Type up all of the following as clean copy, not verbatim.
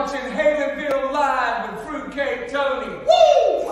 watching HALENVILLE Live with Fruitcake Tony. Woo!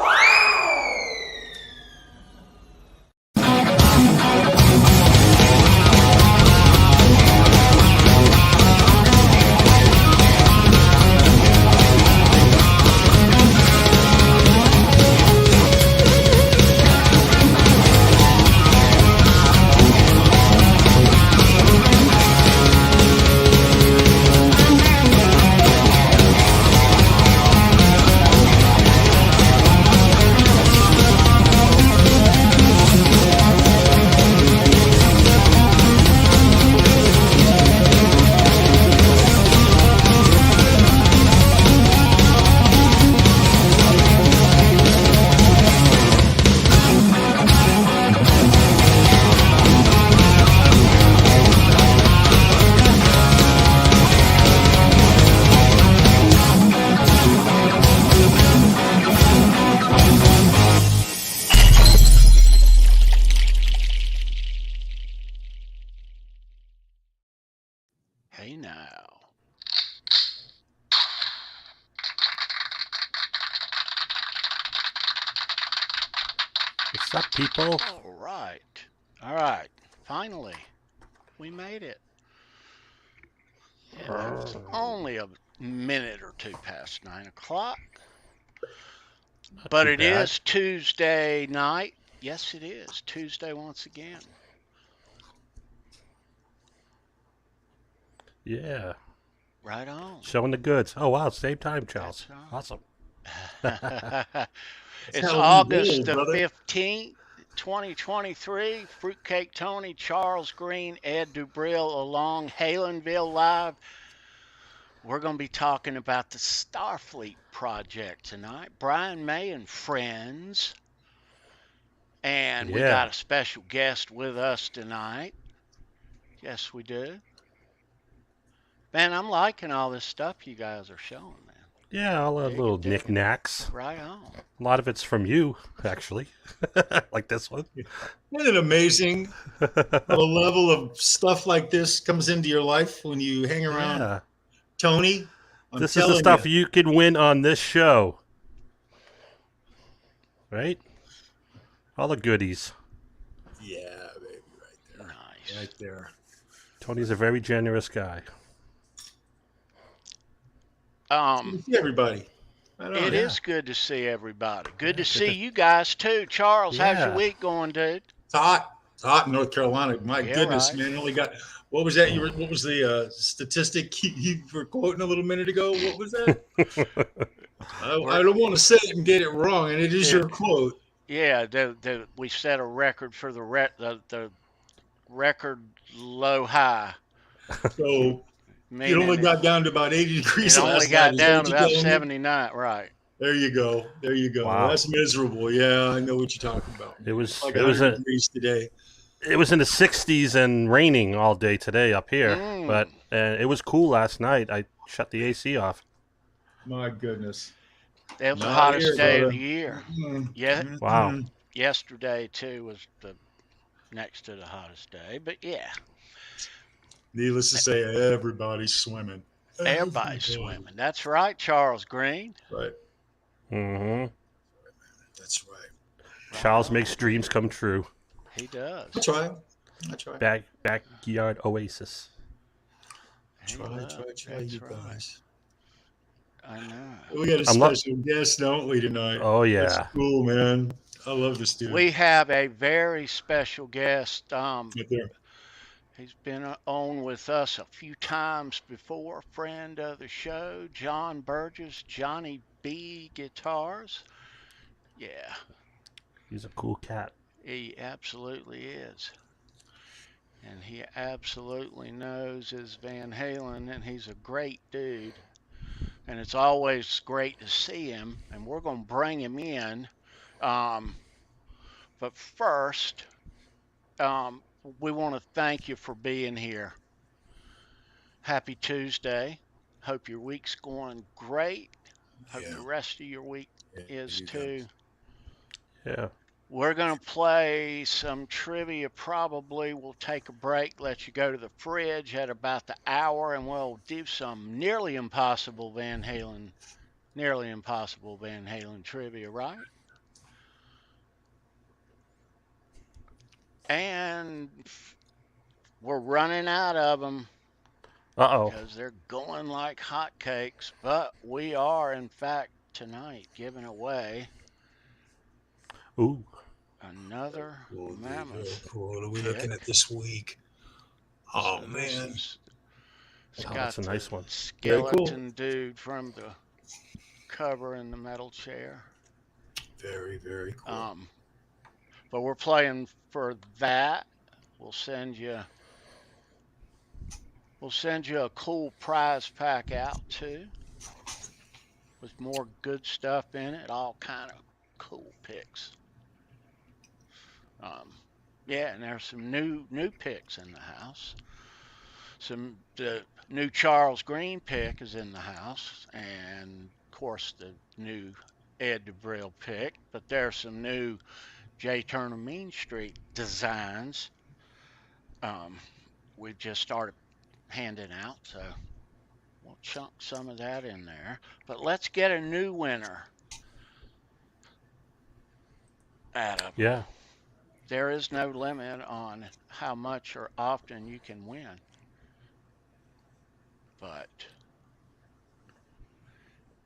Hey now. What's up, people? All right. All right. Finally, we made it. Yeah, it's only a minute or two past 9 o'clock. But it is Tuesday night. Yes, it is. Tuesday once again. Yeah. Right on. Showing the goods. Oh, wow. Same time, Charles. Right. Awesome. It's August the 15th, 2023. Fruitcake Tony, Charles Green, Ed Dubril along HALENVILLE Live. We're going to be talking about the Starfleet project tonight. Brian May and friends. And we got a special guest with us tonight. Yes, we do. Man, I'm liking all this stuff you guys are showing, man. Yeah, all the little knickknacks. Right on. A lot of it's from you, actually. Like this one. Isn't it amazing how a level of stuff like this comes into your life when you hang around Tony? This is the stuff you can win on this show. Right? All the goodies. Yeah, baby, right there. Nice. Right there. Tony's a very generous guy. See everybody. It is good to see everybody. Good to see you guys too. Charles, how's your week going, dude? It's hot. It's hot in North Carolina. My goodness, man. Only got what was that? What was the statistic you were quoting a little minute ago? What was that? I don't want to say it and get it wrong, and it is your quote. Yeah, we set a record for the record low high. So it only got down to about 80 degrees. It only got down to about 79, right? There you go. There you go. Wow. That's miserable. Yeah, I know what you're talking about. It was like 100 degrees today. It was in the 60s and raining all day today up here, but it was cool last night. I shut the AC off. My goodness. It was the hottest day of the year. Yeah. Wow. Yesterday too was the next to the hottest day, but yeah. Needless to say, everybody's swimming. Everybody's swimming. That's right, Charles Green. Right. Mm-hmm. That's right. Charles makes dreams come true. He does. That's right. That's right. Backyard oasis. Try, you guys. I know. We got a special guest, don't we, tonight? Oh, yeah. That's cool, man. I love this dude. We have a very special guest. Right there. He's been on with us a few times before, friend of the show, John Burgess, Johnny B Guitars. Yeah. He's a cool cat. He absolutely is. And he absolutely knows his Van Halen, and he's a great dude. And it's always great to see him, and we're going to bring him in. But first, we want to thank you for being here. Happy Tuesday. Hope your week's going great. Hope the rest of your week is too. Yeah. We're going to play some trivia. Probably we'll take a break, let you go to the fridge at about the hour, and we'll do some nearly impossible Van Halen trivia, right? And we're running out of them Uh-oh. because they're going like hotcakes. But we are, in fact, tonight giving away Ooh. another Oh, Mammoth. what are we pick. looking at this week? Oh, So man. it's Oh, got that's a nice the one. Very cool. skeleton dude from the cover in the metal chair. Very, very cool. But we're playing for that. We'll send you a cool prize pack out too, with more good stuff in it. All kind of cool picks. Yeah, and there's some new picks in the house. The new Charles Green pick is in the house, and of course the new Ed DeBrill pick. But there's some new J. Turner Mean Street designs. We just started handing out, so we'll chunk some of that in there. But let's get a new winner out of them. Yeah. There is no limit on how much or often you can win. But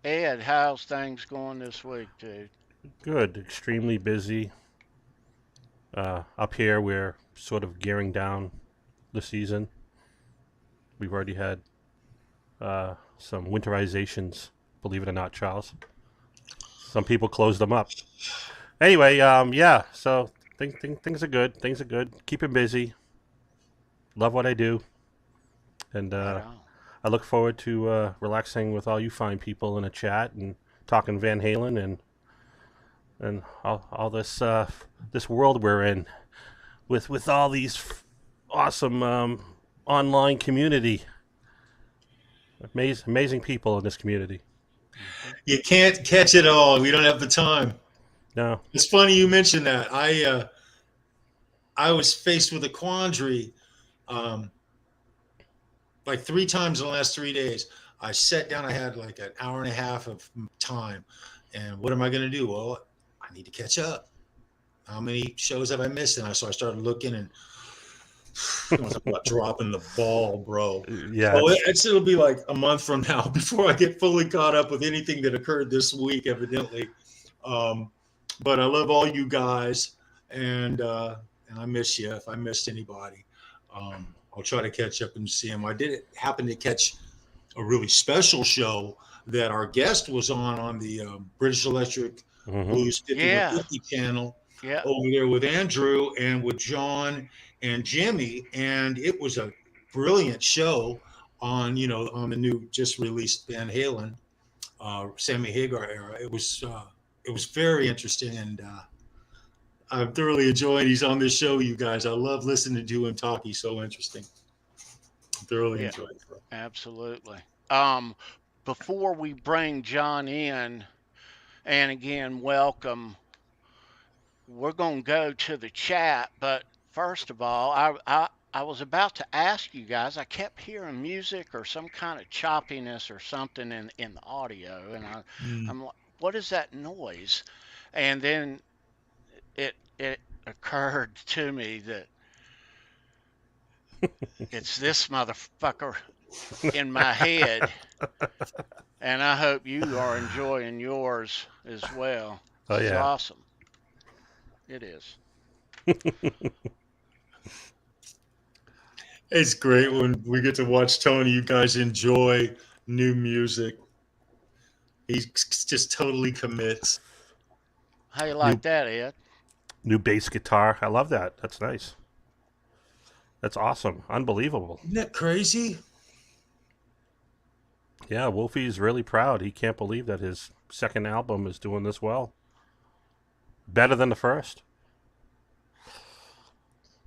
Ed, how's things going this week, dude? Good. Extremely busy. Up here, we're sort of gearing down the season. We've already had some winterizations, believe it or not, Charles. Some people closed them up. Anyway, yeah, so things are good. Things are good. Keeping busy. Love what I do. And Right on. I look forward to relaxing with all you fine people in a chat and talking Van Halen and all this this world we're in with all these awesome online community. Amazing people in this community. You can't catch it all. We don't have the time. No. It's funny you mentioned that. I was faced with a quandary like 3 times in the last 3 days. I sat down. I had like an hour and a half of time. And what am I going to do? Well, I need to catch up. How many shows have I missed? And so I started looking, and I was about dropping the ball, bro. Yeah. So it'll be like a month from now before I get fully caught up with anything that occurred this week, evidently. But I love all you guys, and I miss you if I missed anybody. I'll try to catch up and see them. I did happen to catch a really special show that our guest was on the British Electric Blues 50 channel over there with Andrew and with John and Jimmy, and it was a brilliant show on the new just released Van Halen, Sammy Hagar era. It was very interesting, and I'm thoroughly enjoying. He's on this show, you guys. I love listening to him talk. He's so interesting. I'm thoroughly enjoying it. Absolutely. Before we bring John in, and again, welcome, we're going to go to the chat. But first of all, I was about to ask you guys, I kept hearing music or some kind of choppiness or something in the audio. And I'm like, what is that noise? And then it occurred to me that it's this motherfucker in my head, and I hope you are enjoying yours as well. Oh, It's yeah. awesome. It is. It's great when we get to watch Tony. You guys enjoy new music. He just totally commits. How you like that, Ed? New bass guitar. I love that. That's nice. That's awesome. Unbelievable. Isn't that crazy? Yeah, Wolfie's really proud. He can't believe that his second album is doing this well. Better than the first.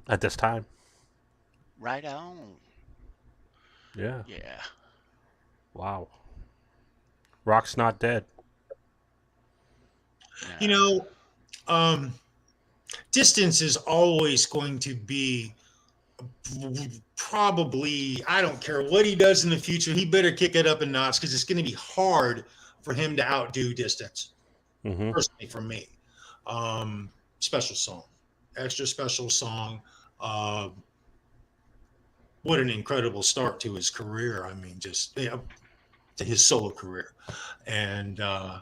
At this time. Right on. Yeah. Yeah. Wow. Rock's not dead. No. You know, distance is always going to be probably, I don't care what he does in the future, he better kick it up a notch because it's going to be hard for him to outdo distance. Personally, for me, special song, extra special song. What an incredible start to his career. I mean, just to his solo career. And yeah,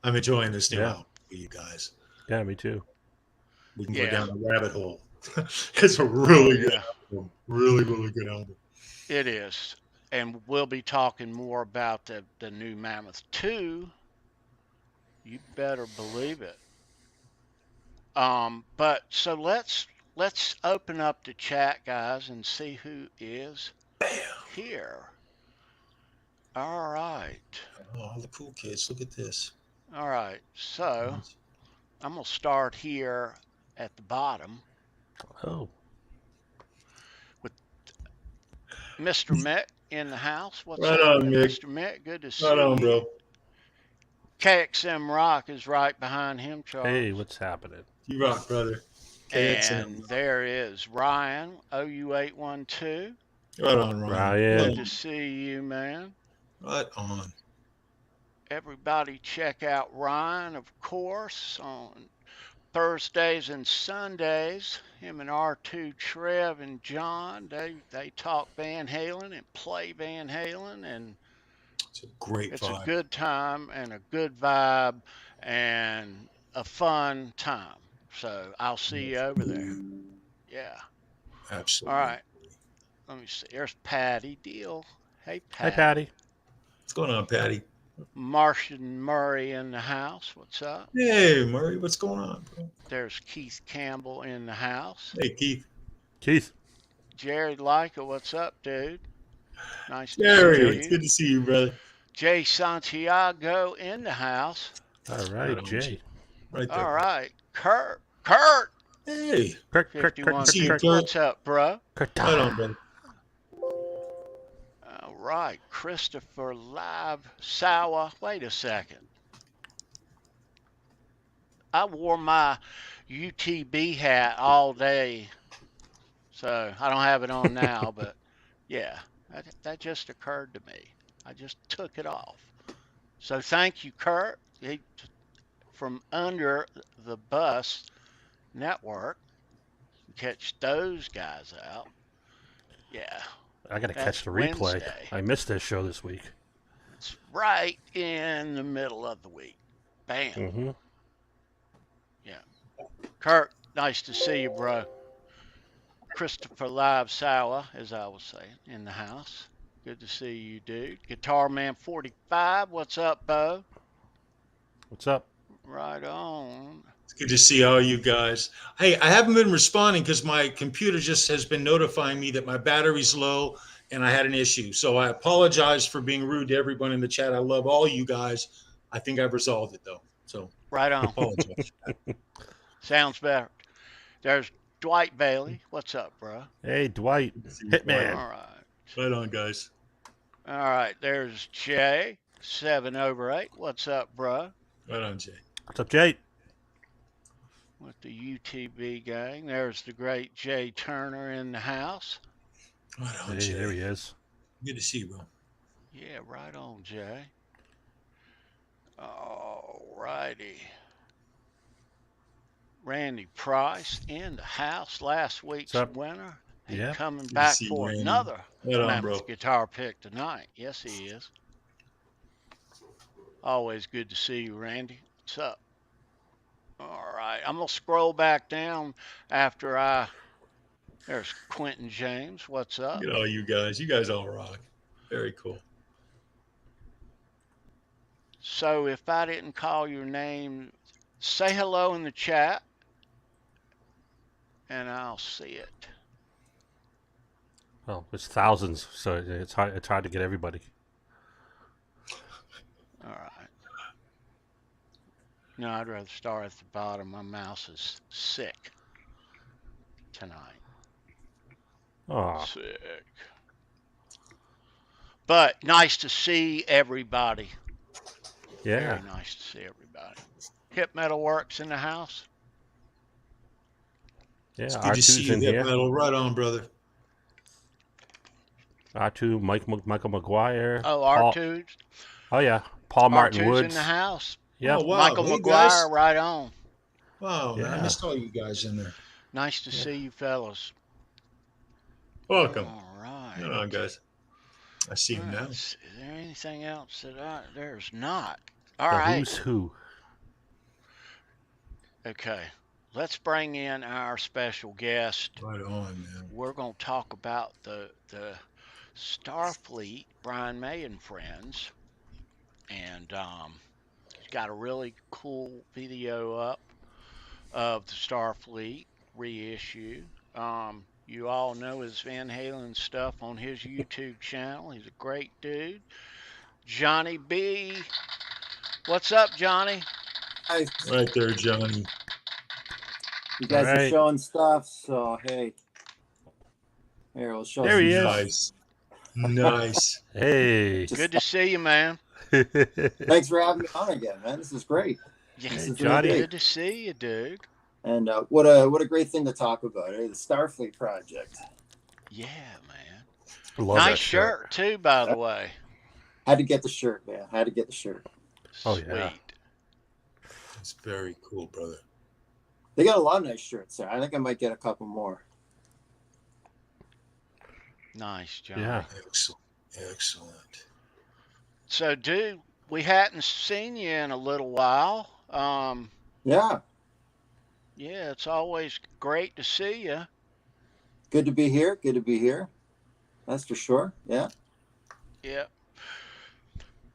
I'm enjoying this new album for you guys. Yeah, me too. We can go down a rabbit hole. It's a really good album. Really, really good album. It is. And we'll be talking more about the new Mammoth 2. You better believe it. But so let's open up the chat, guys, and see who is here. All right. Oh, all the cool kids. Look at this. All right. So I'm going to start here at the bottom. Oh. With Mr. Mick in the house. What's right up, on, Mick? Mr. Mick? Good to see right on, you. Bro. KXM Rock is right behind him, Charles. Hey, what's happening? You rock, brother. KXM. And there is Ryan, OU812. Right on, Ryan. Good to see you, man. Right on. Everybody check out Ryan, of course, on Thursdays and Sundays. Him and R2 Trev and John, they talk Van Halen and play Van Halen, and it's a great it's vibe. a good time and a good vibe and a fun time. So I'll see you over there. Yeah. Absolutely. All right. Let me see. There's Patty Deal. Hey, Patty. Hi, Patty. What's going on, Patty? Martian Murray in the house. What's up? Hey, Murray. What's going on, bro? There's Keith Campbell in the house. Hey, Keith. Keith. Jared Leica. What's up, dude? Nice to Jerry, see you. it's good to see you, brother. Jay Santiago in the house. All right, Jay. Right there. All right. Kurt. Hey. Kurt. 51. See you, Kurt. What's up, bro? Right on, brother. All right. Christopher Live Sawa. Wait a second. I wore my UTB hat all day, so I don't have it on now, but yeah, that just occurred to me. I just took it off. So thank you, Kurt. From Under the Bus Network. Catch those guys out. Yeah. I got to catch the replay. Wednesday. I missed this show this week. It's right in the middle of the week. Bam. Mm-hmm. Yeah. Kurt, nice to see you, bro. Christopher Live Sawa, as I was saying, in the house. Good to see you, dude. Guitar Man 45, what's up, Bo? What's up? Right on. It's good to see all you guys. Hey, I haven't been responding because my computer just has been notifying me that my battery's low and I had an issue. So I apologize for being rude to everyone in the chat. I love all you guys. I think I've resolved it, though. So right on. I apologize. Sounds better. There's Dwight Bailey. What's up, bro? Hey, Dwight. Hitman. All right. Right on, guys. All right. There's Jay, 7/8. What's up, bro? Right on, Jay. What's up, Jay? With the UTB gang. There's the great Jay Turner in the house. Right on, Hey, Jay. there he is. Good to see you, bro. Yeah, right on, Jay. All righty. Randy Price in the house, last week's winner. He's coming back for Randy. another Right on, Mammoth guitar pick tonight. Yes, he is. Always good to see you, Randy. What's up? All right. I'm going to scroll back down after there's Quentin James. What's up? Look at all you guys. You guys all rock. Very cool. So if I didn't call your name, say hello in the chat, and I'll see it. Well, it's thousands, so it's hard to get everybody. All right. No, I'd rather start at the bottom. My mouse is sick tonight. Oh, Sick. But nice to see everybody. yeah. Very nice to see everybody. Hip Metal Works in the house. Yeah, It's good to see R2's you, in that here. metal. Right on, brother. R2, Michael McGuire. Oh, Paul, R2's oh yeah, Paul Martin R2's Woods. in the house. Yep. Oh, wow. Michael Hey, McGuire, guys. right on. Wow, man. I Yeah. missed all you guys in there. Nice to see you fellas. Welcome. All right. Right on, guys. I see him now. Is there anything else there's not? All The right. who's who. Okay. Let's bring in our special guest. Right on, man. We're going to talk about the Starfleet, Brian May and Friends. And he's got a really cool video up of the Starfleet reissue. You all know his Van Halen stuff on his YouTube channel. He's a great dude. Johnny B. What's up, Johnny? Hi. Right there, Johnny. You guys All right. are showing stuff, so hey. Here, we'll show There he is. Nice. Nice. Hey. Just- Good to see you, man. Thanks for having me on again, man. This is great. Yeah, This Hey, is Johnny. really good to see you, dude. And what a great thing to talk about. The Starfleet project. Yeah, man. Love Nice that shirt, too, by the way. Had to get the shirt, man. Had to get the shirt. Oh, Sweet. yeah. It's very cool, brother. They got a lot of nice shirts there. I think I might get a couple more. Nice, Johnny. Yeah. Excellent. Excellent. So, dude, we hadn't seen you in a little while. Yeah. Yeah, it's always great to see you. Good to be here. Good to be here. That's for sure. Yeah. Yeah.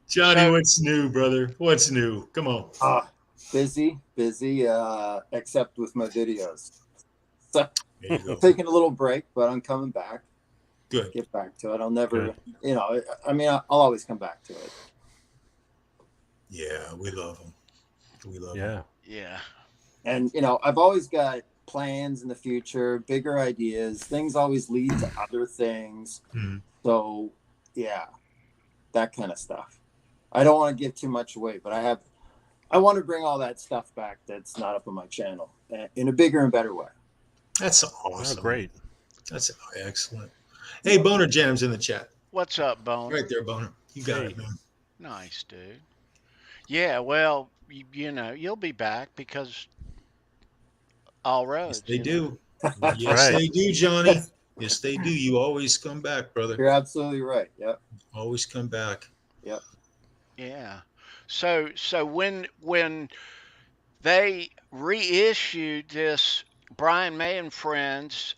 Johnny, So- what's new, brother? What's new? Come on. Busy, except with my videos. So There you go. taking a little break, but I'm coming back. Good. Get back to it. I'll never, Good. you know, I mean, I'll always come back to it. Yeah, we love him. We love him. Yeah. Yeah. And, you know, I've always got plans in the future, bigger ideas. Things always lead to other things. Mhm. So, yeah, that kind of stuff. I don't want to give too much away, but I want to bring all that stuff back that's not up on my channel in a bigger and better way. That's Oh, awesome. great. That's excellent. Hey, Boner Jam's in the chat. What's up, Boner? Right there, Boner. You got Hey. it, man. Nice, dude. Yeah, well, you know, you'll be back because all roads. Yes, they you know. do. That's Yes, right. they do, Johnny. Yes, they do. You always come back, brother. You're absolutely right. Yep. Always come back. Yeah. So when they reissued this Brian May and Friends,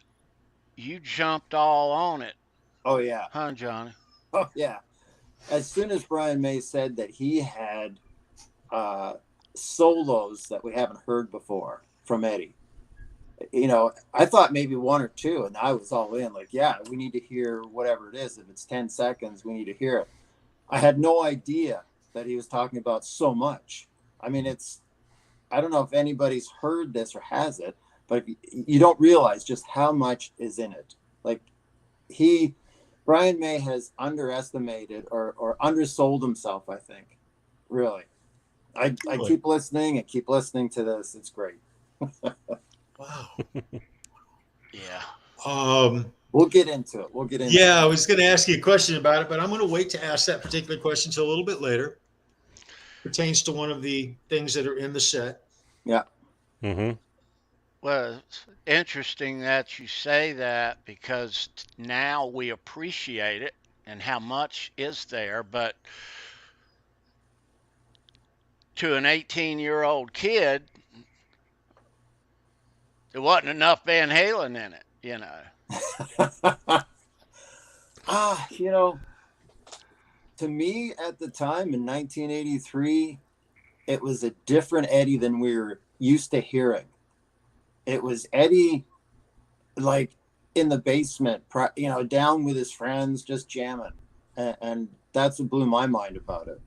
you jumped all on it, Oh, yeah. huh, Johnny? Oh, yeah. As soon as Brian May said that he had solos that we haven't heard before from Eddie, you know, I thought maybe one or two, and I was all in. Like, yeah, we need to hear whatever it is. If it's 10 seconds, we need to hear it. I had no idea that he was talking about so much. I mean, I don't know if anybody's heard this or has it, but you don't realize just how much is in it. Like, Brian May has underestimated or undersold himself, I think. Really. I Really? keep listening and keep listening to this. It's great. Wow. Yeah. We'll get into it. Yeah, I was going to ask you a question about it, but I'm going to wait to ask that particular question until a little bit later. Pertains to one of the things that are in the set. Mm-hmm. Well, it's interesting that you say that because now we appreciate it and how much is there, but to an 18-year-old kid, there wasn't enough Van Halen in it, you know. You know, to me at the time in 1983, it was a different Eddie than we were used to hearing. It was Eddie like in the basement, you know, down with his friends, just jamming. And that's what blew my mind about it.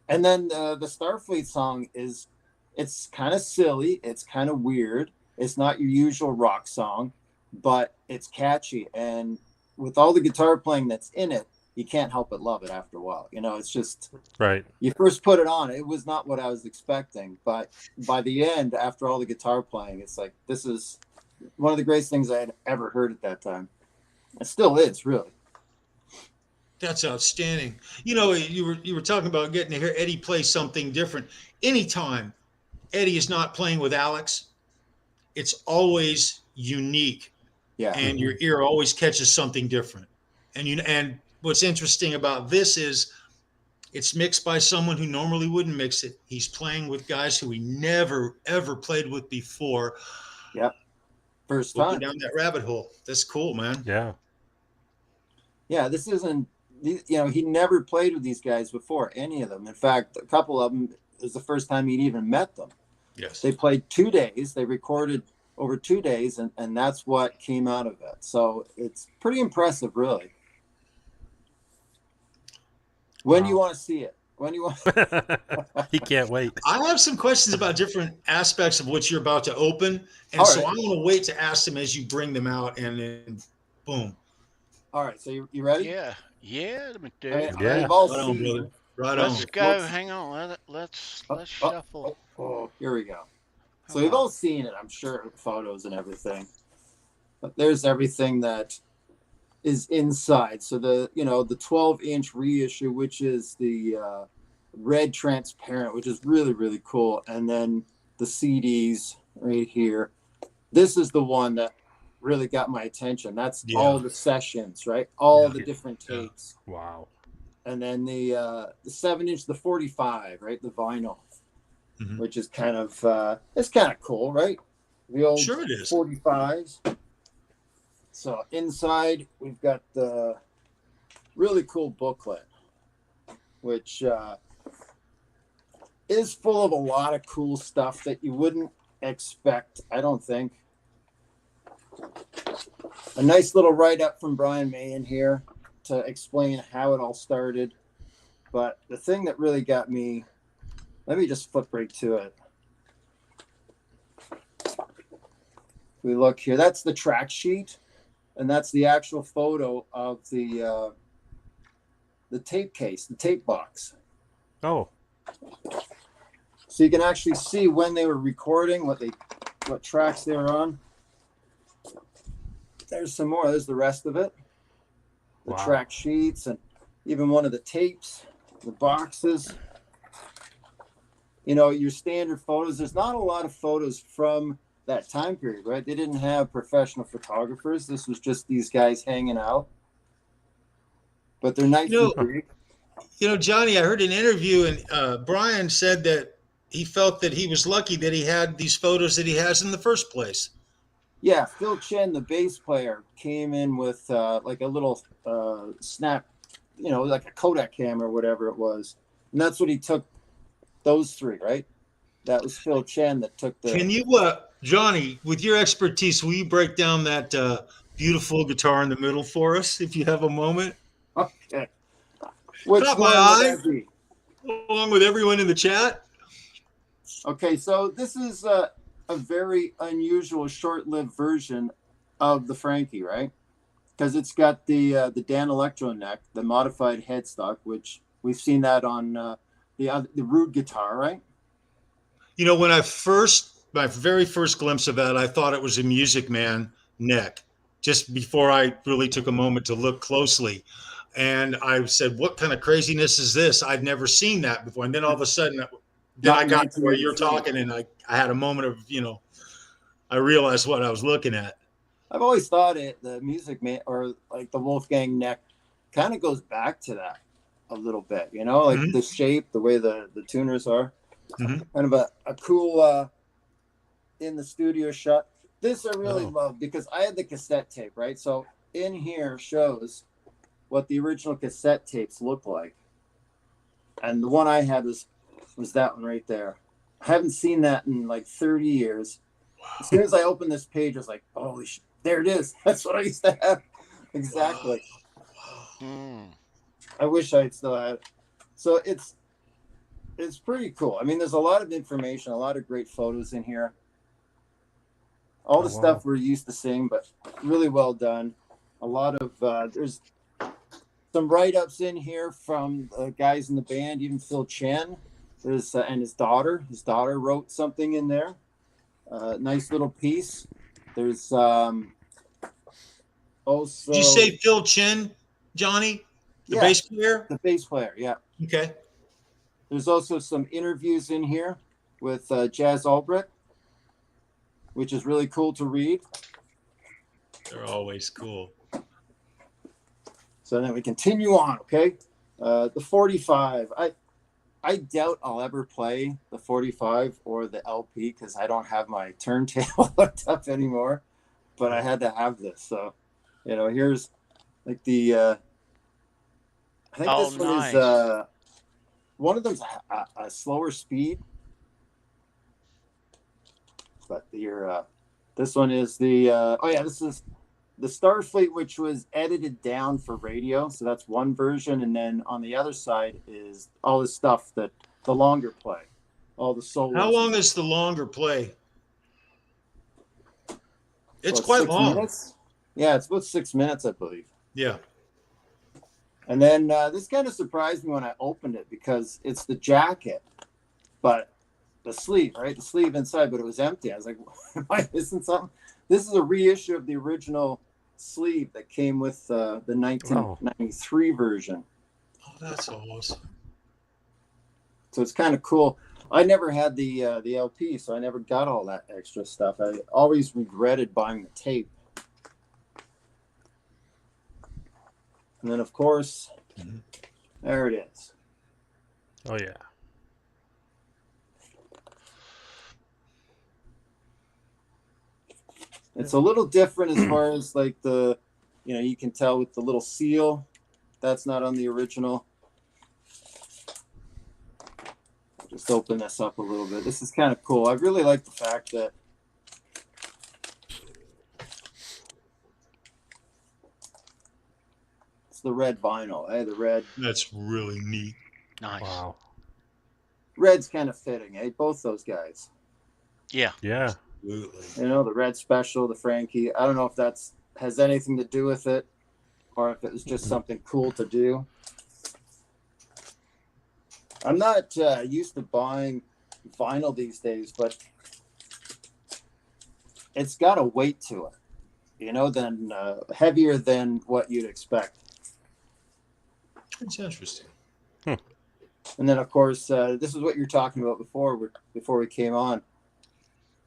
And then the Starfleet song it's kind of silly. It's kind of weird. It's not your usual rock song, but it's catchy. And with all the guitar playing that's in it, you can't help but love it after a while. You know, it's just, Right. you first put it on, it was not what I was expecting. But by the end, after all the guitar playing, it's like, this is one of the greatest things I had ever heard at that time. It still is, really. That's outstanding. You know, you were talking about getting to hear Eddie play something different. Anytime Eddie is not playing with Alex, it's always unique. Yeah. And your ear always catches something different. And what's interesting about this is it's mixed by someone who normally wouldn't mix it. He's playing with guys who he never ever played with before. Yep. First We'll time go down that rabbit hole. That's cool, man. Yeah. Yeah, this isn't, you know, he never played with these guys before, any of them. In fact, a couple of them is the first time he'd even met them. Yes. They played 2 days. They recorded over 2 days, and that's what came out of it. So it's pretty impressive, really. When do you want to see it? When do you want? He can't wait. I have some questions about different aspects of what you're about to open, and All so right. I'm going to wait to ask them as you bring them out, and then boom. All right, so you ready? Yeah. Yeah, let me do I it. mean, Yeah. I've all Right on, seen brother. it. Right Let's on. go. Hang on. Let's shuffle. Oh, here we go. So Come we've on. all seen it, I'm sure, photos and everything. But there's everything that is inside. So the 12-inch reissue, which is the red transparent, which is really, really cool. And then the CDs right here. This is the one that really got my attention. That's all the sessions, right? All the different tapes. Wow. And then the 7-inch, the 45, right? The vinyl, which is kind of it's kind of cool, right? The old Sure it is. 45s. So inside we've got the really cool booklet, which is full of a lot of cool stuff that you wouldn't expect, I don't think. A nice little write-up from Brian May in here to explain how it all started. But the thing that really got me, let me just flip right to it. We look here, that's the track sheet, and that's the actual photo of the tape case, the tape box. Oh. So you can actually see when they were recording, what tracks they were on. There's some more. There's the rest of it. The track sheets and even one of the tapes, the boxes. You know, your standard photos. There's not a lot of photos from that time period, right? They didn't have professional photographers. This was just these guys hanging out. But they're nice and big. You know, Johnny, I heard an interview, and Brian said that he felt that he was lucky that he had these photos that he has in the first place. Yeah, Phil Chen, the bass player, came in with like a little snap, you know, like a Kodak camera or whatever it was. And that's what he took those three, right? That was Phil Chen that took the... Can you, Johnny, with your expertise, will you break down that beautiful guitar in the middle for us, if you have a moment? Okay. Which Caught one my would eye, that be? along with everyone in the chat. Okay, so this is a very unusual, short-lived version of the Frankie, right? Because it's got the Dan Electro neck, the modified headstock, which we've seen that on the Rude guitar, right? You know, when my very first glimpse of that, I thought it was a Music Man neck, just before I really took a moment to look closely. And I said, what kind of craziness is this? I'd never seen that before. And then all of a sudden, then I got to where you're talking, and I had a moment of, you know, I realized what I was looking at. I've always thought the Music Man, or like the Wolfgang neck, kind of goes back to that a little bit, you know, like the shape, the way the tuners are. Kind of a cool in the studio shot. This I really love because I had the cassette tape, right? So in here shows what the original cassette tapes look like. And the one I had was that one right there. I haven't seen that in like 30 years. As soon as I opened this page, I was like, holy shit, there it is. That's what I used to have. Exactly. I wish I still had it. So it's pretty cool. I mean, there's a lot of information, a lot of great photos in here. All the stuff we're used to seeing, but really well done. A lot of, there's some write-ups in here from guys in the band, even Phil Chen. There's and his daughter. His daughter wrote something in there. Nice little piece. There's also. Did you say Phil Chin, Johnny, the bass player? The bass player, yeah. Okay. There's also some interviews in here with Jazz Albrecht, which is really cool to read. They're always cool. So then we continue on, okay? The 45. I doubt I'll ever play the 45 or the LP because I don't have my turntable hooked up anymore. But I had to have this. So, here's like the I think this one is one of them's a slower speed. But this one is this is the Starfleet, which was edited down for radio. So that's one version. And then on the other side is all the stuff that the longer play, all the solos. How long is the longer play? It's quite long. Minutes? Yeah, it's about 6 minutes, I believe. Yeah. And then this kind of surprised me when I opened it because it's the jacket, but the sleeve, right? The sleeve inside, but it was empty. I was like, am I missing something? This is a reissue of the original sleeve that came with the 1993 version. Oh, that's awesome. So it's kind of cool. I never had the LP, so I never got all that extra stuff. I always regretted buying the tape. And then, of course, there it is. Oh, yeah. It's a little different as far as like you can tell with the little seal. That's not on the original. I'll just open this up a little bit. This is kind of cool. I really like the fact that it's the red vinyl. The red. That's really neat. Nice. Wow. Red's kind of fitting, both those guys. Yeah. Yeah. Absolutely. The red special, the Frankie. I don't know if that's has anything to do with it or if it was just something cool to do. I'm not used to buying vinyl these days, but it's got a weight to it, than heavier than what you'd expect. It's interesting. And then, of course, this is what you're talking about before we came on.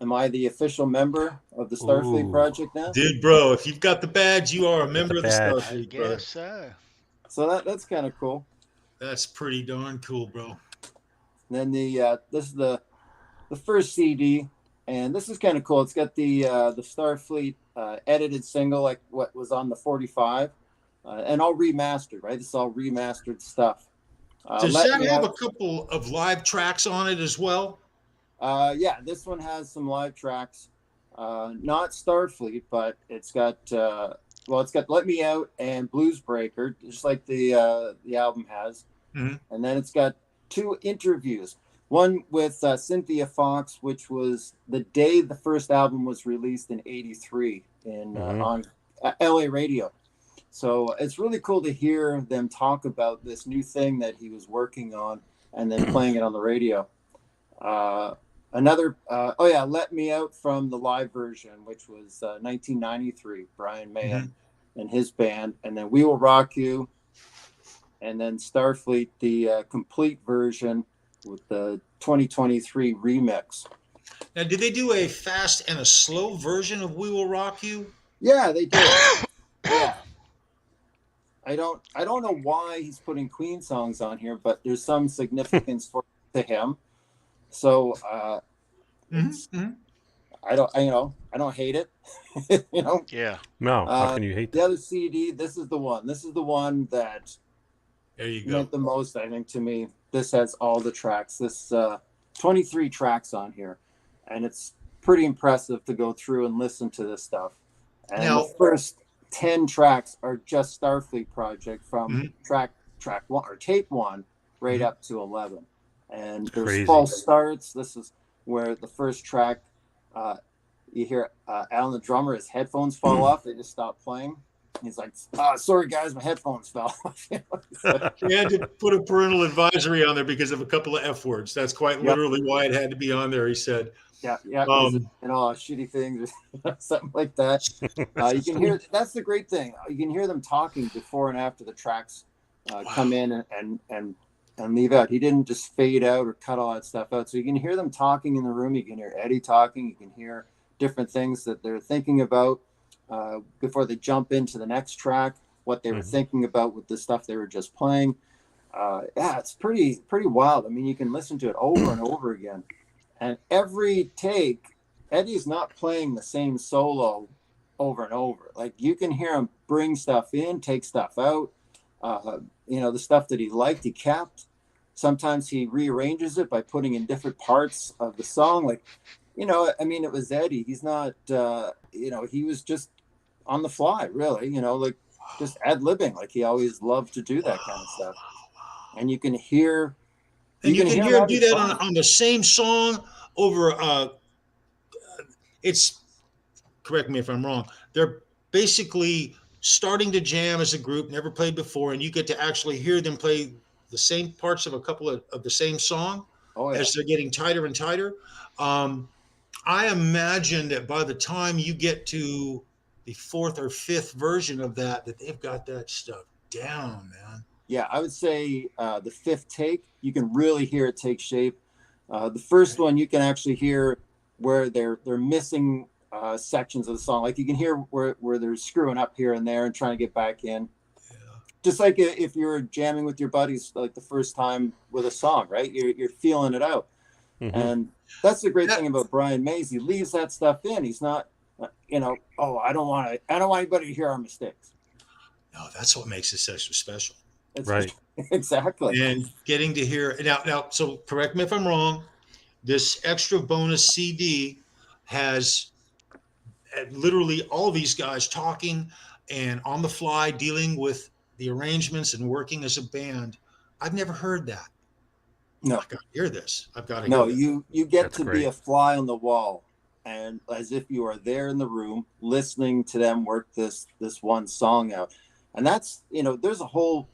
Am I the official member of the Starfleet project now? Dude, bro, if you've got the badge, you are a member of the Starfleet. I guess so. So that's kind of cool. That's pretty darn cool, bro. And then this is the first CD, and this is kind of cool. It's got the Starfleet edited single, like what was on the 45, and all remastered. Right, this is all remastered stuff. Does that have a couple of live tracks on it as well? Yeah, this one has some live tracks. Not Starfleet, but it's got it's got Let Me Out and Blues Breaker, just like the album has. Mm-hmm. And then it's got 2 interviews. One with Cynthia Fox, which was the day the first album was released in '83 on LA radio. So it's really cool to hear them talk about this new thing that he was working on and then playing it on the radio. Another, Let Me Out from the live version, which was 1993, Brian May and his band. And then We Will Rock You. And then Starfleet, the complete version with the 2023 remix. Now, did they do a fast and a slow version of We Will Rock You? Yeah, they did. Yeah. I don't know why he's putting Queen songs on here, but there's some significance to him. So I don't hate it. Yeah. No, how can you hate that? The other CD, this is the one. This is the one that there you go. meant the most, I think, to me. This has all the tracks. This 23 tracks on here, and it's pretty impressive to go through and listen to this stuff. And the first 10 tracks are just Starfleet project from track 1 or tape 1 right up to 11. And there's false starts. This is where the first track, you hear Alan the drummer, his headphones fall off. They just stop playing. He's like, sorry guys, my headphones fell off. He had to put a parental advisory on there because of a couple of F words. That's quite literally why it had to be on there, he said. Yeah, yeah, Um, and all shitty things or something like that. You can hear that's the great thing. You can hear them talking before and after the tracks come in and leave out. He didn't just fade out or cut all that stuff out. So you can hear them talking in the room. You can hear Eddie talking. You can hear different things that they're thinking about before they jump into the next track. What they were thinking about with the stuff they were just playing. Yeah, it's pretty wild. I mean, you can listen to it over and over again. And every take, Eddie's not playing the same solo over and over. Like you can hear him bring stuff in, take stuff out. The stuff that he liked, he kept. Sometimes he rearranges it by putting in different parts of the song. Like, I mean, it was Eddie. He's not, he was just on the fly, really, like just ad-libbing. Like he always loved to do that kind of stuff. And you can hear... And you can hear him do that on the same song over it's, correct me if I'm wrong, they're basically starting to jam as a group, never played before, and you get to actually hear them play the same parts of a couple of the same song as they're getting tighter and tighter. I imagine that by the time you get to the fourth or fifth version of that they've got that stuff down, man. Yeah, I would say the fifth take, you can really hear it take shape. The first one, you can actually hear where they're missing sections of the song. Like you can hear where they're screwing up here and there and trying to get back in. Yeah. Just like if you're jamming with your buddies, like the first time with a song, right? You're feeling it out. Mm-hmm. And that's the great thing about Brian Mays. He leaves that stuff in. He's not, I don't want anybody to hear our mistakes. No, that's what makes it so special. Right. Exactly. And getting to hear now, so correct me if I'm wrong, this extra bonus CD has literally all these guys talking and on the fly dealing with the arrangements and working as a band. I've never heard that. No. I've got to hear this. I've got to hear this. You get to be a fly on the wall, and as if you are there in the room listening to them work this one song out. And that's, there's a whole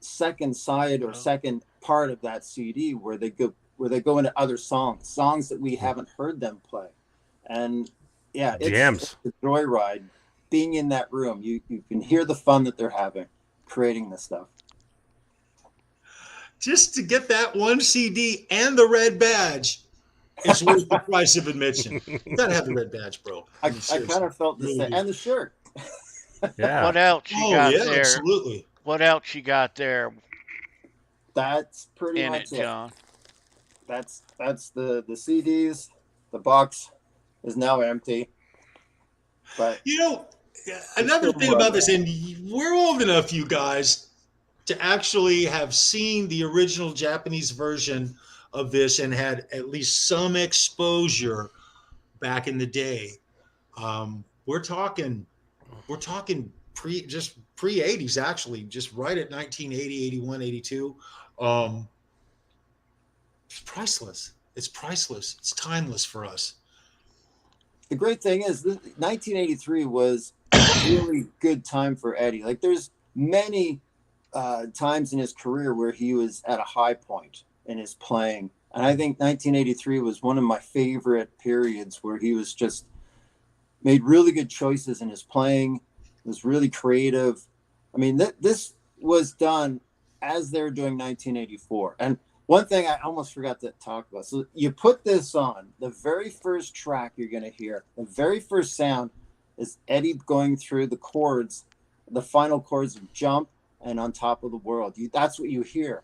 second side or second part of that CD where they go into other songs that we haven't heard them play. And yeah, it's a joyride being in that room. You can hear the fun that they're having creating this stuff. Just to get that one CD and the red badge is worth the price of admission. You gotta have the red badge, bro. I kind of felt the same. And the shirt. Yeah. What else you got there? Absolutely. What else you got there? That's pretty much it, John. That's the CDs. The box is now empty. But another thing about this, and we're old enough, you guys, to actually have seen the original Japanese version of this and had at least some exposure back in the day. We're talking pre-80s, actually, just right at 1980, 81, 82. It's priceless. It's timeless for us. The great thing is 1983 was a really good time for Eddie. Like there's many times in his career where he was at a high point in his playing. And I think 1983 was one of my favorite periods where he was just made really good choices in his playing, was really creative. I mean, this was done as they're doing 1984. And one thing I almost forgot to talk about. So you put this on, the very first track you're going to hear, the very first sound is Eddie going through the chords, the final chords of Jump and On Top of the World. That's what you hear.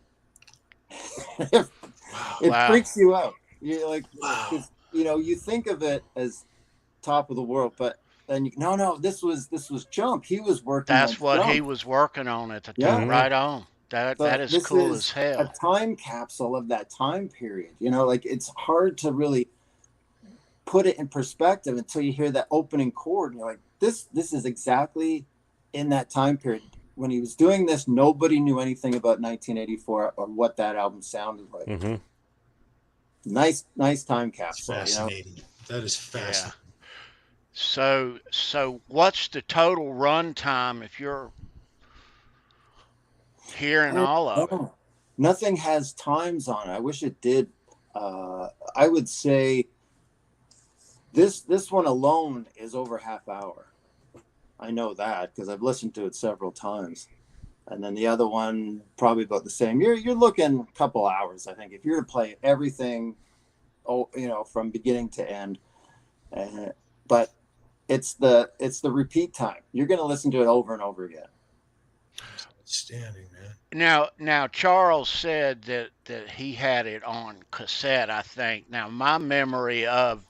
It freaks you out. You're like, you think of it as Top of the World, but then no, this was Jump. He was working. That's what Jump. He was working on at the time. Right on. That is cool as hell. A time capsule of that time period. Like it's hard to really put it in perspective until you hear that opening chord. And you're like, this is exactly in that time period. When he was doing this, nobody knew anything about 1984 or what that album sounded like. Mm-hmm. Nice time capsule. Fascinating. That is fascinating. Yeah. So what's the total run time if you're hearing all of it? Nothing has times on it. I wish it did. I would say This one alone is over half hour. I know that because I've listened to it several times. And then the other one probably about the same. You're looking a couple hours, I think, if you're to play everything, from beginning to end. But it's the repeat time. You're going to listen to it over and over again. Outstanding, man. Now Charles said that he had it on cassette, I think. Now my memory of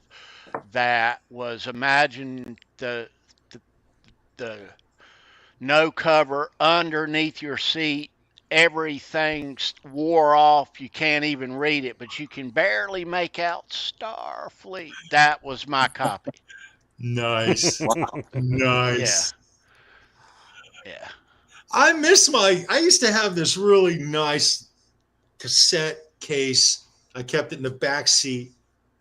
that was, imagine the no cover underneath your seat. Everything's wore off. You can't even read it, but you can barely make out Starfleet. That was my copy. Nice. Wow. Nice. Yeah. I used to have this really nice cassette case. I kept it in the back seat.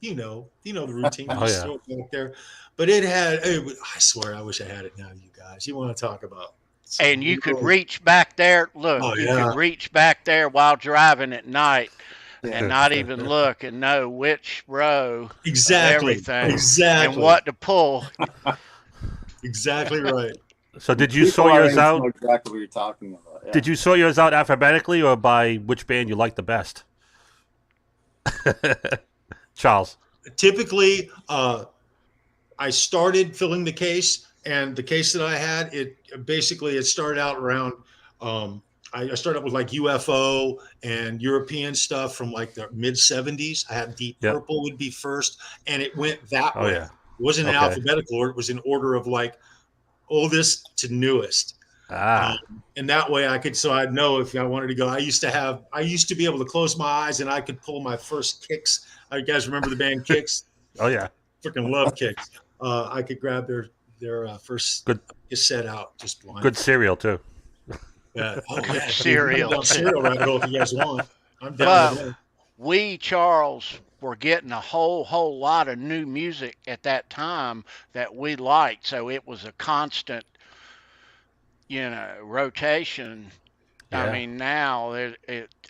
You know the routine. Oh, yeah. Throw it back there. But I swear, I wish I had it now, you guys. You want to talk about. And you could reach back there. Look, Oh, you yeah. could reach back there while driving at night Yeah. and not even look and know which row, Exactly. everything, Exactly. and what to pull. Exactly right. So did you People sort our yours age know out? exactly what you're talking about. Yeah. Did you sort yours out alphabetically or by which band you liked the best? Charles. Typically, I started filling the case, and the case that I had, it started out around. I started with like UFO and European stuff from like the mid '70s. I had Deep Yep. Purple would be first, and it went that Oh, way. yeah. It wasn't in Okay. alphabetical order; it was in order of like oldest to newest. And that way I'd know if I wanted to go. I used to be able to close my eyes and I could pull my first Kicks. You guys remember the band Kicks? Oh, yeah. Freaking love Kicks. I could grab their first Good. cassette out just blind. Good cereal, too. Yeah. Oh, Good yeah. cereal. Down cereal rabbit hole if you guys want. I'm down Well, with that. we, Charles, were getting a whole lot of new music at that time that we liked. So it was a constant, rotation. Yeah. I mean, now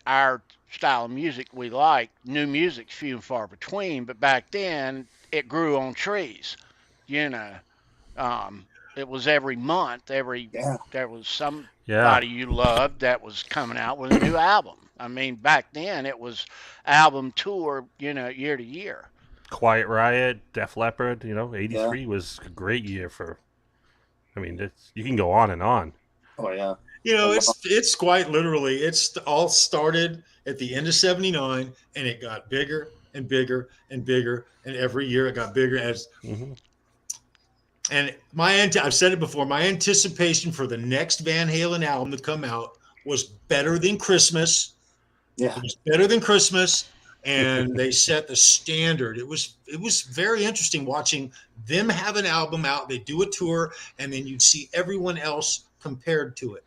our style of music we like, new music's few and far between, but back then it grew on trees, you know. It was every month, there was somebody you loved that was coming out with a new album. I mean, back then it was album tour, year to year. Quiet Riot, Def Leppard, 83 was a great year for. I mean, you can go on and on. Oh yeah. It's quite literally. It's all started at the end of '79, and it got bigger and bigger and bigger, and every year it got bigger as. Mm-hmm. And I've said it before. My anticipation for the next Van Halen album to come out was better than Christmas. Yeah. It was better than Christmas, and they set the standard. It was very interesting watching them have an album out. They do a tour, and then you'd see everyone else compared to it.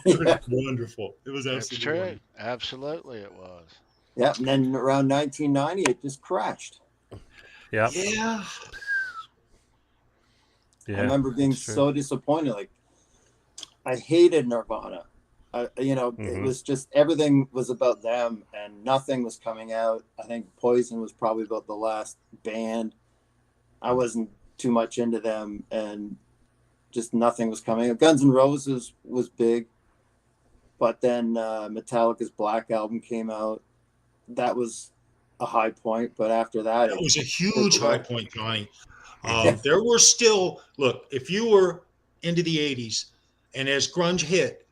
It was wonderful. It was That's absolutely true. wonderful. Absolutely it was. Yeah. And then around 1990, it just crashed. Yeah. Yeah. I remember being so disappointed. Like, I hated Nirvana. It was just everything was about them, and nothing was coming out. I think Poison was probably about the last band. I wasn't too much into them, and just nothing was coming out. Guns N' Roses was big, but then Metallica's Black Album came out. That was a high point, but after that, it was a huge high point, Johnny. There were still, look, if you were into the 80s and as grunge hit,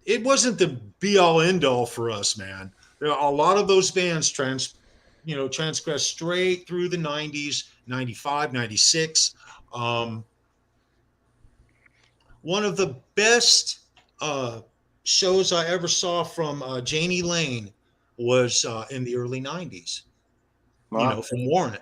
it wasn't the be all end all for us, man. There are a lot of those bands transgressed straight through the 90s, 95, 96. One of the best shows I ever saw from Janie Lane was in the early 90s, from Warren.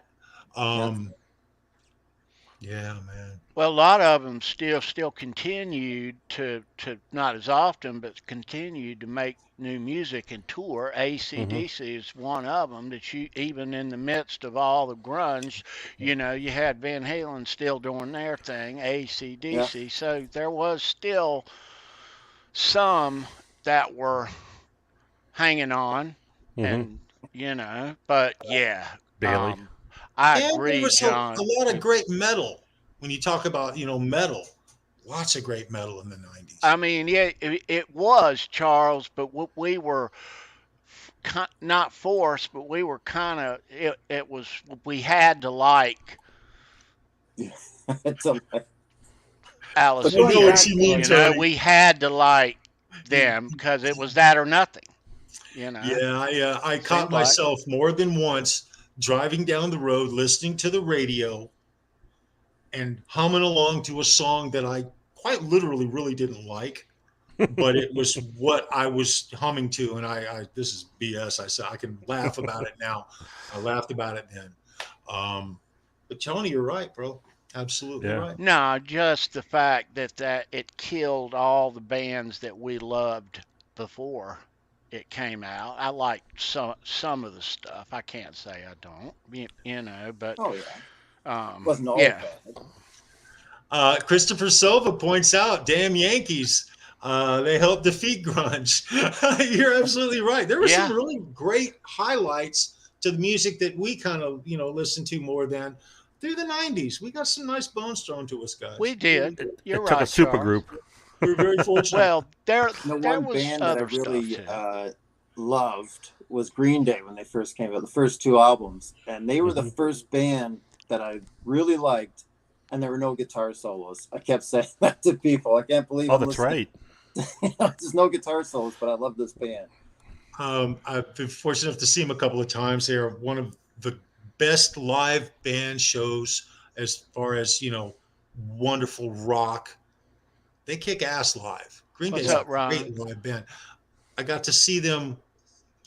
Yeah, man. Well, a lot of them still continued to not as often, but continued to make new music and tour. AC/DC is one of them that you, even in the midst of all the grunge, you had Van Halen still doing their thing, AC/DC. Yeah. So there was still some that were hanging on, and but yeah. Bailey. I And there agree, was John. a lot of great metal. When you talk about, metal, lots of great metal in the 90s. I mean, yeah, it was Charles, but we were not forced, but we were kind of. It was we had to like It's a, Alice but in I know going what back Chains. you to mean, like, Tony. We had to like them because it was that or nothing. Yeah, I caught Seemed like. myself more than once driving down the road, listening to the radio, and humming along to a song that I quite literally really didn't like, but it was what I was humming to. And I this is BS. I said I can laugh about it now. I laughed about it then. But Tony, you're right, bro. Absolutely Yeah. right. No, just the fact that it killed all the bands that we loved before it came out. I liked some of the stuff. I can't say I don't, but oh yeah, wasn't all yeah. bad. Christopher Silva points out, damn Yankees. They helped defeat grunge. You're absolutely right. There were some Yeah. really great highlights to the music that we kind of, listened to more than through the 90s. We got some nice bones thrown to us, guys. We did. You're It took a right, super Charles. group. We were very fortunate. Well, there One was band that I other stuff really too. loved was Green Day when they first came out, the first two albums, and they were the Mhm. first band that I really liked, and there were no guitar solos. I kept saying that to people. I can't believe Oh, I'm that's listening. right. There's no guitar solos, but I love this band. I've been fortunate enough to see them a couple of times. They are one of the best live band shows as far as, wonderful rock. They kick ass live. Green What's Day's a up, Ron? great live band. I got to see them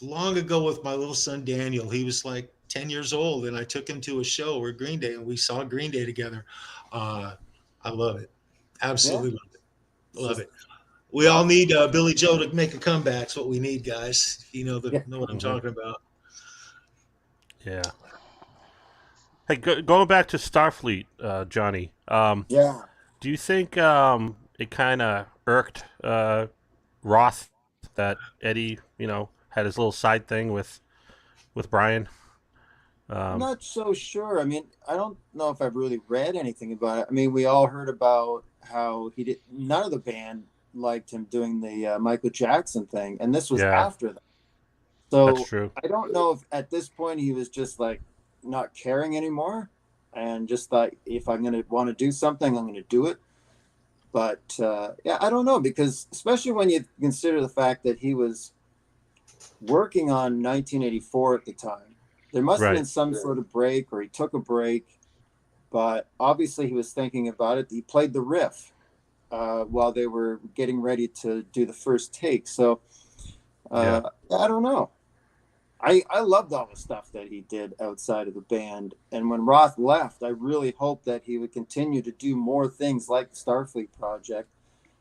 long ago with my little son Daniel. He was like 10 years old, and I took him to a show where Green Day, and we saw Green Day together. I love it. Absolutely love it. Love it. We all need Billy Joe to make a comeback. That's what we need, guys. You know what I'm Mhm. talking about. Yeah. Hey, going back to Starfleet, Johnny. Yeah. Do you think it kind of irked Roth that Eddie, had his little side thing with Brian? I'm not so sure. I mean, I don't know if I've really read anything about it. I mean, we all heard about how none of the band liked him doing the Michael Jackson thing, and this was Yeah. after that. That's So true. I don't know if at this point he was just like not caring anymore and just thought, if I'm going to want to do something, I'm going to do it. But yeah, I don't know, because especially when you consider the fact that he was working on 1984 at the time, there must have been Right. some sort of break, or he took a break, but obviously he was thinking about it. He played the riff while they were getting ready to do the first take. So I don't know. I loved all the stuff that he did outside of the band. And when Roth left, I really hoped that he would continue to do more things like the Starfleet project.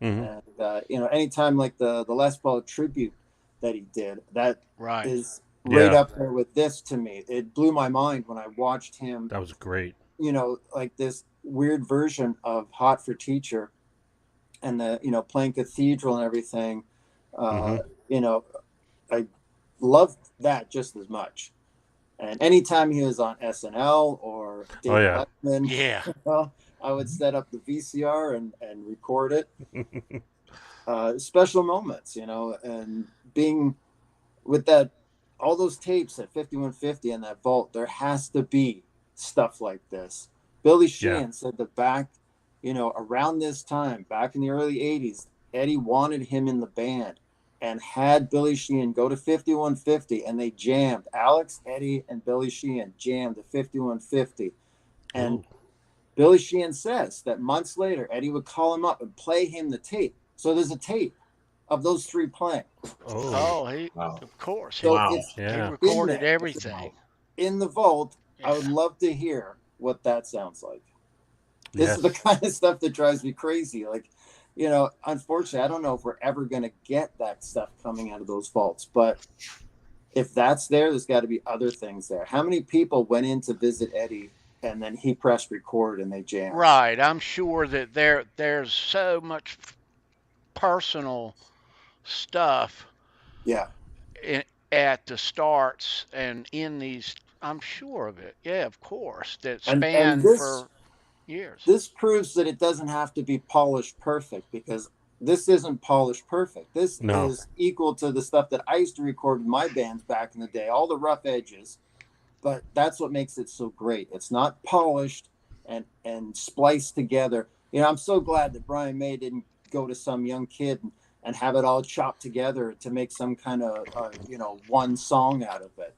Mhm. And, anytime like the Les Paul tribute that he did, that Right. is right Yeah. up there with this to me. It blew my mind when I watched him, That was great. like this weird version of Hot for Teacher and playing Cathedral and everything. Mhm. I loved that just as much. And anytime he was on SNL or Dave yeah. Letterman, Yeah. I would set up the VCR and record it. Special moments, and being with that, all those tapes at 5150 and that vault, there has to be stuff like this. Billy Sheehan said that back, around this time, back in the early 80s, Eddie wanted him in the band and had Billy Sheehan go to 5150, and they jammed. Alex, Eddie, and Billy Sheehan jammed the 5150. And Ooh. Billy Sheehan says that months later, Eddie would call him up and play him the tape. So there's a tape of those three playing. Oh, Wow. of course. So Wow. it's He Yeah. recorded in there. everything. in the vault. I would Yeah. love to hear what that sounds like. This Yes. is the kind of stuff that drives me crazy. Like, unfortunately, I don't know if we're ever going to get that stuff coming out of those vaults. But if that's there, there's got to be other things there. How many people went in to visit Eddie and then he pressed record and they jammed? Right. I'm sure that there's so much personal stuff Yeah. at the starts and in these I'm sure of it. Yeah, of course. That And spanned this for years. this proves that it doesn't have to be polished perfect, because this isn't polished perfect. This No. is equal to the stuff that I used to record with my bands back in the day, all the rough edges. But that's what makes it so great. It's not polished and spliced together. You know, I'm so glad that Brian May didn't go to some young kid and have it all chopped together to make some kind of one song out of it.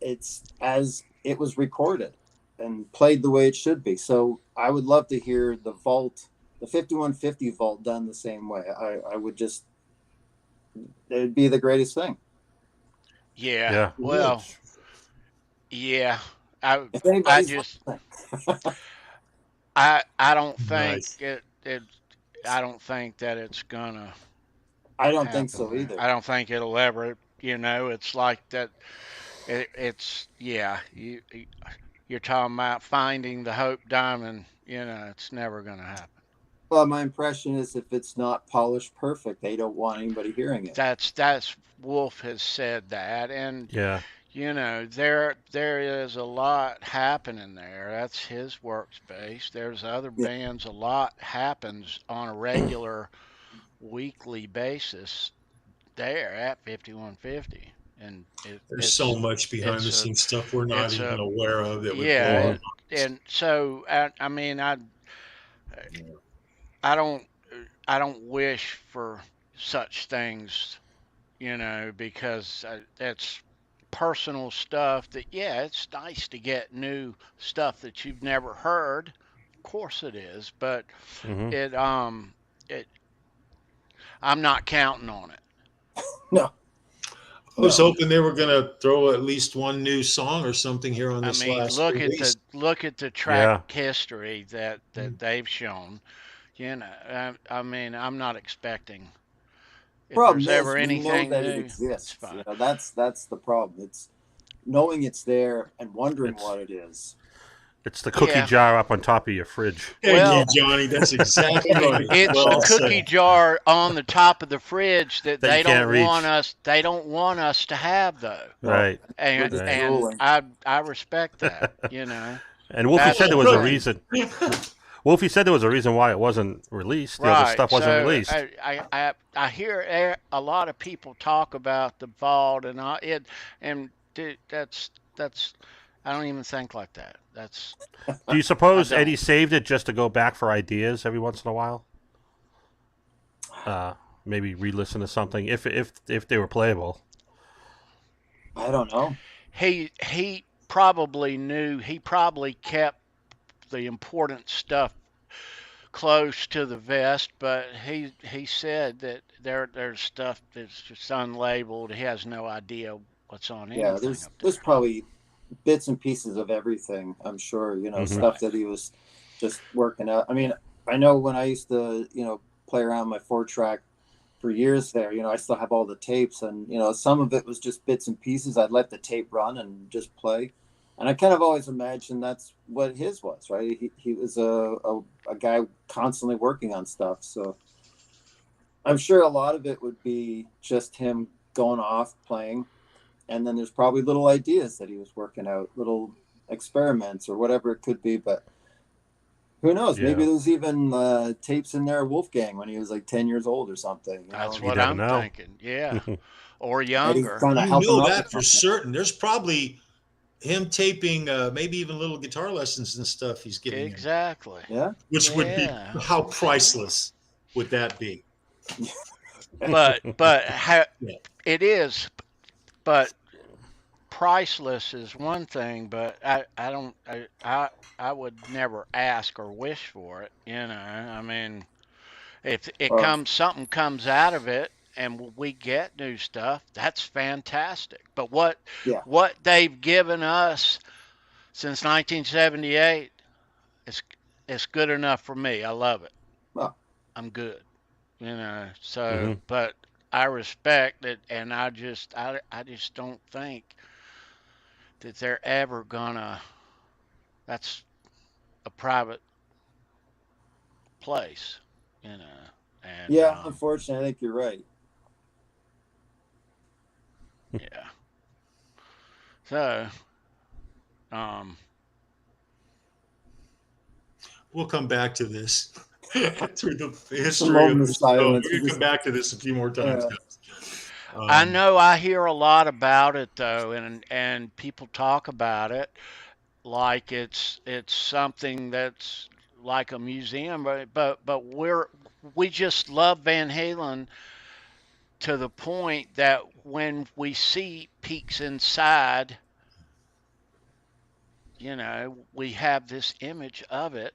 It's as it was recorded and played the way it should be. So I would love to hear the 5150 vault done the same way. I would just, it'd be the greatest thing. Yeah. Yeah. Well, yeah. I If I anybody's just listening. I don't think Nice. it I don't think that it's gonna I don't think happen so there. either. I don't think it'll ever. It's like that. It's yeah. You're talking about finding the Hope Diamond. It's never gonna happen. Well, my impression is if it's not polished perfect, they don't want anybody hearing it. That's Wolf has said that, and Yeah. there is a lot happening there. That's his workspace. There's other Yeah. bands. A lot happens on a regular weekly basis there at 5150, and There's so much behind the it's a scenes stuff we're not it's even a aware of that would blow yeah, our Mhm. and so I mean I don't I don't wish for such things, because it's personal stuff that, yeah, it's nice to get new stuff that you've never heard. Of course it is, but Hmm. it I'm not counting on it. No, I was no. hoping they were going to throw at least one new song or something here on I this mean, last release. look at the track Yeah. history that they've shown. I mean, I'm not expecting if Problem there's is, ever we know anything that it new, it's exists. fine. That's the problem. It's knowing it's there and wondering It's what it is. it's the cookie Yeah. jar up on top of your fridge. Thank Well, you, Johnny. That's exactly right. it's Well the cookie said. jar on the top of the fridge that That you can't reach. they don't want us to have though. No, Right. we're And just Right. drooling. I respect that, And Wolfie That's said there the was a thing. reason. Wolfie said there was a reason why it wasn't released. The other Right. stuff wasn't So released. I hear a lot of people talk about the vault and dude, that's I don't even think like that. Do you suppose I don't. Eddie saved it just to go back for ideas every once in a while? Maybe re-listen to something if they were playable. I don't know. He probably knew. He probably kept the important stuff close to the vest, but he said that there's stuff that's just unlabeled. He has no idea what's on Yeah, anything there's up there's there. probably bits and pieces of everything. I'm sure, Mhm. stuff that he was just working out. I mean, I know when I used to, play around my 4-track for years there, I still have all the tapes, and some of it was just bits and pieces. I'd let the tape run and just play. And I kind of always imagined that's what his was, right? He was a guy constantly working on stuff. So I'm sure a lot of it would be just him going off playing. And then there's probably little ideas that he was working out, little experiments or whatever it could be. But who knows? Yeah. Maybe there's even tapes in there of Wolfgang when he was like 10 years old or something. That's You what never I'm know. thinking. Yeah, or Eddie younger. trying to You help him know out that with for something. certain. There's probably him taping maybe even little guitar lessons and stuff he's giving him, Exactly. Yeah. which would be Yeah. how priceless would that be? But Yeah. it is. But priceless is one thing, but I don't I would never ask or wish for it. I mean, if Well, something comes out of it and we get new stuff, that's fantastic. But what yeah. they've given us since 1978 is good enough for me. I love it. Well, I'm good. So Mhm. but I respect it, and I just don't think that they're ever gonna. That's a private place, and yeah, unfortunately, I think you're right. yeah, So, um, We'll come back to this through the A history moment of of this show. silence. We're gonna come back to this a few more times, Yeah. guys. I know I hear a lot about it though, and people talk about it like it's something that's like a museum, but we just love Van Halen to the point that when we see peeks inside, we have this image of it,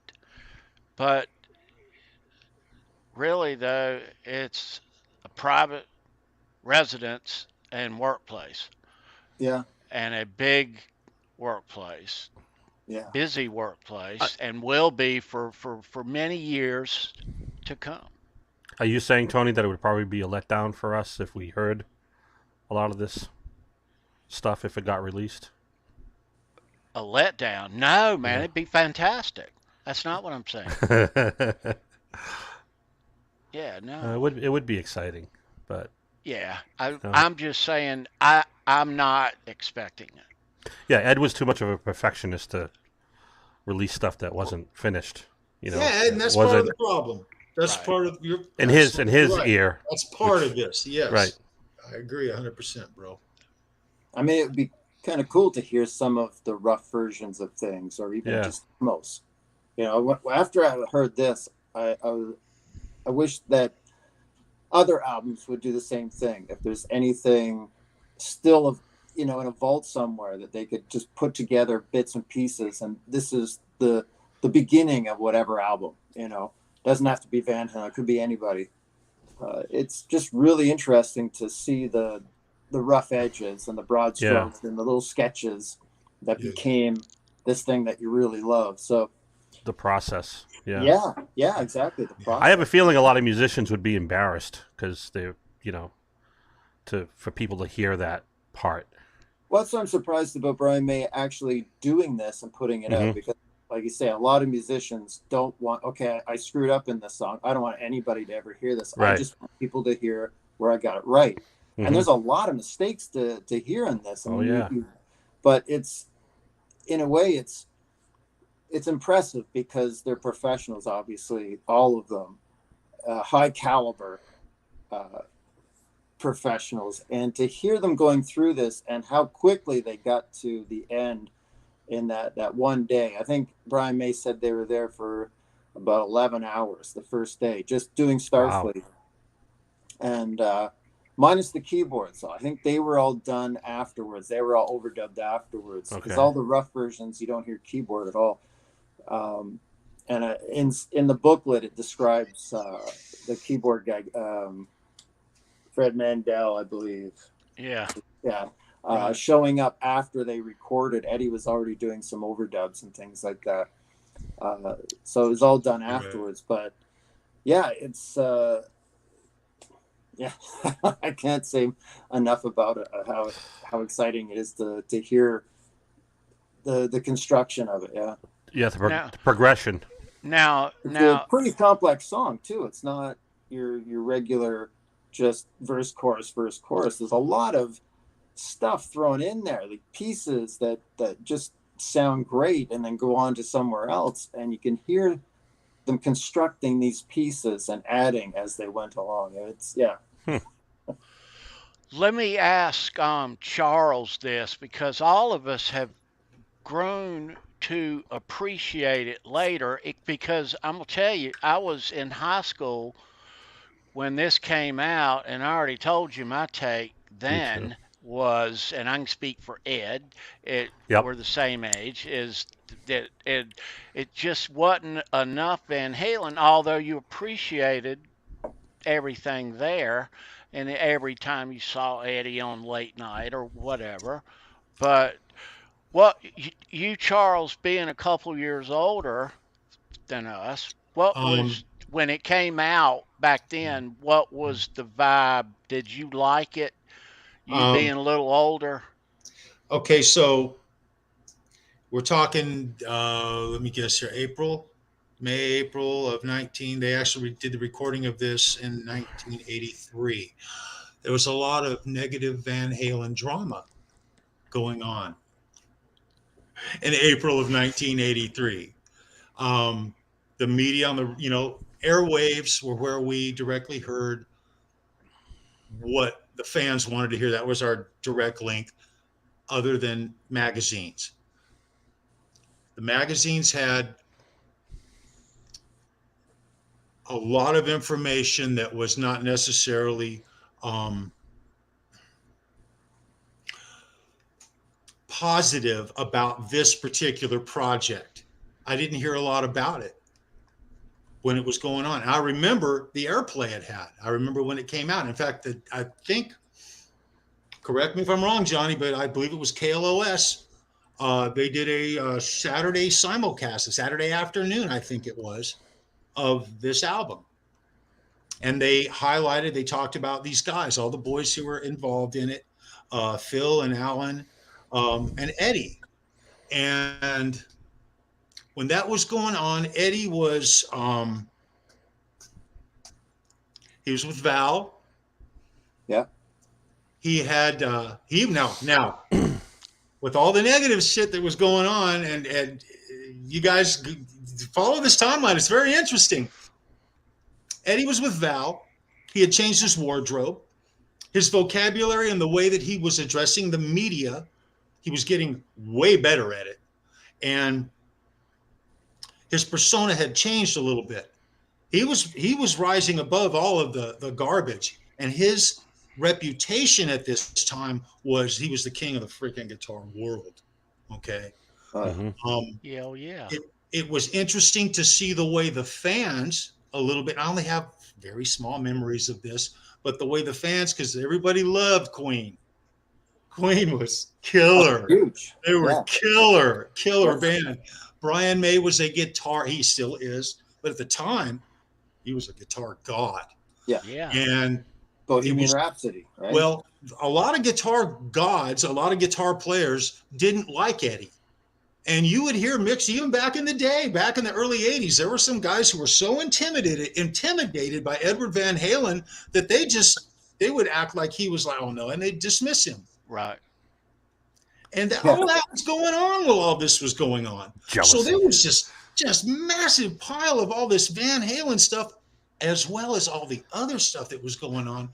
but really though it's a private residence and workplace, Yeah. and a big workplace, Yeah. busy workplace, and will be for many years to come. Are you saying, Tony, that it would probably be a letdown for us if we heard a lot of this stuff if it got released? A letdown? No, man, Yeah. it'd be fantastic. That's not what I'm saying. Yeah, no. It would be exciting, but Yeah, no. I'm just saying I'm not expecting it. Yeah, Ed was too much of a perfectionist to release stuff that wasn't finished. Yeah, and that's it part of wasn't the problem. That's Right. part of your in his right. ear. That's part of this. Yes, Right. I agree 100%, bro. I mean, it would be kind of cool to hear some of the rough versions of things, or even Yeah. just most. After I heard this, I wish that other albums would do the same thing. If there's anything still in a vault somewhere that they could just put together bits and pieces, and this is the beginning of whatever album. Doesn't have to be Van Halen. It could be anybody. It's just really interesting to see the rough edges and the broad strokes and the little sketches that became this thing that you really love. So The process. Yeah. Yeah, exactly. The process. I have a feeling a lot of musicians would be embarrassed because they're, for people to hear that part. Well, that's what I'm surprised about Brian May actually doing this and putting it out, because, like you say, a lot of musicians don't want, okay, I screwed up in this song. I don't want anybody to ever hear this. Right. I just want people to hear where I got it right. And there's a lot of mistakes to hear in this. I mean, but it's, in a way, it's impressive because they're professionals, obviously, all of them, high caliber professionals. And to hear them going through this and how quickly they got to the end in that one day. I think Brian May said they were there for about 11 hours the first day, just doing Starfleet. Wow. And minus the keyboards. So I think they were all done afterwards. They were all overdubbed afterwards. Because all the rough versions, you don't hear keyboard at all. And in the booklet, it describes the keyboard guy, Fred Mandel, I believe. Yeah. Showing up after they recorded. Eddie was already doing some overdubs and things like that. So it was all done afterwards. But yeah, it's I can't say enough about it, how exciting it is to hear the construction of it. The progression. Now it's a pretty complex song too. It's not your regular just verse chorus. There's a lot of stuff thrown in there, like pieces that just sound great and then go on to somewhere else, and you can hear them constructing these pieces and adding as they went along. It's Let me ask Charles this, because all of us have grown to appreciate it later, because I'm going to tell you, I was in high school when this came out, and I already told you my take then was, and I can speak for Ed, we're the same age, is that it just wasn't enough Van Halen, although you appreciated everything there, and every time you saw Eddie on late night or whatever. But what you, Charles, being a couple years older than us, what was, when it came out back then, what was the vibe? Did you like it? You being a little older? Okay, so we're talking, let me guess here, April of 19. They actually did the recording of this in 1983. There was a lot of negative Van Halen drama going on in April of 1983. The media on the airwaves were where we directly heard what the fans wanted to hear. That was our direct link, other than magazines. The magazines had a lot of information that was not necessarily positive about this particular project. I didn't hear a lot about it when it was going on. I remember the airplay it had. I remember when it came out. In fact, I think, correct me if I'm wrong, Johnny, but I believe it was KLOS. They did a Saturday simulcast, a Saturday afternoon, I think it was, of this album. And they talked about these guys, all the boys who were involved in it, Phil and Alan and Eddie. And when that was going on, Eddie was he was with Val. Yeah. He had now with all the negative shit that was going on, and you guys follow this timeline. It's very interesting. Eddie was with Val. He had changed his wardrobe, his vocabulary, and the way that he was addressing the media. He was getting way better at it. And his persona had changed a little bit. He was rising above all of the garbage. And his reputation at this time was he was the king of the freaking guitar world. Okay. Yeah. It was interesting to see the way the fans a little bit. I only have very small memories of this, but the way the fans, because everybody loved Queen. Queen was killer. Huge. They were killer band. Brian May was a guitar. He still is, but at the time, he was a guitar god. Yeah. And Bohemian Rhapsody, right? Well, a lot of guitar gods, a lot of guitar players didn't like Eddie. And you would hear mix even back in the day, back in the early 80s, there were some guys who were so intimidated by Edward Van Halen that they would act like he was like, oh no, and they'd dismiss him. Right. And all that was going on while all this was going on. Jealousy. So there was just massive pile of all this Van Halen stuff, as well as all the other stuff that was going on.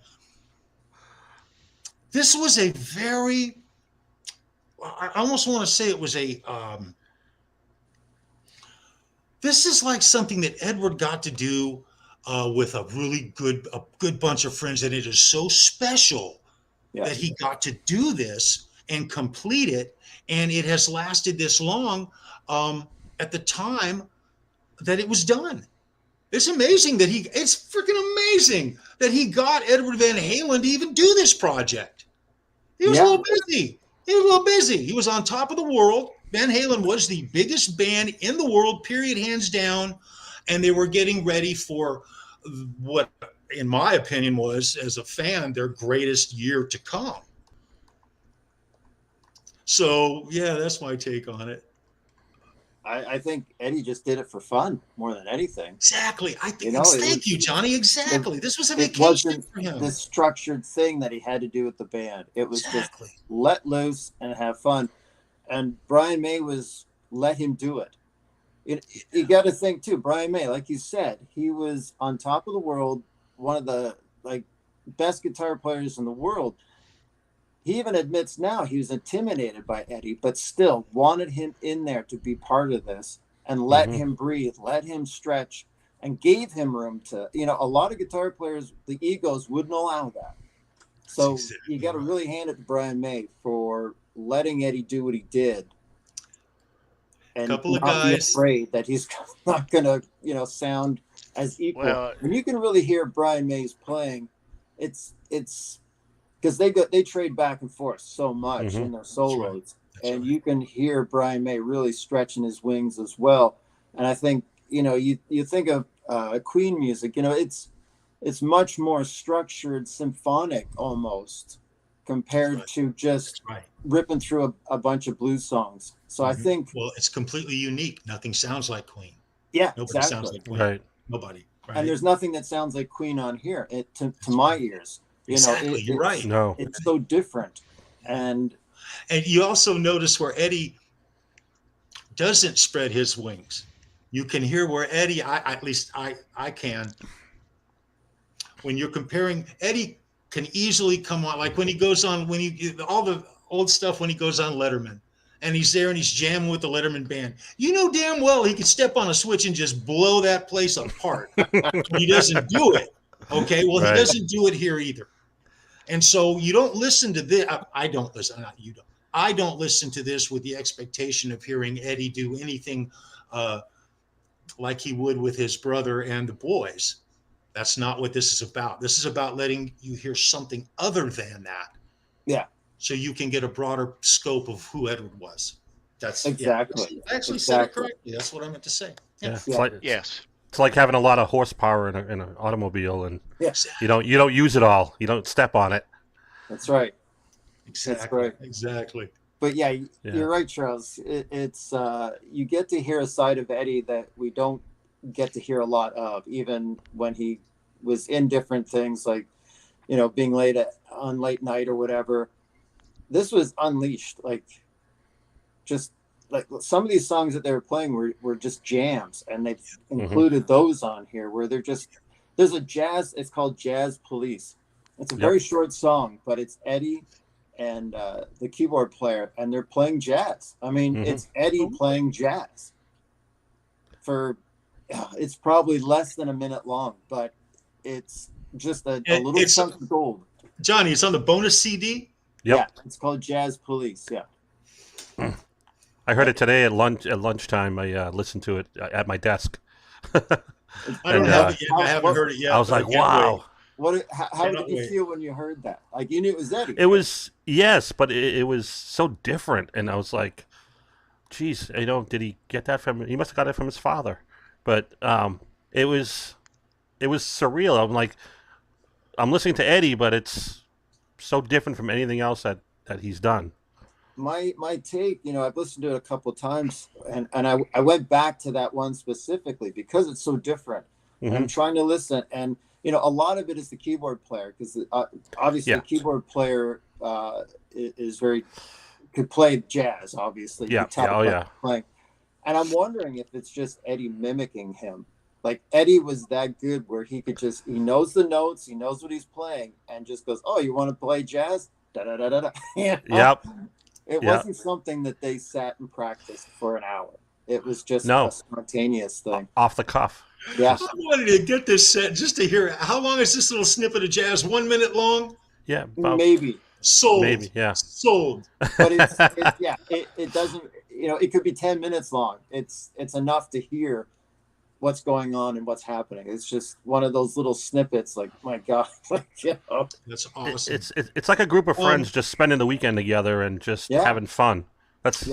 This was a very, I almost want to say it was this is like something that Edward got to do with a really good bunch of friends, and it is so special that he got to do this and complete it, and it has lasted this long at the time that it was done. It's amazing that it's freaking amazing that he got Edward Van Halen to even do this project. He was a little busy. He was on top of the world. Van Halen was the biggest band in the world, period, hands down, and they were getting ready for what, in my opinion, was, as a fan, their greatest year to come. So, yeah, that's my take on it. I think Eddie just did it for fun more than anything. Exactly. I think. Thank you, Johnny. Exactly. This was a vacation wasn't for him. This structured thing that he had to do with the band. It was just let loose and have fun. And Brian May let him do it. You got to think too. Brian May, like you said, he was on top of the world, one of the best guitar players in the world. He even admits now he was intimidated by Eddie, but still wanted him in there to be part of this and let him breathe, let him stretch, and gave him room to, a lot of guitar players, the egos wouldn't allow that. So you got to really hand it to Brian May for letting Eddie do what he did. And couple of not guys be afraid that he's not going to, sound as equal. Well, when you can really hear Brian May's playing, it's because they trade back and forth so much in their solos. And you can hear Brian May really stretching his wings as well. And I think, you think of Queen music, it's much more structured, symphonic almost, compared to just ripping through a bunch of blues songs. So I think... Well, it's completely unique. Nothing sounds like Queen. Yeah, Nobody sounds like Queen. Right. Nobody. Right? And there's nothing that sounds like Queen on here, to my ears. Exactly, you're right. No, it's so different. And you also notice where Eddie doesn't spread his wings. You can hear where Eddie, at least I can. When you're comparing, Eddie can easily come on, like when he goes on, all the old stuff when he goes on Letterman, and he's there and he's jamming with the Letterman band. You know damn well he could step on a switch and just blow that place apart. He doesn't do it. Okay, well, Right. He doesn't do it here either. And so you don't listen to this. I don't listen. Not you don't. I don't listen to this with the expectation of hearing Eddie do anything like he would with his brother and the boys. That's not what this is about. This is about letting you hear something other than that. Yeah. So you can get a broader scope of who Edward was. That's exactly. Yeah, I actually said it correctly. That's what I meant to say. Yeah. Yeah. It's like, Yes. it's like having a lot of horsepower in an automobile, and Yes. you don't use it all. You don't step on it. That's right. Exactly. That's right. Exactly. But yeah, you're right, Charles. It's you get to hear a side of Eddie that we don't get to hear a lot of, even when he was in different things, like, you know, being on late night or whatever. This was unleashed, like, just like some of these songs that they were playing were just jams, and they've included those on here where there's a jazz. It's called Jazz Police. It's a very short song, but it's Eddie and the keyboard player, and they're playing jazz. I mean, it's Eddie playing jazz it's probably less than a minute long, but it's just a little chunk of gold. Johnny, it's on the bonus CD? Yep. Yeah, it's called Jazz Police. Yeah. I heard it today at lunchtime. I listened to it at my desk. I don't have it yet. I haven't heard it yet. I was like, wow. How did you feel when you heard that? Like, you knew it was Eddie. It was, yes, but it was so different. And I was like, geez, did he get that he must have got it from his father. But it was surreal. I'm like, I'm listening to Eddie, but it's so different from anything else that he's done. My take, I've listened to it a couple of times, and I went back to that one specifically because it's so different. And I'm trying to listen, and a lot of it is the keyboard player, because obviously the keyboard player could play jazz, obviously. Playing. And I'm wondering if it's just Eddie mimicking him. Like, Eddie was that good where he knows the notes, he knows what he's playing, and just goes, "Oh, you want to play jazz? Da da da da da." Yep. It wasn't something that they sat and practiced for an hour. It was just a spontaneous thing. Off the cuff. Yeah. I wanted to get this set just to hear how long is this little snippet of jazz? 1 minute long? Yeah. Maybe. Sold. Maybe, yeah. Sold. But it doesn't, it could be 10 minutes long. It's enough to hear what's going on and what's happening. It's just one of those little snippets, like, my God. That's awesome. It's like a group of friends just spending the weekend together and just having fun. That's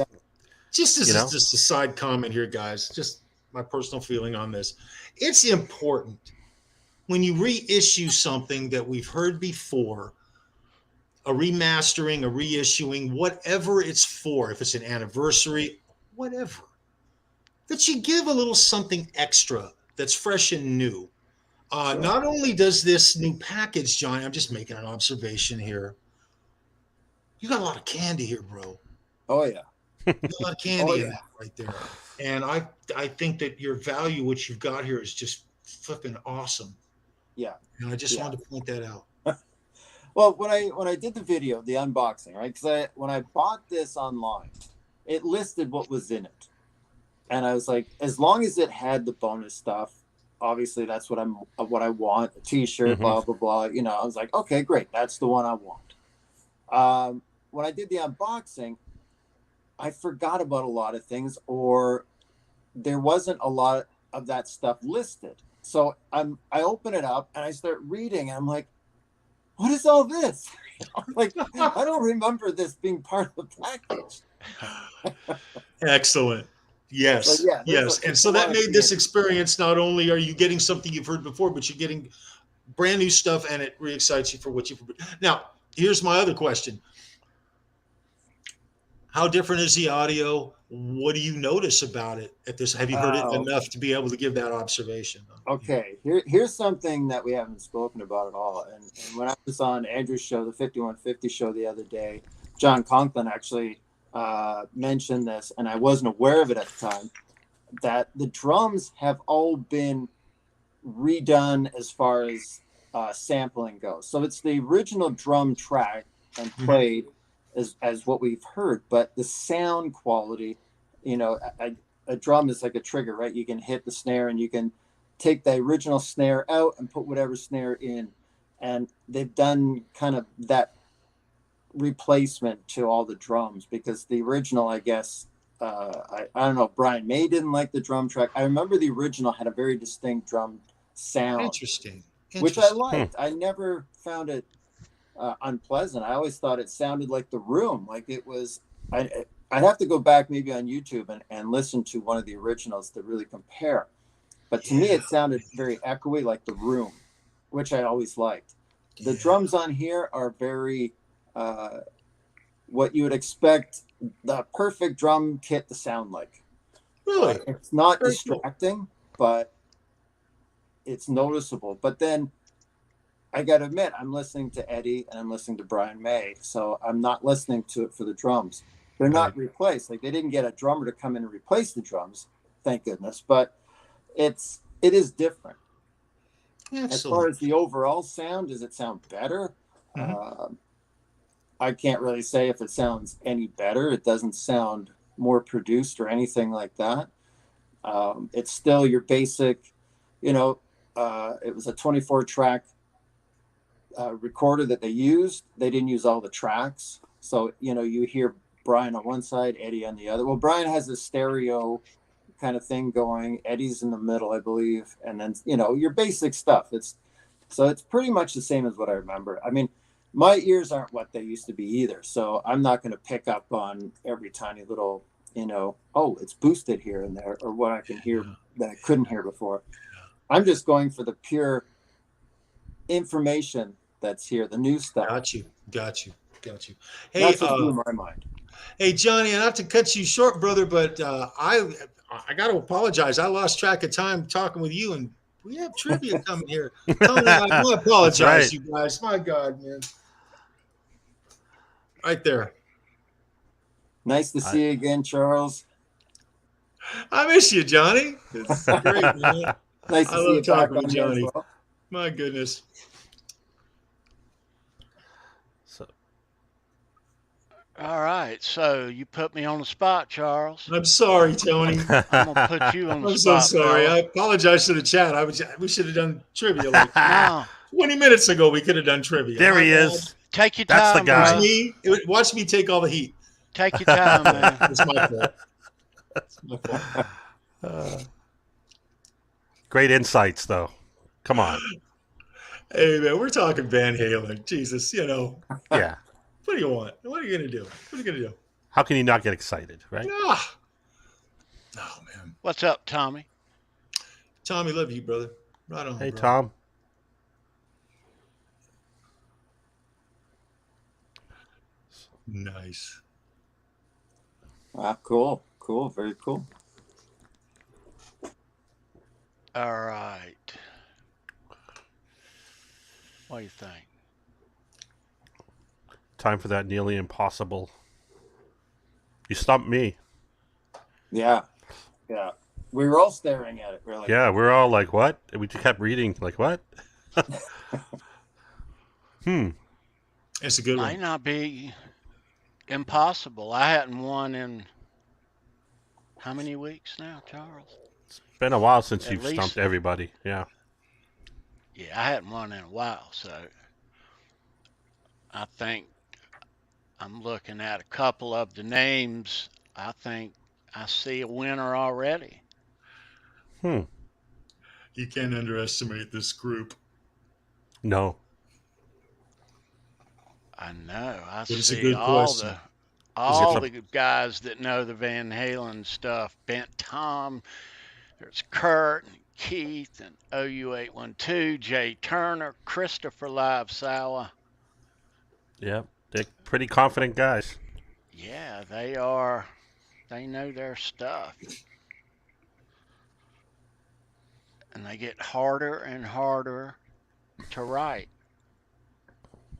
just just a side comment here, guys. Just my personal feeling on this. It's important when you reissue something that we've heard before, a remastering, a reissuing, whatever it's for, if it's an anniversary, whatever, that you give a little something extra that's fresh and new. Not only does this new package, Johnny, I'm just making an observation here. You got a lot of candy here, bro. Oh, yeah. You got a lot of candy in that right there. And I think that your value, what you've got here, is just flipping awesome. Yeah. And I just wanted to point that out. Well, when I did the video, the unboxing, right? Because when I bought this online, it listed what was in it. And I was like, as long as it had the bonus stuff, obviously that's what I want, a t-shirt, blah, blah, blah. I was like, okay, great. That's the one I want. When I did the unboxing, I forgot about a lot of things, or there wasn't a lot of that stuff listed. So I open it up and I start reading, and I'm like, what is all this? Like, I don't remember this being part of the package. Excellent. Yes. So, yes. And so that made this experience, not only are you getting something you've heard before, but you're getting brand new stuff, and it re-excites you for what you've heard. Now, here's my other question. How different is the audio? What do you notice about it at this? Have you heard it enough to be able to give that observation? Okay, here's something that we haven't spoken about at all. And when I was on Andrew's show, the 5150 show the other day, John Conklin actually mentioned this, and I wasn't aware of it at the time, that the drums have all been redone as far as sampling goes. So it's the original drum track and played as what we've heard, but the sound quality, you know, a drum is like a trigger, right? You can hit the snare and you can take the original snare out and put whatever snare in. And they've done kind of that replacement to all the drums, because the original, I guess, I don't know, Brian May didn't like the drum track. I remember the original had a very distinct drum sound. Interesting. Which I liked. I never found it unpleasant. I always thought it sounded like The Room. Like it was, I'd have to go back maybe on YouTube and listen to one of the originals to really compare. But to me, it sounded very echoey, like The Room, which I always liked. The drums on here are very, what you would expect the perfect drum kit to sound like. Really? It's not distracting, but it's noticeable. But then I got to admit, I'm listening to Eddie and I'm listening to Brian May, so I'm not listening to it for the drums. They're not replaced. Like they didn't get a drummer to come in and replace the drums, thank goodness. But it is different. Excellent. As far as the overall sound, does it sound better? I can't really say if it sounds any better. It doesn't sound more produced or anything like that. It's still your basic, you know, it was a 24-track recorder that they used. They didn't use all the tracks. So, you know, you hear Brian on one side, Eddie on the other. Well, Brian has a stereo kind of thing going. Eddie's in the middle, I believe. And then, you know, your basic stuff. It's pretty much the same as what I remember. I mean, my ears aren't what they used to be either. So I'm not going to pick up on every tiny little, you know, oh, it's boosted here and there, or what I can hear that I couldn't hear before. I'm just going for the pure information that's here, the new stuff. Got you. Hey, that's what blew my mind. Hey, Johnny, not to cut you short, brother, but I got to apologize. I lost track of time talking with you, and we have trivia coming here. Tony, I apologize, you guys. My God, man. Right there. Nice to see you again, Charles. I miss you, Johnny. It's great, man. Nice to see you talking with Johnny. Well. My goodness. All right, so you put me on the spot, Charles. I'm sorry, Tony. I'm gonna put you on the I'm spot. So sorry. Fella. I apologize to the chat. We should have done trivia. Like 20 minutes ago, we could have done trivia. There he is. Take your time. That's the guy. Watch me take all the heat. Take your time, man. It's my fault. It's my fault. Great insights, though. Come on. Hey, man, we're talking Van Halen. Jesus, you know. Yeah. What do you want? What are you going to do? What are you going to do? How can you not get excited, right? Oh, man. What's up, Tommy? Tommy, love you, brother. Right on. Hey, bro. Tom. Nice. Cool. Very cool. All right. What do you think? Time for that nearly impossible. You stumped me. Yeah. We were all staring at it, really. Yeah, we're all like, what? And we just kept reading, like, what? It's a good one. Might not be impossible. I hadn't won in how many weeks now, Charles? It's been a while since At you've least. stumped everybody. Yeah. Yeah, I hadn't won in a while, so I think I'm looking at a couple of the names. I think I see a winner already. You can't underestimate this group. No. I know. I It's a see good all question. the guys that know the Van Halen stuff. Bent Tom, there's Kurt and Keith and OU812, Jay Turner, Christopher Live Sour. Yep. They're pretty confident guys. Yeah, they are. They know their stuff. And they get harder and harder to write.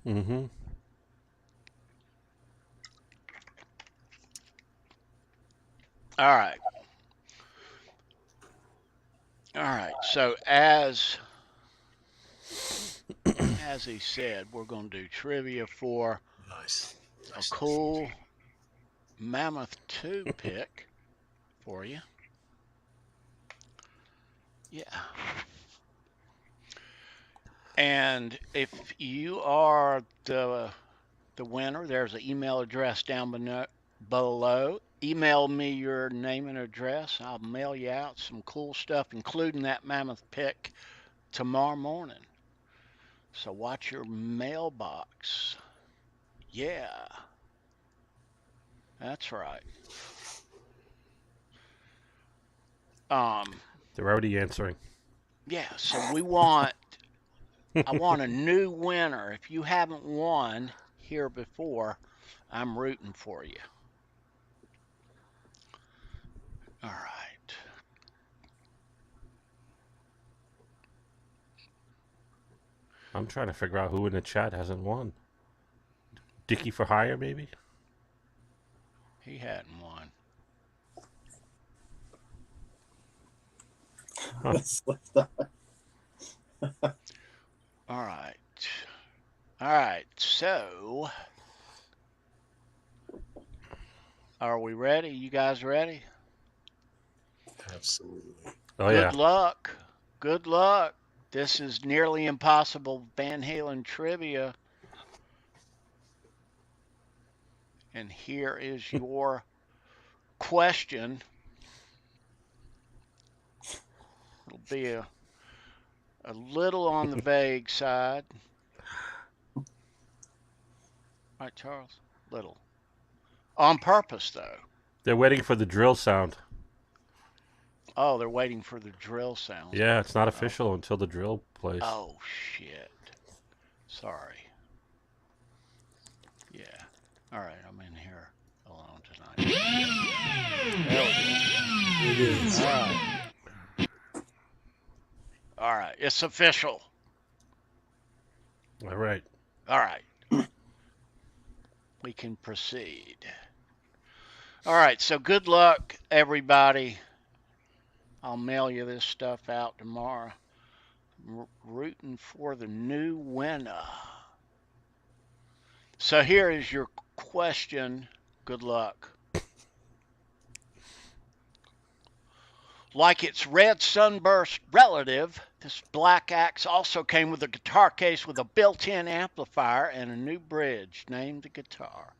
Mm-hmm. All right. All right. So as he said, we're going to do trivia for Nice. a cool Mammoth 2 pick for you. Yeah. And if you are the winner, there's an email address down below. Email me your name and address. I'll mail you out some cool stuff, including that Mammoth pick, tomorrow morning. So watch your mailbox. Yeah. That's right. They're already answering. Yeah, so I want a new winner. If you haven't won here before, I'm rooting for you. All right. I'm trying to figure out who in the chat hasn't won. Dickie for hire, maybe? He hadn't won. Huh. All right. All right. So, are we ready? You guys ready? Absolutely. Oh, yeah. Good luck. Good luck. This is nearly impossible Van Halen trivia. And here is your question. It'll be a little on the vague side. Right, Charles? Little. On purpose, though. They're waiting for the drill sound. Oh, they're waiting for the drill sound. Yeah, it's not official until the drill plays. Oh, shit. Sorry. Yeah. All right, I'm in here alone tonight. There we go. It is. All right. All right. It's official. All right. All right. We can proceed. All right. So good luck, everybody. I'll mail you this stuff out tomorrow. Rooting for the new winner. So here is your question. Good luck. Like its red sunburst relative, this black axe also came with a guitar case with a built-in amplifier and a new bridge. Name the guitar.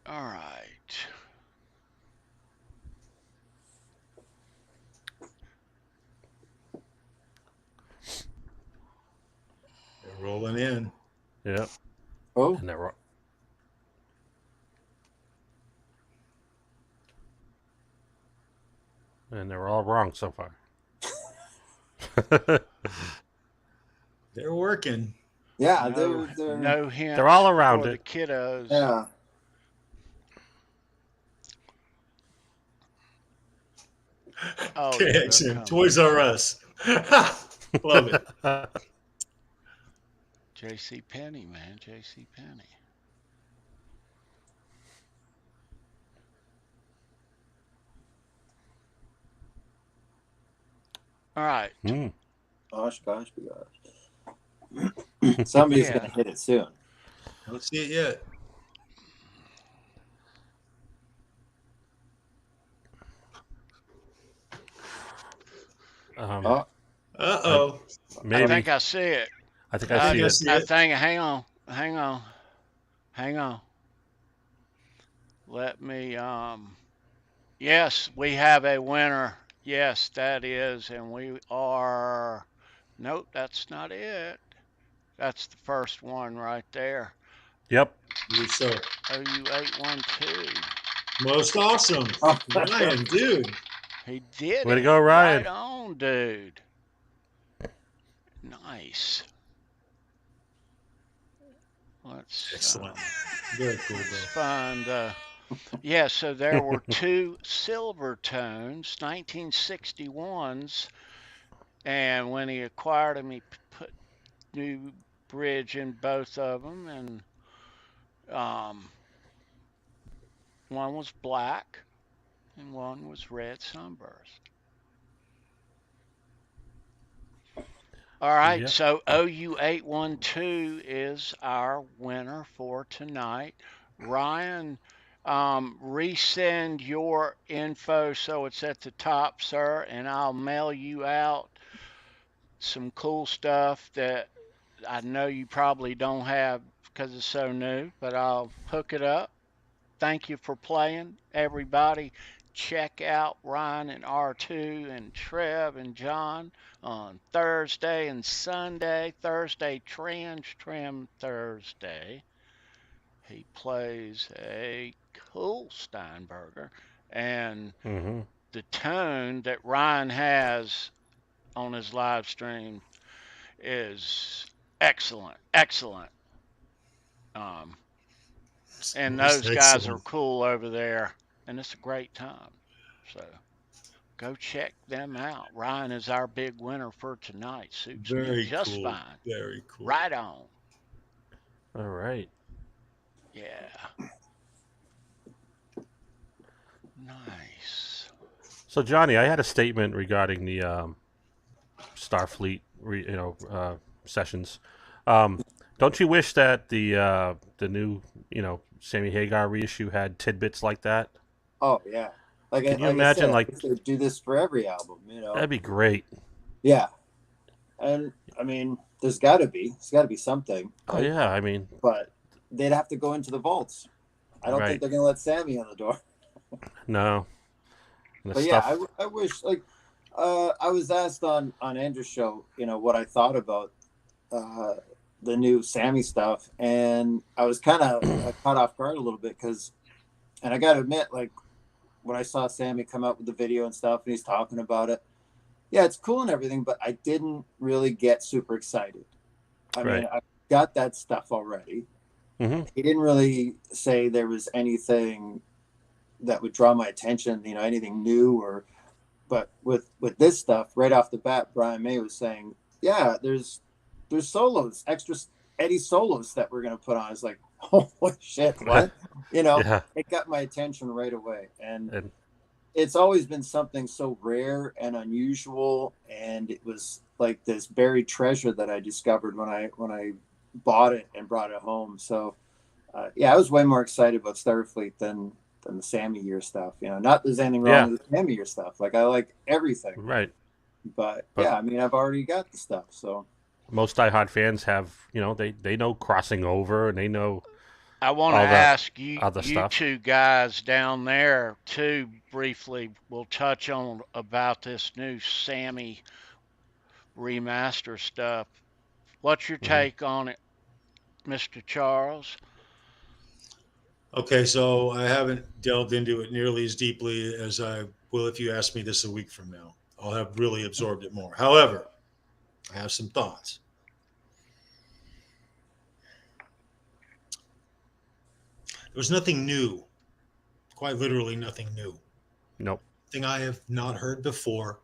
All right. They're rolling in. Yeah. Oh, And they're all wrong so far. They're working. yeah, No, no hint. They're all around for it. the kiddos. yeah. Oh, Okay, yeah, excellent. Toys R Us. Love it. J.C. Penney, man. J.C. Penney. All right. Gosh. Somebody's gonna hit it soon. I don't see it yet. Uh-oh. Maybe. I think I see it. I think I see it. I think, hang on. Let me, yes, we have a winner. Yes, that is, and we are, nope, that's not it. That's the first one right there. Yep. So, OU812. most awesome. Ryan, dude. He did Way it. to go, Ryan. Right on, dude. Nice. Let's Excellent. Very cool, bro. find, yeah, so there were two silver tones, 1961s, And when he acquired them, he put new bridge in both of them, and one was black and one was red sunburst. All right, Yep. so OU812 is our winner for tonight. Ryan, resend your info so it's at the top, sir, and I'll mail you out some cool stuff that I know you probably don't have because it's so new, but I'll hook it up. Thank you for playing, everybody. Check out Ryan and R2 and Trev and John on Thursday and Sunday. Thursday, Trim Thursday. He plays a cool Steinberger. And Mm-hmm. the tone that Ryan has on his live stream is excellent, excellent. Um, and Most those guys are excellent. cool over there, and it's a great time. So go check them out. Ryan is our big winner for tonight. Suits me Very just cool. fine. Very cool. Right on. All right. Yeah. Nice. So Johnny, I had a statement regarding the Starfleet, sessions. Don't you wish that the new, Sammy Hagar reissue had tidbits like that? Oh yeah. Can you imagine, I said, they do this for every album, That'd be great. Yeah. And I mean, there's got to be something. Oh yeah, I mean, But they'd have to go into the vaults. I don't think they're going to let Sammy on the door. No. But yeah, I wish, I was asked on Andrew's show, what I thought about the new Sammy stuff, and I was kind of caught off guard a little bit and I got to admit, when I saw Sammy come out with the video and stuff, and he's talking about it, yeah, it's cool and everything, but I didn't really get super excited. I mean, I got that stuff already. Mm-hmm. He didn't really say there was anything that would draw my attention, anything new but with this stuff right off the bat, Brian May was saying, yeah, there's solos, extra Eddie solos that we're going to put on. It's like, oh shit, what? Yeah. It got my attention right away. And it's always been something so rare and unusual. And it was like this buried treasure that I discovered when I bought it and brought it home. So I was way more excited about Starfleet than the Sammy Year stuff. Not that there's anything wrong with the Sammy Year stuff. I like everything. Right. But yeah, I mean, I've already got the stuff. So most diehard fans have, they know crossing over, and they know. I want to ask you two guys down there too briefly. We'll touch on about this new Sammy remaster stuff. What's your take on it, Mr. Charles? Okay, so I haven't delved into it nearly as deeply as I will if you ask me this a week from now. I'll have really absorbed it more. However, I have some thoughts. There was nothing new, quite literally nothing new. Nope. Thing I have not heard before.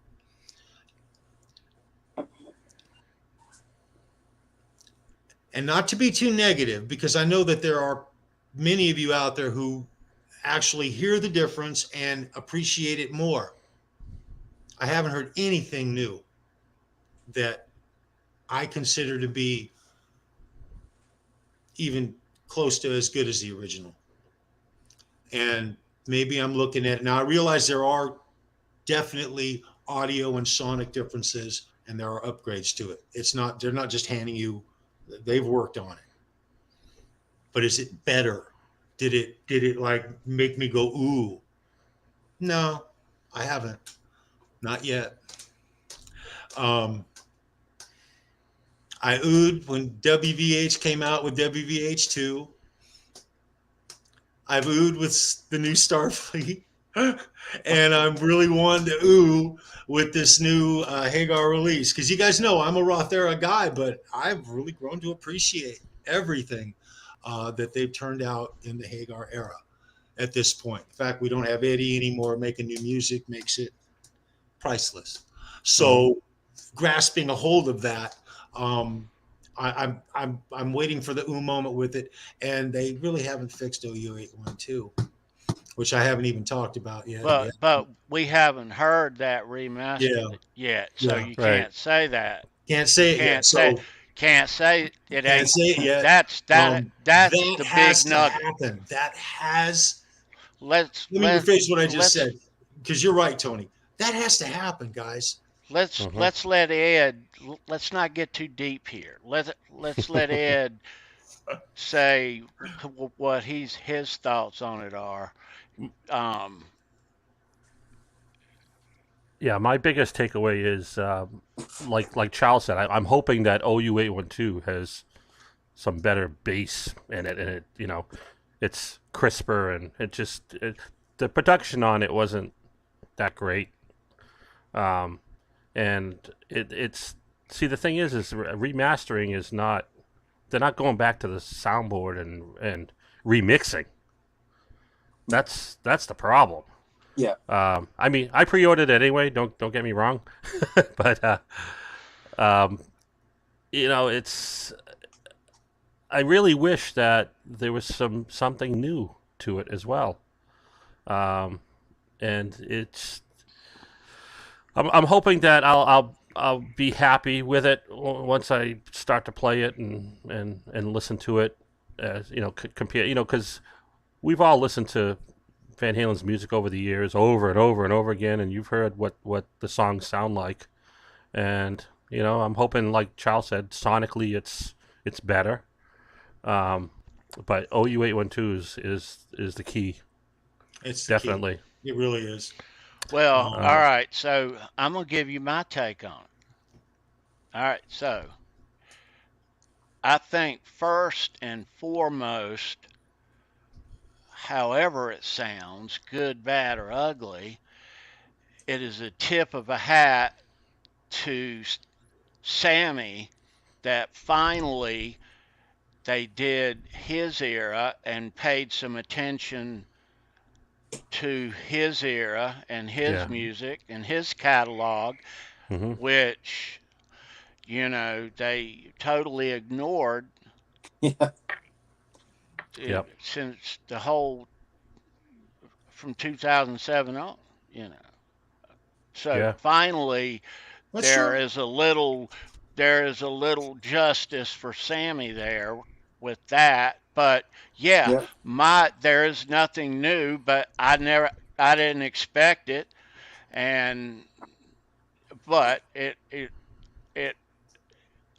And not to be too negative, because I know that there are many of you out there who actually hear the difference and appreciate it more. I haven't heard anything new that I consider to be even close to as good as the original. And maybe I'm looking at, now I realize there are definitely audio and sonic differences, and there are upgrades to it. They're not just handing you, they've worked on it. But is it better? Did it like make me go, ooh? No, I haven't. Not yet. I oohed when WVH came out with WVH2. I've oohed with the new Starfleet. And I'm really wanting to ooh with this new Hagar release. Because you guys know I'm a Roth era guy, but I've really grown to appreciate everything that they've turned out in the Hagar era at this point. The fact we don't have Eddie anymore making new music makes it priceless. So grasping a hold of that. I'm waiting for the moment with it, and they really haven't fixed OU812, which I haven't even talked about yet. But we haven't heard that remastered yet, so you Right. can't say that. Can't say it yet. So Can't say it can't ain't. say it yet. That's that the has big to nugget. happen. That has. Let me rephrase what I just said, because you're right, Tony. That has to happen, guys. Let's let Ed. Let's not get too deep here. Let's let Ed say what his thoughts on it are. Yeah, my biggest takeaway is like Charles said. I'm hoping that OU812 has some better bass in it, and it it's crisper, and the production on it wasn't that great. And it's the thing is remastering is not, they're not going back to the soundboard and remixing. That's the problem. Yeah. I mean, I pre-ordered it anyway. Don't get me wrong, but it's. I really wish that there was something new to it as well, and it's. I'm hoping that I'll be happy with it once I start to play it and listen to it, as compare, because we've all listened to Van Halen's music over the years, over and over and over again, and you've heard what the songs sound like, and I'm hoping, like Charles said, sonically it's better, but OU812 is the key. It's definitely key. It really is. Well, all right, so I'm going to give you my take on it. All right, so I think first and foremost, however it sounds, good, bad, or ugly, it is a tip of a hat to Sammy that finally they did his era and paid some attention to his era and his music and his catalog, which they totally ignored since the whole from 2007 on. So finally there is a little justice for Sammy there with that. But there is nothing new, but I didn't expect it, but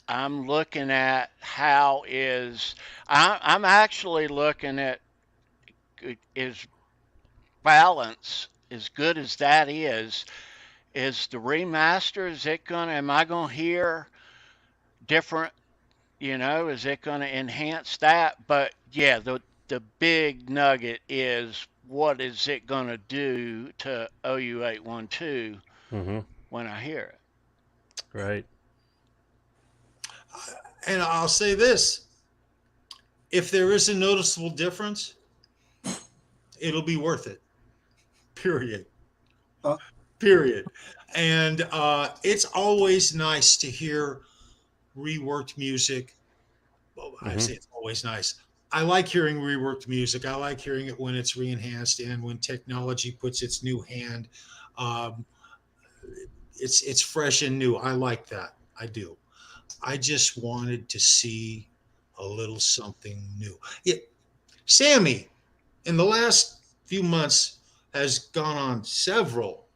I'm looking at I'm actually looking at is balance, as good as that is the remaster, am I gonna hear different? Is it going to enhance that? But yeah, the big nugget is, what is it going to do to OU812 when I hear it? Right. And I'll say this: if there is a noticeable difference, it'll be worth it. Period. Period. And it's always nice to hear reworked music. Well, I say it's always nice. I like hearing reworked music. I like hearing it when it's re-enhanced and when technology puts its new hand. It's fresh and new. I like that. I do. I just wanted to see a little something new. Sammy, in the last few months, has gone on several,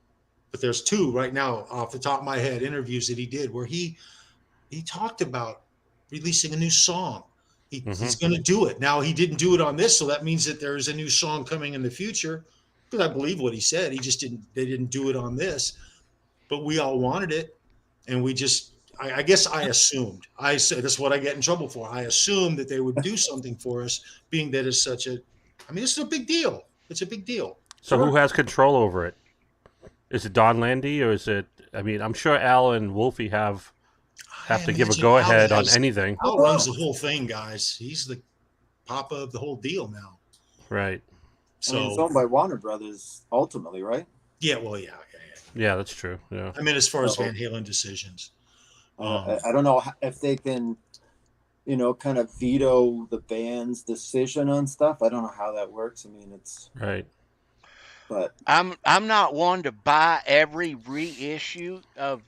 but there's two right now off the top of my head, interviews that he did where he talked about releasing a new song. He's going to do it. Now, he didn't do it on this, so that means that there is a new song coming in the future, because I believe what he said. They didn't do it on this, but we all wanted it, and I guess I assumed. I said, that's what I get in trouble for. I assumed that they would do something for us, being that it's this is a big deal. It's a big deal. So who has control over it? Is it Don Landy, or is it, I'm sure Al and Wolfie have to give a go-ahead on anything. Al runs the whole thing, guys. He's the papa of the whole deal now. Right. So it's owned by Warner Brothers ultimately, right? Yeah, well, yeah. Yeah, that's true. Yeah. I mean, as far as So, Van Halen decisions. I don't know if they can, kind of veto the band's decision on stuff. I don't know how that works. I mean, Right. but I'm not one to buy every reissue of.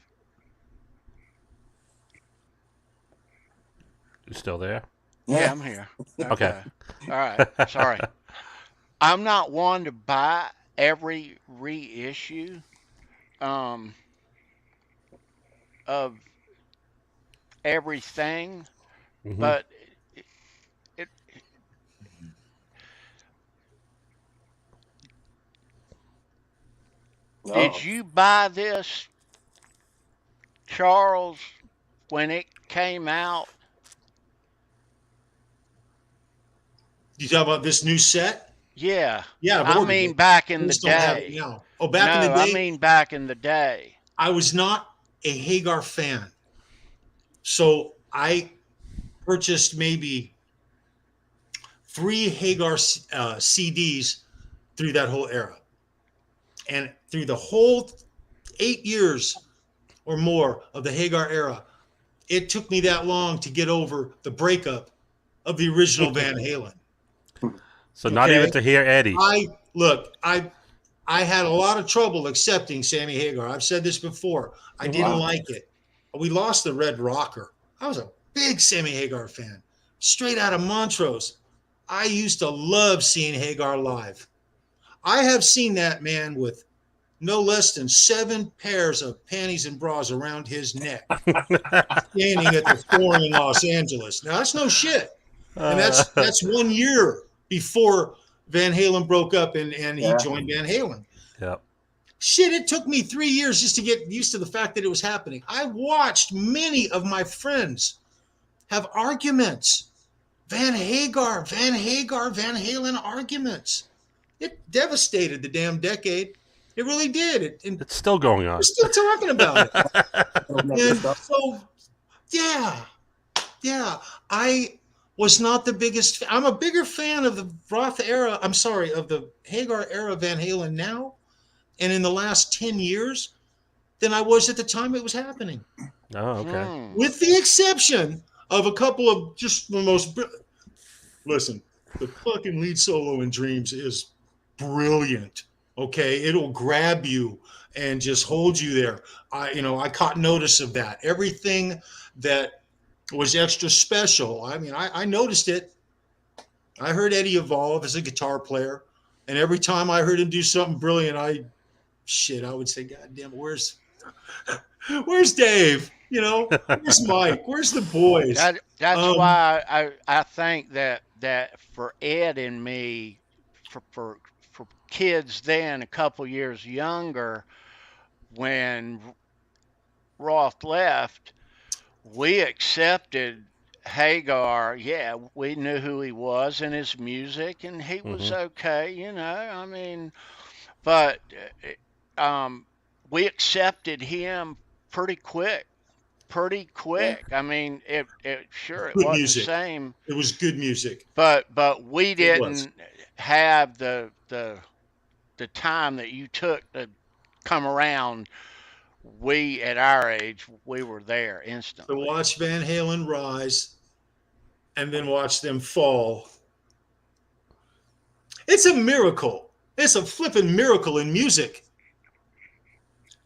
You still there? Yeah, I'm here. Okay. All right. Sorry. I'm not one to buy every reissue of everything, Hmm. but it, did you buy this, Charles, when it came out? You talk about this new set? Yeah. Yeah, I've I ordered mean it. back I in the just don't have it day. now. Oh, back No, in the I day, mean back in the day. I was not a Hagar fan. So I purchased maybe 3 Hagar CDs through that whole era. And through the whole 8 years or more of the Hagar era, it took me that long to get over the breakup of the original Van Halen. So not Okay. even to hear Eddie. I had a lot of trouble accepting Sammy Hagar. I've said this before. I didn't like it. We lost the Red Rocker. I was a big Sammy Hagar fan. Straight out of Montrose. I used to love seeing Hagar live. I have seen that man with no less than 7 pairs of panties and bras around his neck, standing at the Forum in Los Angeles. Now that's no shit, and that's 1 year before Van Halen broke up and he joined Van Halen. Yep. Shit, it took me 3 years just to get used to the fact that it was happening. I watched many of my friends have arguments. Van Halen arguments. It devastated the damn decade. It really did. It's still going on. We're still talking about it. And so, yeah. I was not the biggest. I'm a bigger fan of the Roth era. I'm sorry, of the Hagar era Van Halen now, and in the last 10 years, than I was at the time it was happening. Oh, okay. With the exception of a couple of just the most. Listen, the fucking lead solo in Dreams is brilliant. Okay, it'll grab you and just hold you there. I caught notice of that. Everything that was extra special. I mean, I noticed it. I heard Eddie evolve as a guitar player, and every time I heard him do something brilliant, I would say, God damn, where's Dave? Where's Mike? Where's the boys? That's why I think that for Ed and me, for kids then a couple years younger, when Roth left, we accepted Hagar. Yeah, we knew who he was and his music, and he was okay, I mean, but we accepted him pretty quick. I mean, it Good wasn't music. the same, It was good music. but we It was. didn't have the time that you took to come around. We at our age, we were there To instantly. watch Van Halen rise and then watch them fall. It's a miracle. It's a flipping miracle in music.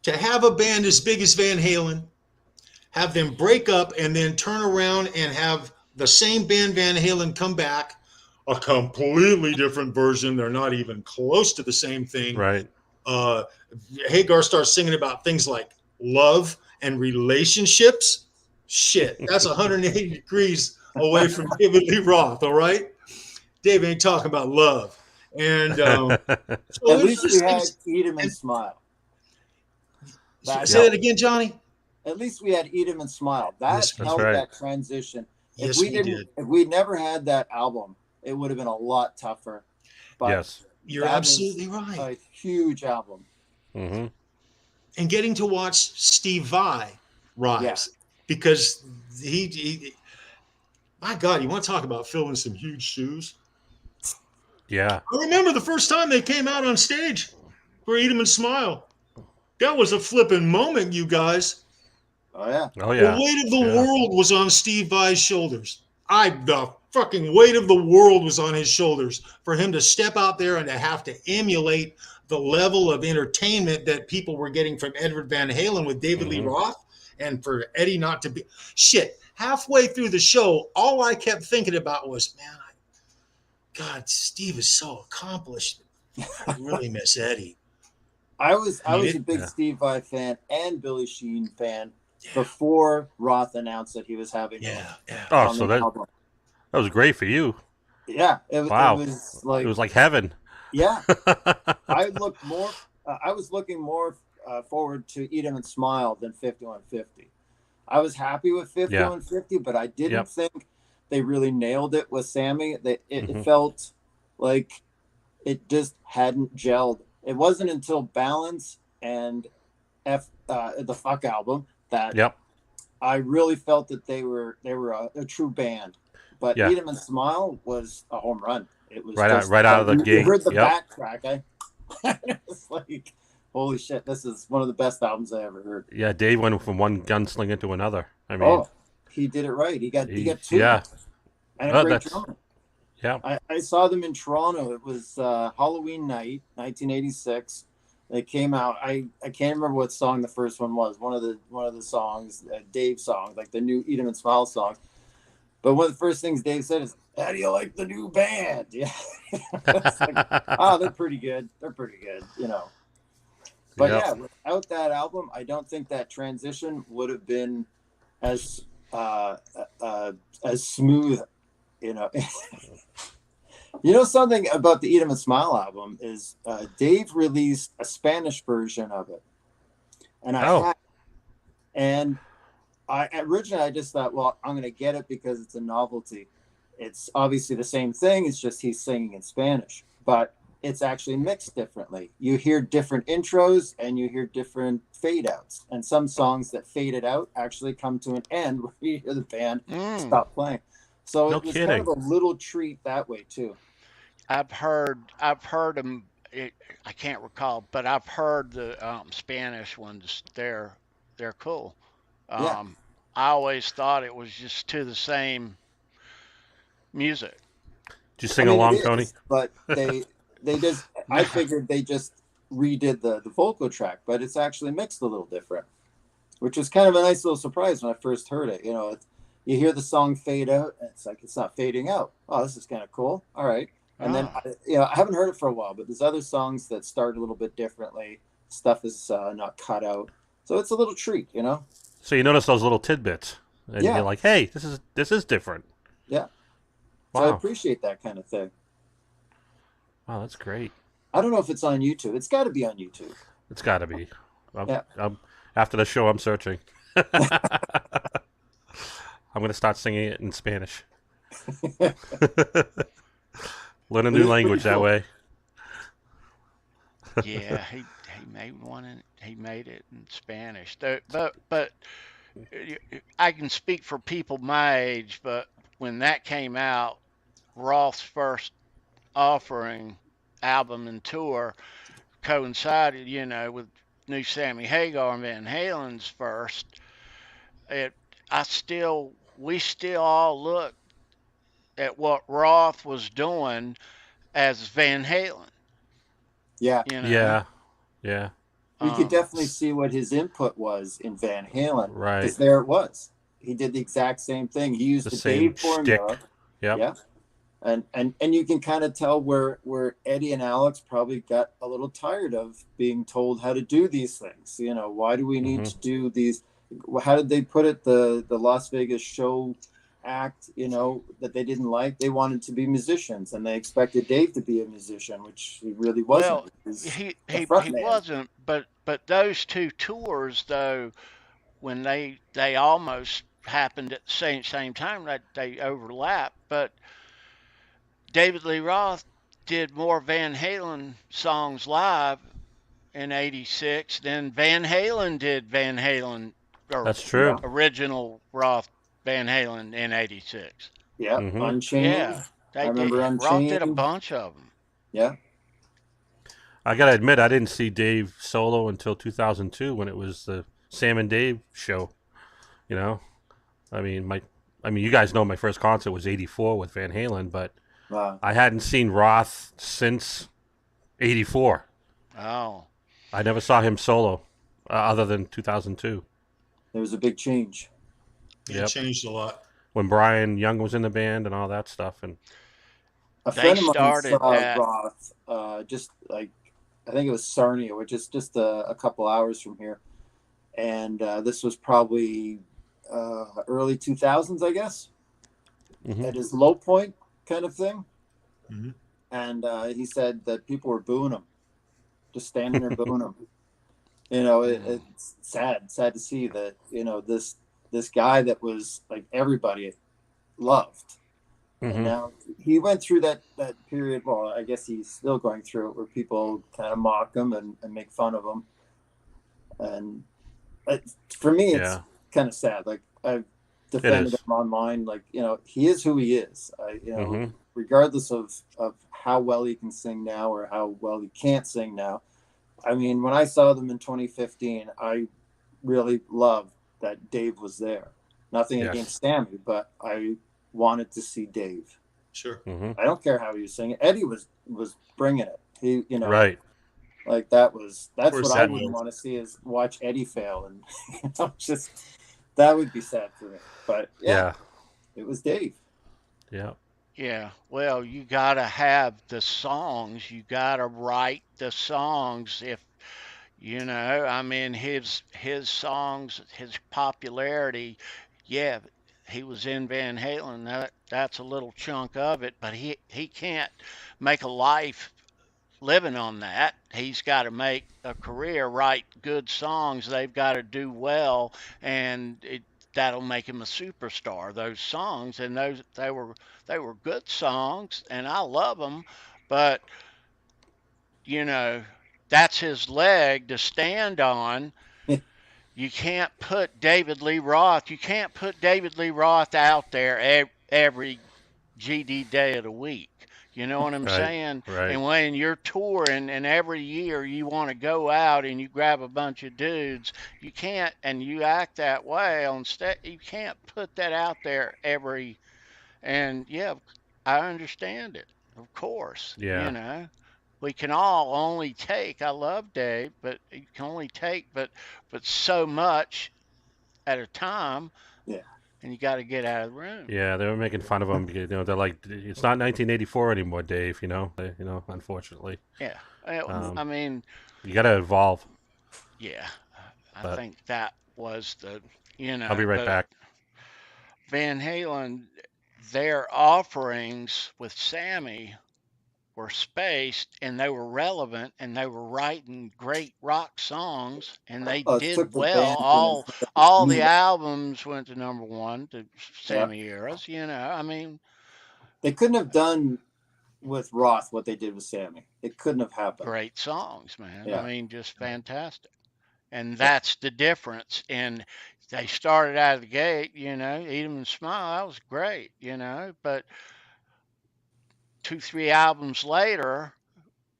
To have a band as big as Van Halen, have them break up and then turn around and have the same band Van Halen come back, a completely different version. They're not even close to the same thing. Right. Hagar starts singing about things like love and relationships. Shit, that's 180 degrees away from David Lee Roth, all right? Dave ain't talking about love. And so at least we had Eat 'em and Smile. Say that again, Johnny. At least we had Eat 'em and Smile. That helped that transition. Yes, we did. If we never had that album, it would have been a lot tougher. But yes, you're absolutely right. A huge album. Mm-hmm. And getting to watch Steve Vai rise because he, my God, you want to talk about filling some huge shoes? Yeah. I remember the first time they came out on stage. for Eat 'em and Smile. That was a flipping moment, you guys. Oh yeah. Oh yeah. The weight of the world was on Steve Vai's shoulders. The fucking weight of the world was on his shoulders for him to step out there and to have to emulate the level of entertainment that people were getting from Edward Van Halen with David Lee Roth, and for Eddie not to be shit. Halfway through the show, all I kept thinking about was, man, God, Steve is so accomplished. I really miss Eddie. I was a big Steve Vai fan and Billy Sheehan fan before Roth announced that he was having Oh, so that was great for you. Yeah, it was like heaven. Yeah, I was looking more forward to Eat 'em and Smile than 5150. I was happy with 5150, but I didn't think they really nailed it with Sammy. It felt like it just hadn't gelled. It wasn't until Balance and the Fuck album that I really felt that they were a true band. But Eat 'em and Smile was a home run. It was right out of the gate. You heard the backtrack. It was like, holy shit, this is one of the best albums I ever heard. Yeah, Dave went from one gunslinger to another. I mean, he did it right. He got two. Yeah. And a great drummer. Yeah. I saw them in Toronto. It was Halloween night, 1986. They came out. I can't remember what song the first one was. One of the songs, Dave's song, like the new Eat 'em and Smile song. But one of the first things Dave said is, "How do you like the new band?" Yeah. It's like, they're pretty good. They're pretty good, you know. But without that album, I don't think that transition would have been as smooth, you know. You know something about the Eat 'em and Smile album is Dave released a Spanish version of it, and I originally just thought, well, I'm going to get it because it's a novelty. It's obviously the same thing. It's just he's singing in Spanish, but it's actually mixed differently. You hear different intros and you hear different fade outs, and some songs that faded out actually come to an end where you hear the band stop playing. So it was kind of a little treat that way too. I've heard them. I can't recall, but I've heard the Spanish ones. They're cool. I always thought it was just to the same music. Did you sing along, Tony? But they just, I figured they just redid the vocal track, but it's actually mixed a little different, which was kind of a nice little surprise when I first heard it. You know, you hear the song fade out, and it's like, it's not fading out. Oh, this is kind of cool. All right. And then, I haven't heard it for a while, but there's other songs that start a little bit differently. Stuff is not cut out. So it's a little treat, you know? So you notice those little tidbits, and you're like, "Hey, this is different." Yeah. Wow. So I appreciate that kind of thing. Wow, that's great. I don't know if it's on YouTube. It's got to be on YouTube. It's got to be. After the show, I'm searching. I'm going to start singing it in Spanish. Learn a new language that way. Yeah, he made one, he made it in Spanish. But I can speak for people my age, but when that came out, Roth's first offering album and tour coincided, with new Sammy Hagar and Van Halen's first. We still all looked at what Roth was doing as Van Halen. Yeah. Yeah. You could definitely see what his input was in Van Halen. Right. Because there it was. He did the exact same thing. He used the Dave formula. Yeah. And you can kind of tell where Eddie and Alex probably got a little tired of being told how to do these things. Why do we need to do these? How did they put it? The Las Vegas show act, that they didn't like. They wanted to be musicians, and they expected Dave to be a musician, which he really wasn't. Well, he wasn't. But those two tours, though, when they almost happened at the same time, that they overlapped. But David Lee Roth did more Van Halen songs live in '86 than Van Halen did Van Halen. That's true. Original Roth Van Halen in '86. Yeah, Unchained. Yeah, I remember Unchained. Roth did a bunch of them. Yeah. I gotta admit, I didn't see Dave solo until 2002 when it was the Sam and Dave show. You know, I mean, you guys know my first concert was '84 with Van Halen, but I hadn't seen Roth since '84. Oh, I never saw him solo, other than 2002. There was a big change. It changed a lot when Brian Young was in the band and all that stuff. And a friend of mine saw Roth, just like I think it was Sarnia, which is just a couple hours from here, and this was probably early 2000s, I guess, at his low point kind of thing. Mm-hmm. And he said that people were booing him, just standing there booing him. You know, it's sad to see that, you know, this guy that was like everybody loved. And now he went through that period. Well, I guess he's still going through it, where people kind of mock him and make fun of him. And for me, it's kind of sad. Like, I've defended him online. Like, you know, he is who he is. Regardless of how well he can sing now or how well he can't sing now. I mean, when I saw them in 2015, I really loved that Dave was there. Nothing against Sammy, but I wanted to see Dave. Sure. I don't care how he was singing. Eddie was bringing it. He, you know, right. Like that's what I wouldn't want to see, is watch Eddie fail, and you know, just that would be sad for me. But it was Dave. Yeah. Yeah, well, you got to have the songs. You got to write the songs. If, you know, I mean, his songs, his popularity, he was in Van Halen. That's a little chunk of it, but he can't make a life living on that. He's got to make a career, write good songs. They've got to do well, and that'll make him a superstar. Those songs, and they were good songs, and I love them, but you know, that's his leg to stand on. You can't put David Lee Roth. You can't put David Lee Roth out there every GD day of the week. You know what I'm saying? Right. And when you're touring and every year you want to go out and you grab a bunch of dudes, you can't, and you act that way on stage, you can't put that out there every, and I understand it, of course. Yeah. You know, we can all only take, I love Dave, but you can only take but so much at a time. Yeah. And you got to get out of the room. Yeah, they were making fun of him because, you know, they're like, it's not 1984 anymore, Dave. You know, unfortunately. Yeah, I mean, you got to evolve. Yeah, I think that was the, you know. I'll be right back. Van Halen, their offerings with Sammy were spaced, and they were relevant, and they were writing great rock songs, and they did well. All the albums went to #1 to Sammy eras. You know, I mean, they couldn't have done with Roth what they did with Sammy. It couldn't have happened. Great songs, man. I mean, just fantastic. And that's the difference. And they started out of the gate, you know, Eat 'Em and Smile. That was great, you know, but 2-3 albums later,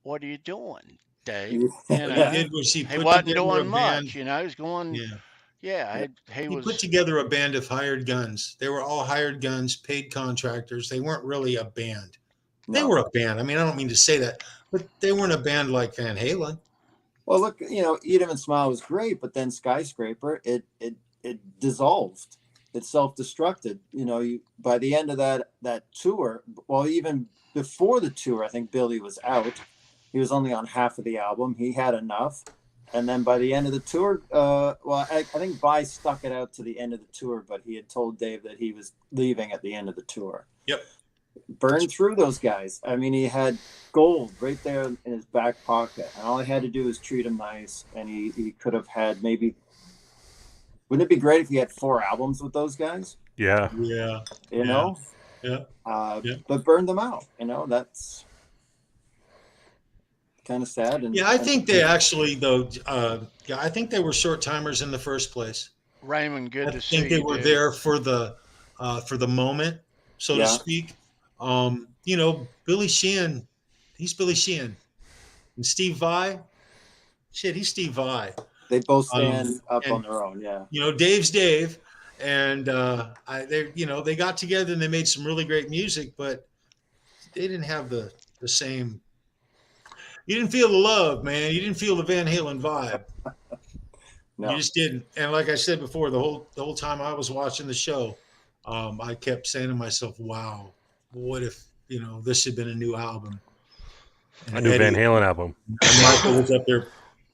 what are you doing, Dave? You know, he wasn't doing much. You know, he was going. He put together a band of hired guns. They were all hired guns, paid contractors. They weren't really a band. They were a band. I mean, I don't mean to say that, but they weren't a band like Van Halen. Well, look, you know, Eat 'Em and Smile was great, but then Skyscraper, it dissolved. It self-destructed. You know, by the end of that tour, well, even before the tour, I think Billy was out. He was only on half of the album. He had enough. And then by the end of the tour, I think Vi stuck it out to the end of the tour, but he had told Dave that he was leaving at the end of the tour. Yep. Burned through those guys. I mean, he had gold right there in his back pocket, and all he had to do was treat him nice, and he could have had maybe. Wouldn't it be great if he had 4 albums with those guys? Yeah. Yeah. You know? Yeah. But burned them out. You know, that's kind of sad. And I think they actually, though, I think they were short timers in the first place. Raymond, good to see you. I think they were there for the moment, so to speak. You know, Billy Sheehan, he's Billy Sheehan. and Steve Vai. Shit, he's Steve Vai. They both stand up on their own. Yeah. You know, Dave's Dave, and they got together and they made some really great music, but they didn't have the same. You didn't feel the love, man. You didn't feel the Van Halen vibe. No. You just didn't. And like I said before, the whole time I was watching the show, I kept saying to myself, "Wow, what if this had been a new album, a new Van Halen album?" And Michael was up there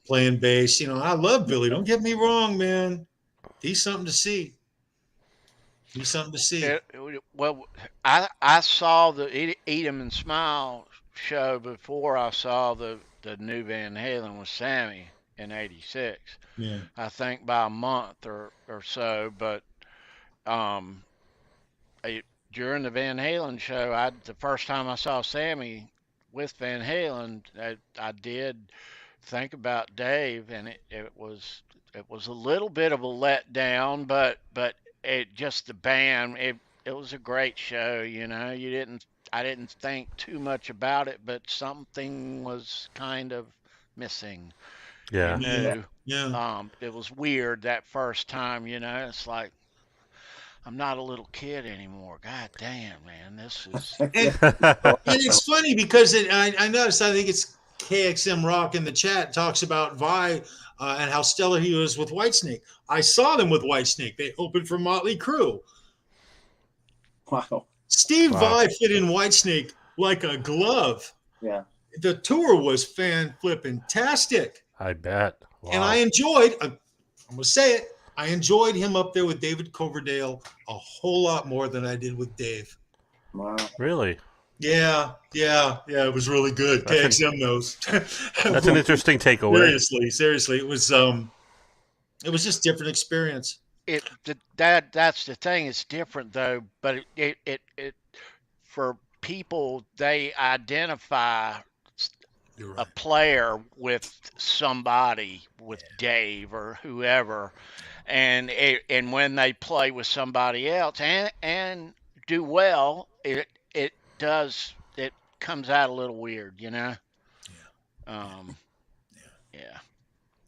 playing bass. I love Billy. Don't get me wrong, man. He's something to see. He's something to see. Well, I saw the Eat 'Em and Smile show before I saw the new Van Halen with Sammy in '86. Yeah. I think by a month or so, but during the Van Halen show, the first time I saw Sammy with Van Halen, I did think about Dave, and it was a little bit of a letdown, but it just the band, it was a great show. I didn't think too much about it, but something was kind of missing. Yeah. Yeah. It was weird that first time. It's like I'm not a little kid anymore. God damn, man, this is. And it's funny because I noticed. I think it's KXM Rock in the chat talks about Vi and how stellar he was with Whitesnake. I saw them with Whitesnake. They opened for Motley Crue. Wow. Steve Vai fit in Whitesnake like a glove. Yeah. The tour was fan-flippin-tastic. I bet. Wow. And I enjoyed, I'm going to say it, I enjoyed him up there with David Coverdale a whole lot more than I did with Dave. Wow. Really? Yeah, it was really good. KXM knows. That's an interesting takeaway. Seriously, it was just different experience. That's the thing. It's different though, but it for people, they identify a player with somebody, with Dave or whoever, and when they play with somebody else and do well, it comes out a little weird, Yeah. Yeah.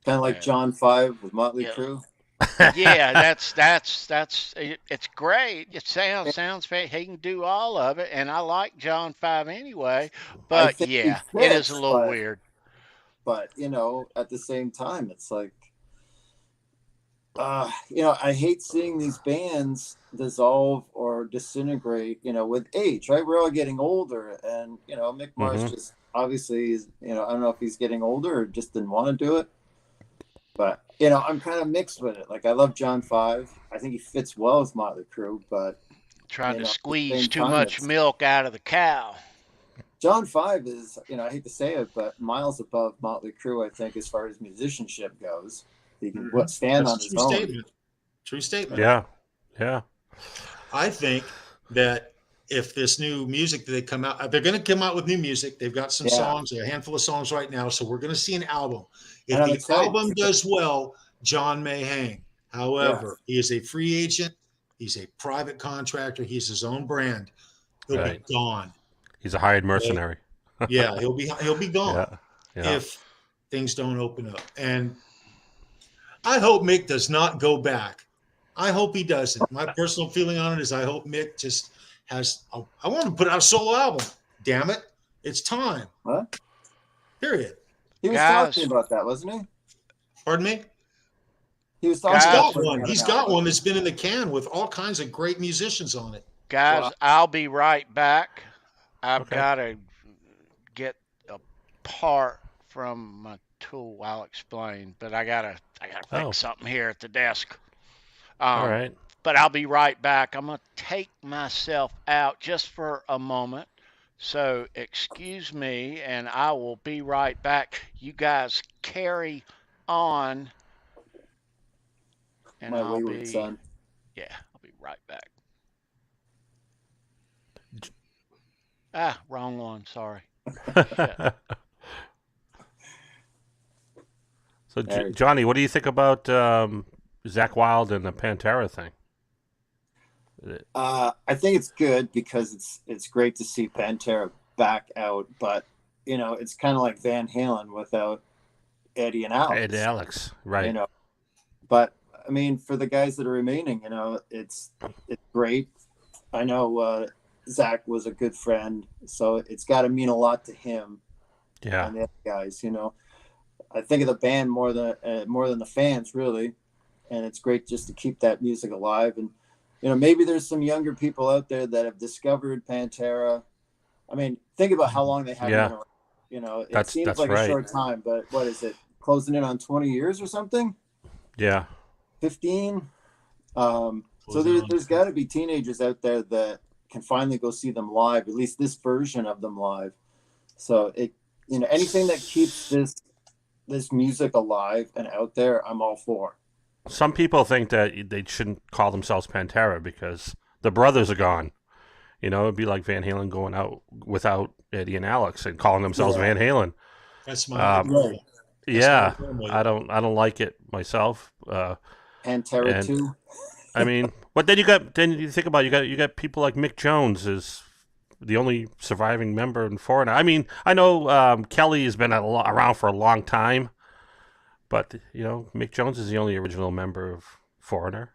Kind of like John 5 with Motley Crue. Yeah, that's it's great. It sounds he can do all of it, and I like John 5 anyway. But yeah, it is a little weird. But at the same time, it's like, I hate seeing these bands dissolve or disintegrate. With age, right? We're all getting older, and Mick Mars just obviously is. I don't know if he's getting older or just didn't want to do it. But, I'm kind of mixed with it. Like, I love John 5. I think he fits well with Motley Crue, but... Trying to squeeze too much milk out of the cow. John 5 is, I hate to say it, but miles above Motley Crue, I think, as far as musicianship goes. He can stand on his own. True statement. Yeah. I think that if this new music that they come out... They're going to come out with new music. They've got some songs, a handful of songs right now, so we're going to see an album. If the album does well, John may hang. However, he is a free agent. He's a private contractor. He's his own brand. He'll be gone. He's a hired mercenary. Yeah, he'll be gone Yeah. if things don't open up. And I hope Mick does not go back. I hope he doesn't. My personal feeling on it is I hope Mick just has. I want to put out a solo album. Damn it, it's time. What? Period. He was talking about that, wasn't he? Pardon me? He was talking about one. He's got one that's been in the can with all kinds of great musicians on it. Guys, I'll be right back. I've got to get a part from my tool. I'll explain, but I gotta fix something here at the desk. All right. But I'll be right back. I'm gonna take myself out just for a moment. So excuse me, and I will be right back. You guys carry on, and I'll be son. Yeah, I'll be right back. Wrong one. Sorry. So Johnny, what do you think about Zakk Wylde and the Pantera thing? I think it's good because it's great to see Pantera back out, but it's kind of like Van Halen without Eddie and Alex. Ed Alex, right? But I mean, for the guys that are remaining, it's great. I know Zach was a good friend, so it's got to mean a lot to him. Yeah, and the other guys. I think of the band more than the fans, really, and it's great just to keep that music alive. And maybe there's some younger people out there that have discovered Pantera. I mean, think about how long they have been around. It seems like a short time, but what is it? Closing in on 20 years or something? Yeah. 15. So there's got to be teenagers out there that can finally go see them live, at least this version of them live. So anything that keeps this music alive and out there, I'm all for. Some people think that they shouldn't call themselves Pantera because the brothers are gone. It'd be like Van Halen going out without Eddie and Alex and calling themselves Van Halen. That's my I don't like it myself. Pantera too. I mean, but then you think about it, you got people like Mick Jones is the only surviving member in Foreigner. I mean, I know Kelly has been around for a long time, but Mick Jones is the only original member of Foreigner.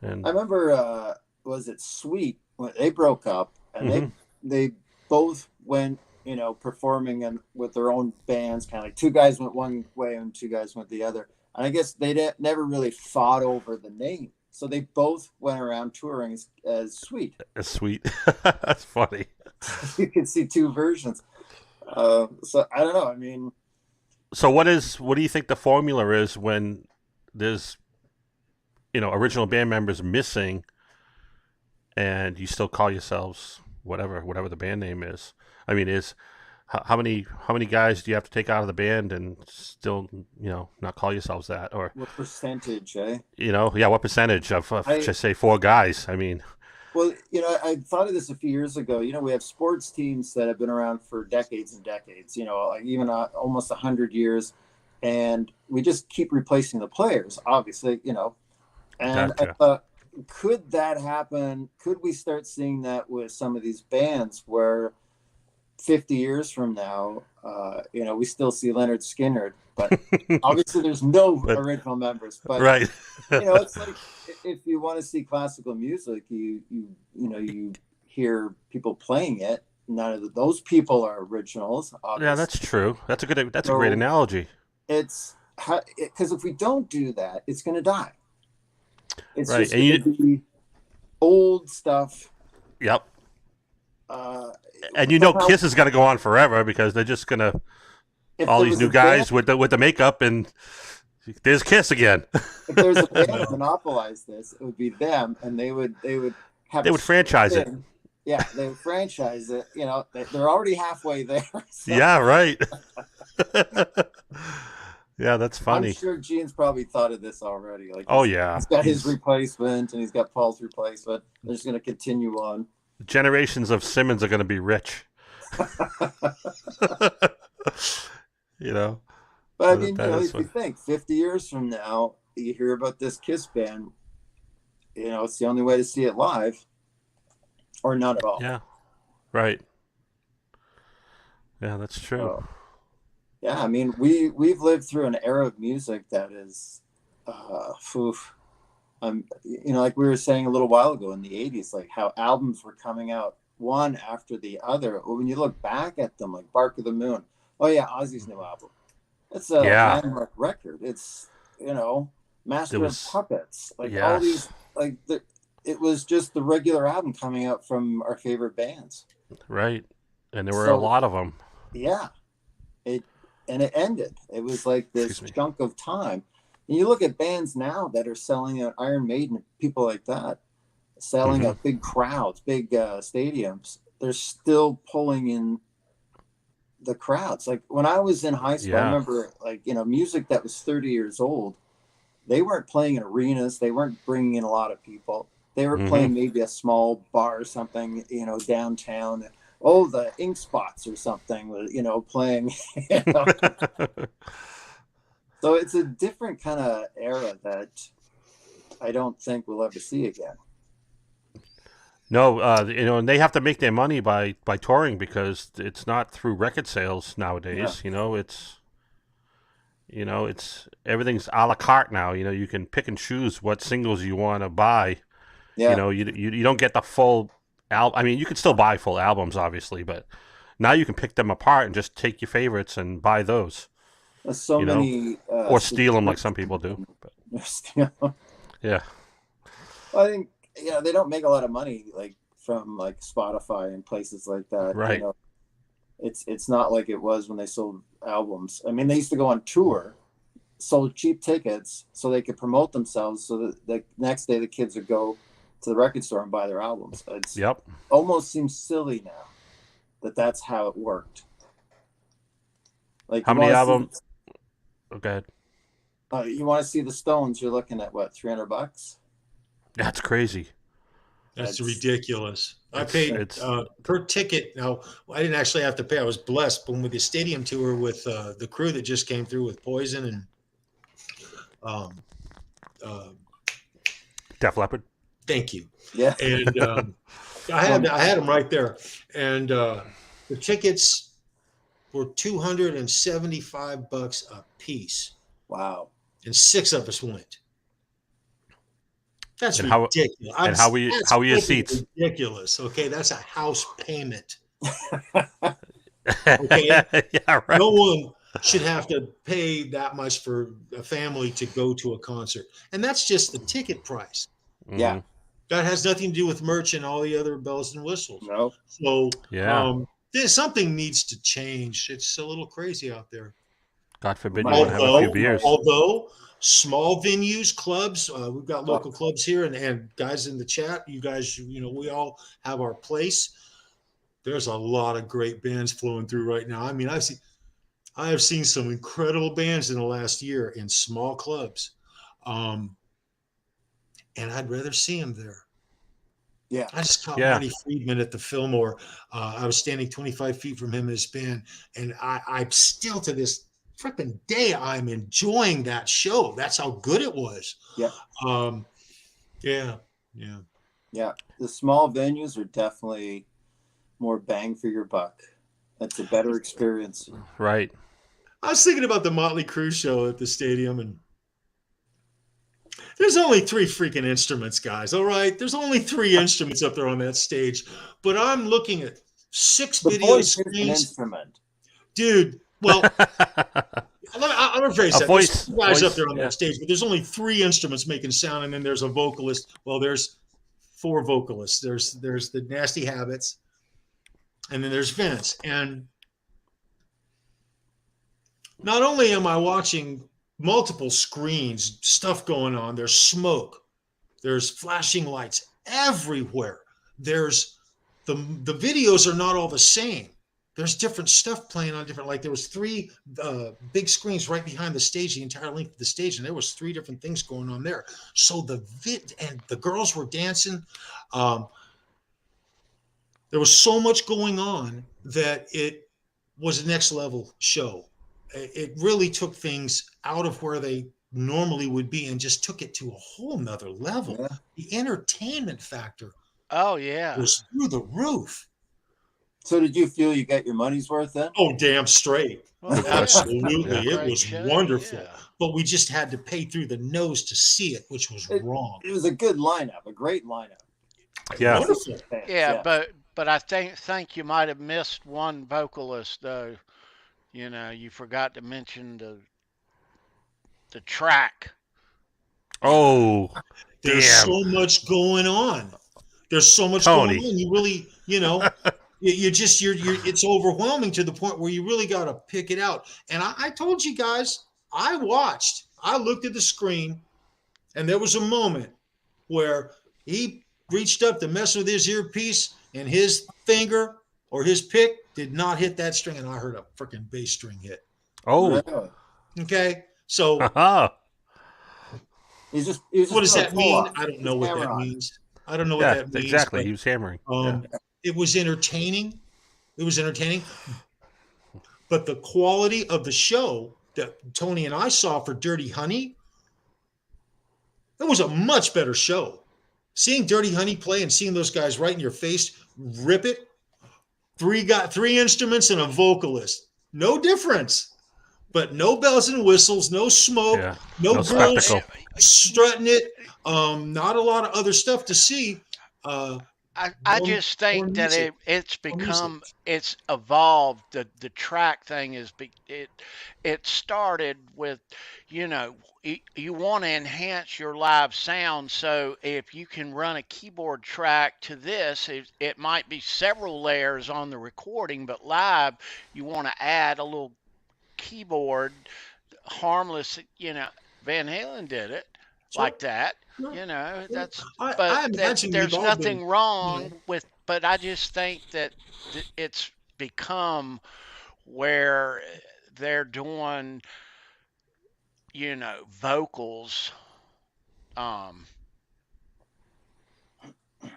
And I remember, was it Sweet when they broke up, and they both went, performing with their own bands, kind of like two guys went one way and two guys went the other. And I guess they never really fought over the name. So they both went around touring as Sweet. As Sweet. That's funny. You can see two versions. So I don't know. I mean, so what do you think the formula is when there's, original band members missing and you still call yourselves whatever the band name is? I mean, how many guys do you have to take out of the band and still, not call yourselves that? Or what percentage, eh? What percentage of just say 4 guys? I mean, well, I thought of this a few years ago. We have sports teams that have been around for decades and decades, like even almost 100 years, and we just keep replacing the players, obviously, and gotcha. I thought, could that happen? Could we start seeing that with some of these bands where 50 years from now, we still see Leonard Skinner, but obviously there's no original members. But right, it's like if you want to see classical music, you hear people playing it. None of those people are originals. Obviously. Yeah, that's true. That's a great analogy. It's because if we don't do that, it's going to die. It's right, just going to be old stuff. Yep. And Kiss is going to go on forever because they're just going to all these new guys with the makeup, and there's Kiss again. If there's a band that monopolized this, it would be them, and they would franchise it. Yeah, they would franchise it. They're already halfway there. So. Yeah, right. Yeah, that's funny. I'm sure Gene's probably thought of this already. Like, yeah, he's got his replacement, and he's got Paul's replacement. They're just going to continue on. Generations of Simmons are going to be rich. But I mean, if you think 50 years from now, you hear about this Kiss band, it's the only way to see it live, or not at all. Yeah, right. Yeah, that's true. Yeah, I mean, we've lived through an era of music that is, like we were saying a little while ago in the 80s, like how albums were coming out one after the other. When you look back at them, like Bark of the Moon, Ozzy's new album. It's a landmark record. It's, Master of Puppets. Like all these, it was just the regular album coming out from our favorite bands. Right. And there were a lot of them. Yeah. It ended. It was like this chunk of time. And you look at bands now that are selling out, Iron Maiden, people like that, selling out big crowds, big stadiums. They're still pulling in the crowds. Like when I was in high school, I remember music that was 30 years old, they weren't playing in arenas. They weren't bringing in a lot of people. They were playing maybe a small bar or something, downtown. The Ink Spots or something, playing. So it's a different kind of era that I don't think we'll ever see again. No, and they have to make their money by touring because it's not through record sales nowadays. It's everything's a la carte now. You can pick and choose what singles you want to buy. Yeah. You don't get the full album. I mean, you can still buy full albums, obviously, but now you can pick them apart and just take your favorites and buy those. There's so many. Or steal them like some people do. But, yeah. I think they don't make a lot of money from Spotify and places like that. Right. It's not like it was when they sold albums. I mean, they used to go on tour, sold cheap tickets so they could promote themselves, so that the next day the kids would go to the record store and buy their albums. It's almost seems silly now that's how it worked. How many albums? Oh, go ahead. You want to see the Stones? You're looking at what, $300? That's crazy. That's ridiculous. I paid per ticket. Now, I didn't actually have to pay. I was blessed. But with the stadium tour with the crew that just came through with Poison and Def Leppard. Thank you. Yeah. And I had them right there. And the tickets were $275 a piece. Wow. And 6 of us went. That's ridiculous. And how are your seats? Ridiculous. Okay, that's a house payment. Okay, yeah, right. No one should have to pay that much for a family to go to a concert, and that's just the ticket price. Yeah, that has nothing to do with merch and all the other bells and whistles. No. So something needs to change. It's a little crazy out there. God forbid you want to have a few beers. Although small venues, clubs, we've got local clubs here, and guys in the chat, you guys, we all have our place. There's a lot of great bands flowing through right now. I mean, I have seen some incredible bands in the last year in small clubs, and I'd rather see them there. Yeah, I just caught Marty Friedman at the Fillmore. I was standing 25 feet from him and his band, and I'm still to this freaking day I'm enjoying that show. That's how good it was. Yeah. Yeah. The small venues are definitely more bang for your buck. That's a better experience. Right. I was thinking about the Motley Crue show at the stadium, and there's only 3 freaking instruments, guys. All right. There's only 3 instruments up there on that stage, but I'm looking at 6 video screens. Instrument. Dude. Well, I'm rephrase that. Voice, there's guys up there on that stage, but there's only 3 instruments making sound, and then there's a vocalist. Well, there's 4 vocalists. There's the Nasty Habits, and then there's Vince. And not only am I watching multiple screens, stuff going on, there's smoke, there's flashing lights everywhere. There's the videos are not all the same. There's different stuff playing on different, there was 3 big screens right behind the stage, the entire length of the stage, and there was 3 different things going on there. So and the girls were dancing. There was so much going on that it was a next level show. It really took things out of where they normally would be and just took it to a whole nother level. Yeah. The entertainment factor. Oh yeah. Was through the roof. So did you feel you got your money's worth then? Oh, damn straight. Well, absolutely. Yeah. It was wonderful. Yeah. But we just had to pay through the nose to see it, which was wrong. It was a good lineup, a great lineup. Yeah. Wonderful. Yeah, but I think you might have missed one vocalist though. You forgot to mention the track. Oh, there's so much going on. There's so much going on. You really, it's overwhelming to the point where you really got to pick it out. And I told you guys, I looked at the screen, and there was a moment where he reached up to mess with his earpiece, and his finger or his pick did not hit that string, and I heard a freaking bass string hit. Oh. Okay. So he's just what does that mean? I don't know what that means. I don't know what that means. Exactly. He was hammering. It was entertaining. But the quality of the show that Tony and I saw for Dirty Honey, it was a much better show seeing Dirty Honey play and seeing those guys right in your face, rip it. Three instruments and a vocalist. No difference. But no bells and whistles, no smoke, no girls spectacle. strutting it. Not a lot of other stuff to see. I just think that it's evolved. The track thing it started with, you want to enhance your live sound. So if you can run a keyboard track to this, it might be several layers on the recording, but live you want to add a little keyboard, harmless. Van Halen did it like that. That's. There's nothing wrong with. But I just think that it's become where they're doing, vocals.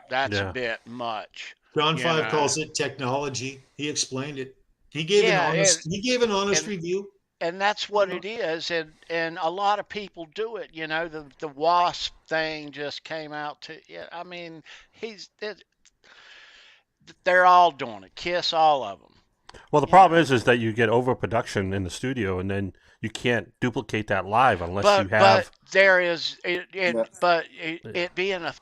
That's a bit much. John 5 calls it technology. He explained it. He gave an honest review. And that's what it is, and a lot of people do it. The Wasp thing just came out to. I mean, they're all doing it. Kiss, all of them. Well, the problem is that you get overproduction in the studio, and then you can't duplicate that live unless you have. But there is it being a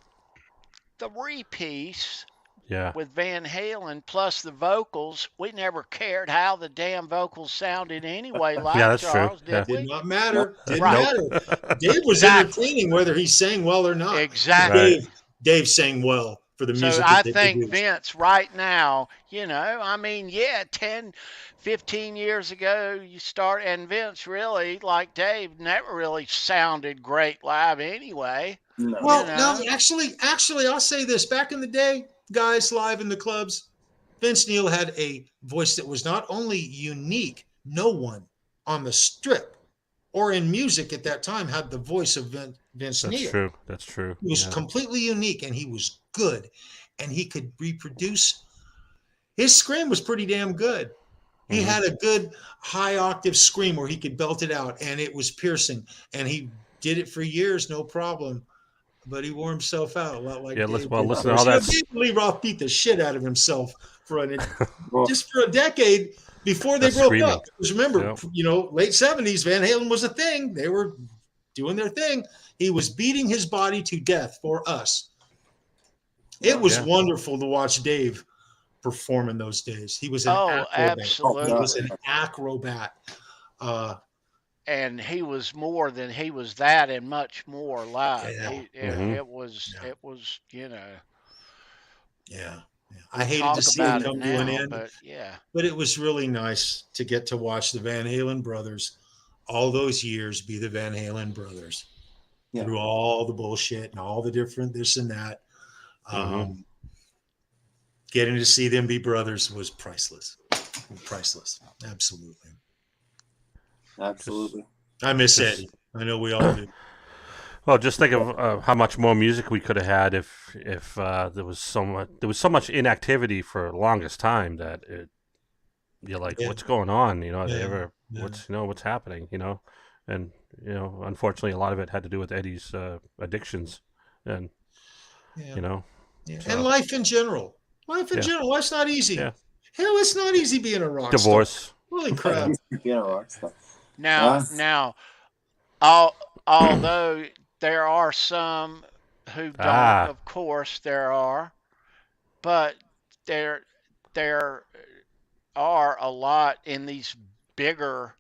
three-piece. Yeah. With Van Halen plus the vocals, we never cared how the damn vocals sounded anyway. Like that's Charles, true. Did not matter. Didn't matter. Dave was entertaining whether he sang well or not. Exactly. Dave sang well for the music. So I think Vince right now, 10, 15 years ago you start, and Vince really, like Dave, never really sounded great live anyway. No. Well, no, actually, I'll say this. Back in the day, guys live in the clubs, Vince Neil had a voice that was not only unique, no one on the strip or in music at that time had the voice of Vince Neil. That's true. He was completely unique, and he was good, and he could reproduce. His scream was pretty damn good. He had a good high octave scream where he could belt it out, and it was piercing, and he did it for years, no problem. But he wore himself out a lot like listen to all that. Lee Roth beat the shit out of himself just for a decade before they broke up. Because remember, late 70s, Van Halen was a thing. They were doing their thing. He was beating his body to death for us. It was wonderful to watch Dave perform in those days. He was an acrobat. Absolutely. He was an acrobat. And he was more than he was that, and much more live. It was. Yeah. I hated to see it come to an end, but it was really nice to get to watch the Van Halen brothers all those years be the Van Halen brothers through all the bullshit and all the different this and that. Getting to see them be brothers was priceless. Absolutely. I miss Eddie. I know we all do. Well, just think of how much more music we could have had if there was so much inactivity for the longest time that you're like, what's going on? What's happening? And unfortunately, a lot of it had to do with Eddie's addictions, and and life in general. Life's not easy. Yeah. Hell, it's not easy being a rock Divorce. star. Holy crap! Being a rock star. Now, although there are some who don't, of course there are, but there are a lot in these bigger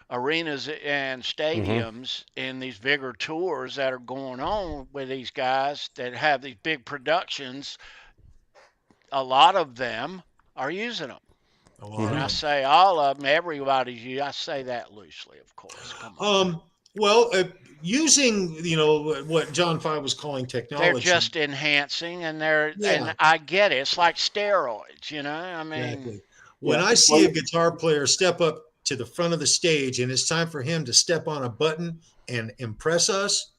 arenas and stadiums in these bigger tours that are going on with these guys that have these big productions. A lot of them are using them. When I say all of them, everybody's using. I say that loosely, of course. Come on. Using what John 5 was calling technology. They're just enhancing, and and I get it. It's like steroids, I mean, exactly. When I see a guitar player step up to the front of the stage, and it's time for him to step on a button and impress us,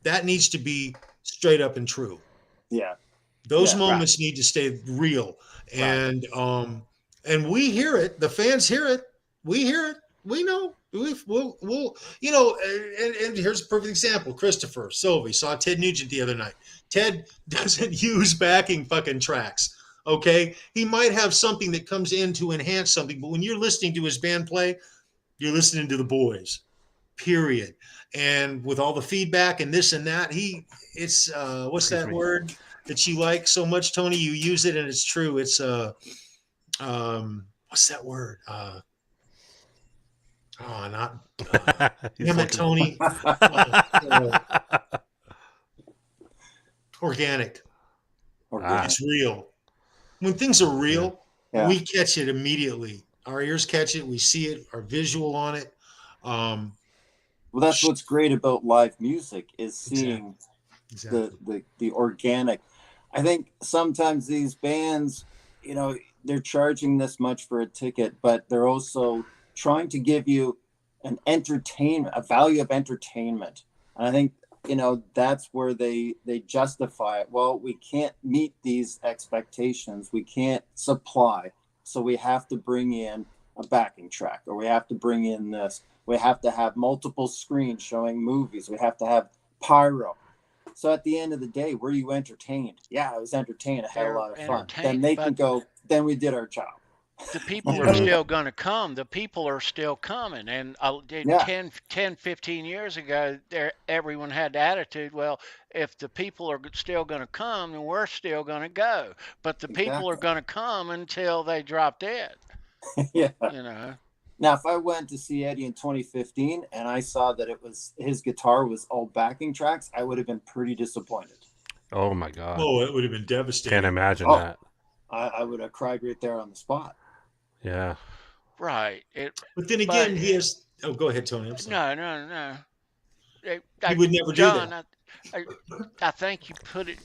that needs to be straight up and true. Yeah. Those moments need to stay real. And we hear it. The fans hear it. We hear it. We know. We'll you know, and here's a perfect example. Christopher Sylvie saw Ted Nugent the other night. Ted doesn't use backing fucking tracks. Okay, he might have something that comes in to enhance something, but when you're listening to his band play, you're listening to the boys. Period. And with all the feedback and this and that, it's what's that word that you like so much, Tony? You use it and it's true. It's what's that word? Not damn it, Tony. Organic. It's real. When things are real, we catch it immediately. Our ears catch it. We see it. Our visual on it. Well, that's what's great about live music is seeing the organic. I think sometimes these bands, you know, they're charging this much for a ticket, but they're also trying to give you a value of entertainment. And I think, you know, that's where they justify it. Well, we can't meet these expectations. We can't supply. So we have to bring in a backing track, or we have to bring in this. We have to have multiple screens showing movies. We have to have pyro. So at the end of the day, were you entertained? Yeah, I was entertained. I had a lot of fun. Then they can go, then we did our job. The people are still going to come. The people are still coming. And 10, 15 years ago, everyone had the attitude, well, if the people are still going to come, then we're still going to go. But the people are going to come until they drop dead. Yeah. You know. Now, if I went to see Eddie in 2015 and I saw that his guitar was all backing tracks, I would have been pretty disappointed. Oh my God! Oh, it would have been devastating. Can't imagine that. I would have cried right there on the spot. Yeah. Right. But then again, he has. Oh, go ahead, Tony. I'm sorry. No. He would never do that. I think you put it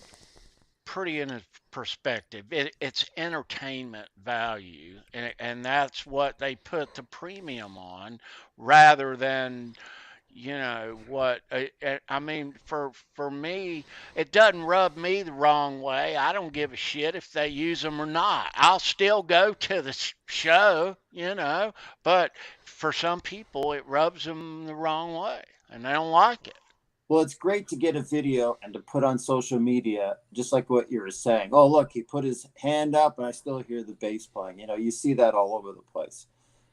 pretty in a perspective. It's entertainment value, and that's what they put the premium on, rather than, you know, what I mean. For me, it doesn't rub me the wrong way. I don't give a shit if they use them or not. I'll still go to the show, you know, but for some people it rubs them the wrong way and they don't like it. Well, it's great to get a video and to put on social media, just like what you were saying. Oh, look, he put his hand up and I still hear the bass playing. You know, you see that all over the place.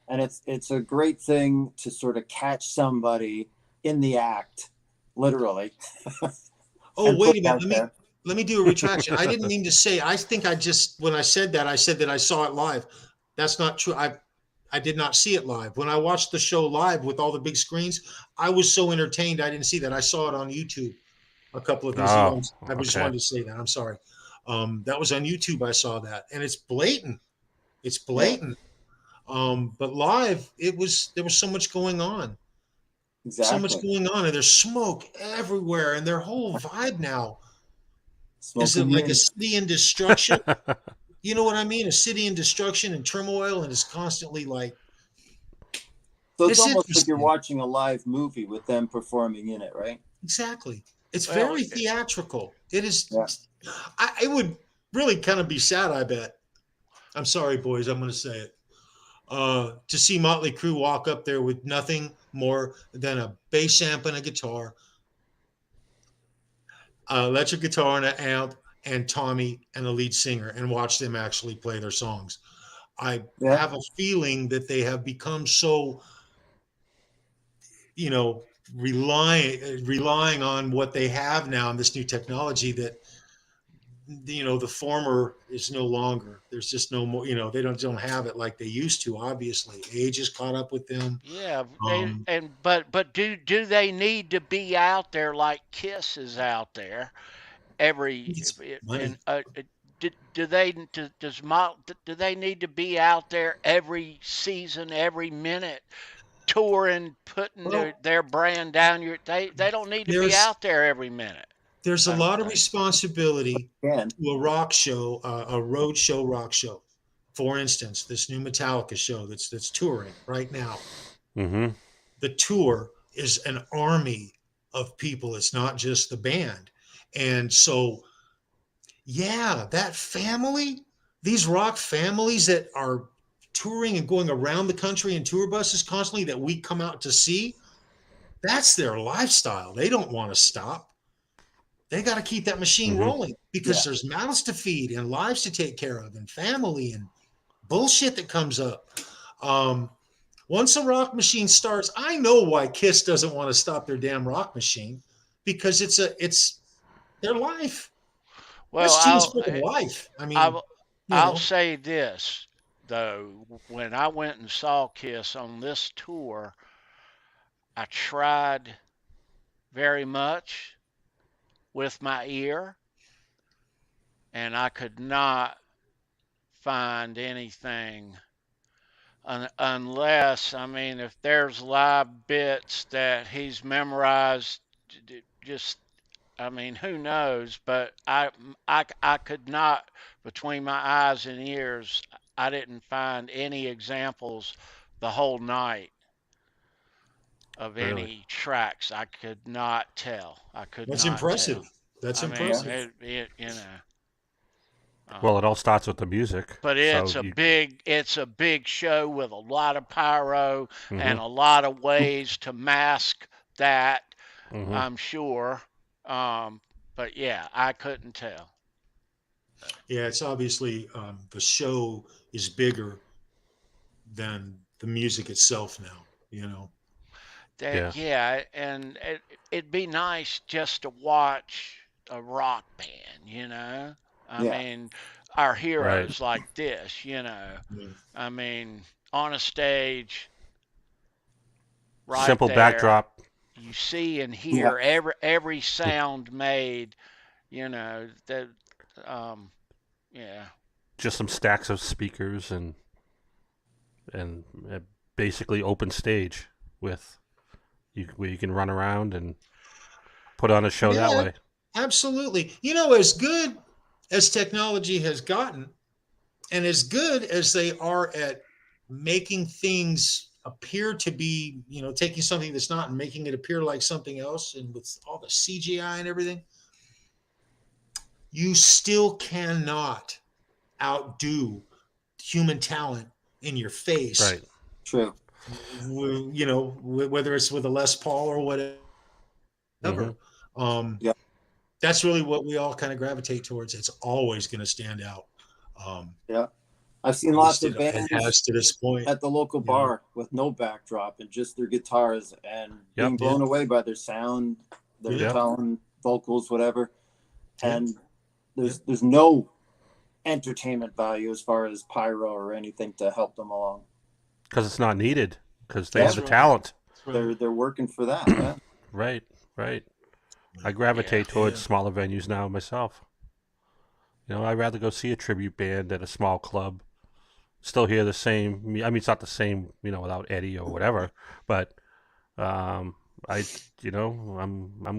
And it's a great thing to sort of catch somebody in the act, literally. Oh, wait a minute. Let me do a retraction. I didn't mean to say, I think when I said that I saw it live. That's not true. I did not see it live. When I watched the show live with all the big screens, I was so entertained. I didn't see that. I saw it on YouTube a couple of these years. I just wanted to say that. I'm sorry. That was on YouTube. I saw that, and it's blatant. It's blatant. Yeah. But live, there was so much going on. Exactly. So much going on, and there's smoke everywhere, and their whole vibe now is it like a city in destruction. You know what I mean? A city in destruction and turmoil, and it's constantly like. So it's almost like you're watching a live movie with them performing in it, right? Exactly. It's very theatrical. It is. Yeah. It would really kind of be sad, I bet. I'm sorry, boys. I'm going to say it. To see Motley Crue walk up there with nothing more than a bass amp and a guitar, electric guitar and an amp, and Tommy and the lead singer, and watch them actually play their songs. I have a feeling that they have become so, you know, relying on what they have now in this new technology that, you know, the former is no longer. There's just no more, you know, they don't have it like they used to. Obviously, age has caught up with them. Yeah, but do they need to be out there like Kiss is out there every? Do they need to be out there every season, every minute, touring, putting their brand down they don't need to be out there every minute. There's a lot of responsibility to a rock show, a road show rock show. For instance, this new Metallica show that's touring right now. Mm-hmm. The tour is an army of people. It's not just the band. And so, yeah, that family, these rock families that are touring and going around the country in tour buses constantly that we come out to see, that's their lifestyle. They don't want to stop. They got to keep that machine rolling because there's mouths to feed and lives to take care of and family and bullshit that comes up. Once a rock machine starts, I know why Kiss doesn't want to stop their damn rock machine, because it's their life. Well, This team's full of life. I mean, I'll say this though: when I went and saw Kiss on this tour, I tried very much with my ear, and I could not find anything unless, I mean, if there's live bits that he's memorized, just, I mean, who knows? But I could not, between my eyes and ears, I didn't find any examples the whole night of any tracks. I could not tell. That's impressive. Tell. That's I impressive. Mean, you know. Well, it all starts with the music. But it's a big show with a lot of pyro and a lot of ways to mask that. I'm sure. But yeah, I couldn't tell. Yeah, it's obviously the show is bigger than the music itself now, you know. Yeah, and it'd be nice just to watch a rock band, you know. I mean, our heroes like this, you know. Yeah. I mean, on a stage, right simple there, backdrop. You see and hear every sound made, you know. That, just some stacks of speakers and basically open stage with where you can run around and put on a show that way. Absolutely. You know, as good as technology has gotten, and as good as they are at making things appear to be, you know, taking something that's not and making it appear like something else, and with all the CGI and everything, you still cannot outdo human talent in your face. Right. True. You know, whether it's with a Les Paul or whatever. That's really what we all kind of gravitate towards. It's always going to stand out. I've seen lots of bands to this point at the local bar with no backdrop and just their guitars and being blown away by their sound, their tone, vocals, whatever. And there's no entertainment value as far as pyro or anything to help them along. Because it's not needed. Because they have the talent. They're working for that. Yeah. Right. I gravitate towards smaller venues now myself. You know, I'd rather go see a tribute band at a small club. Still hear the same. I mean, it's not the same, you know, without Eddie or whatever. But I'm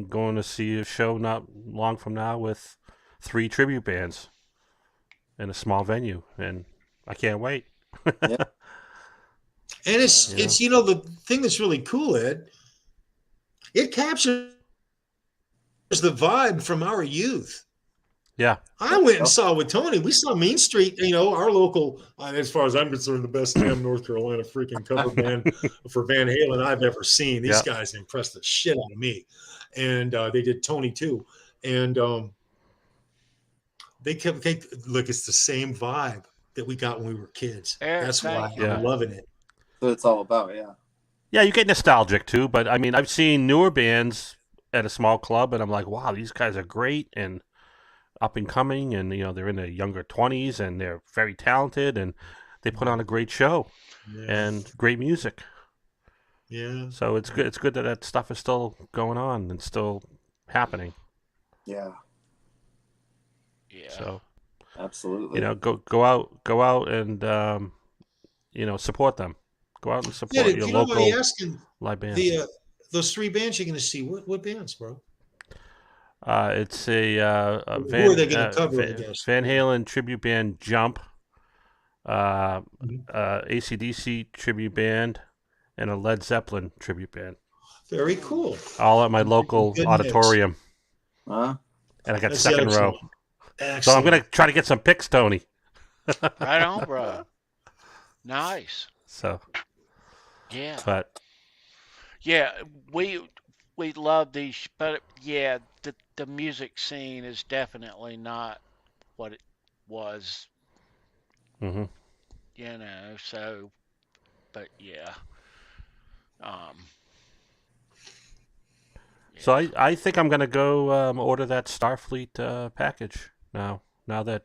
going to see a show not long from now with 3 tribute bands in a small venue, and I can't wait. And it's you know, the thing that's really cool, Ed, it captures the vibe from our youth. Yeah. I went and saw with Tony. We saw Mean Street, you know, our local, as far as I'm concerned, the best damn North Carolina freaking cover band for Van Halen I've ever seen. These guys impressed the shit out of me. And they did Tony too. And look, it's the same vibe that we got when we were kids. That's why I'm loving it. So it's all about, Yeah, you get nostalgic too, but I mean, I've seen newer bands at a small club, and I'm like, wow, these guys are great and up and coming, and you know, they're in their younger 20s, and they're very talented, and they put on a great show and great music. Yeah. So it's good. It's good that stuff is still going on and still happening. Yeah. So absolutely. You know, go out and you know, support them. Go out and support your local live bands. Those 3 bands you're going to see. What bands, bro? It's a who are they going to cover? Van Halen tribute band Jump, AC/DC tribute band, and a Led Zeppelin tribute band. Very cool. All at my local auditorium. And I got second row. Excellent. So I'm going to try to get some picks, Tony. Right on, bro. Nice. So, Yeah. but Yeah, we love these, but yeah, the music scene is definitely not what it was, mhm. so, but yeah. Um, So yeah. I think I'm gonna go order that Starfleet package now. Now that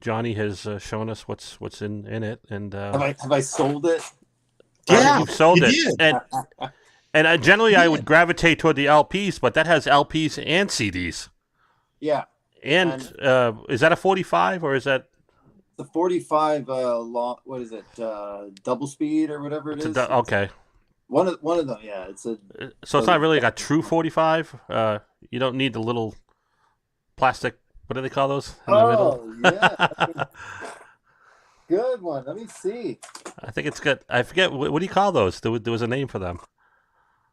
Johnny has shown us what's in it, and Have I sold it? Yeah, you've sold you it, did. and generally I You would did. gravitate toward the LPs, but that has LPs and CDs. Yeah, And and is that a 45 or is that the 45 long. What is it? Double speed or whatever it it's is. okay? One of them. Yeah, it's a. So it's not really like a true 45. You don't need the little plastic. What do they call those in the middle? Oh yeah, good one. Let me see. I think it's good. I forget what do you call those? There was a name for them.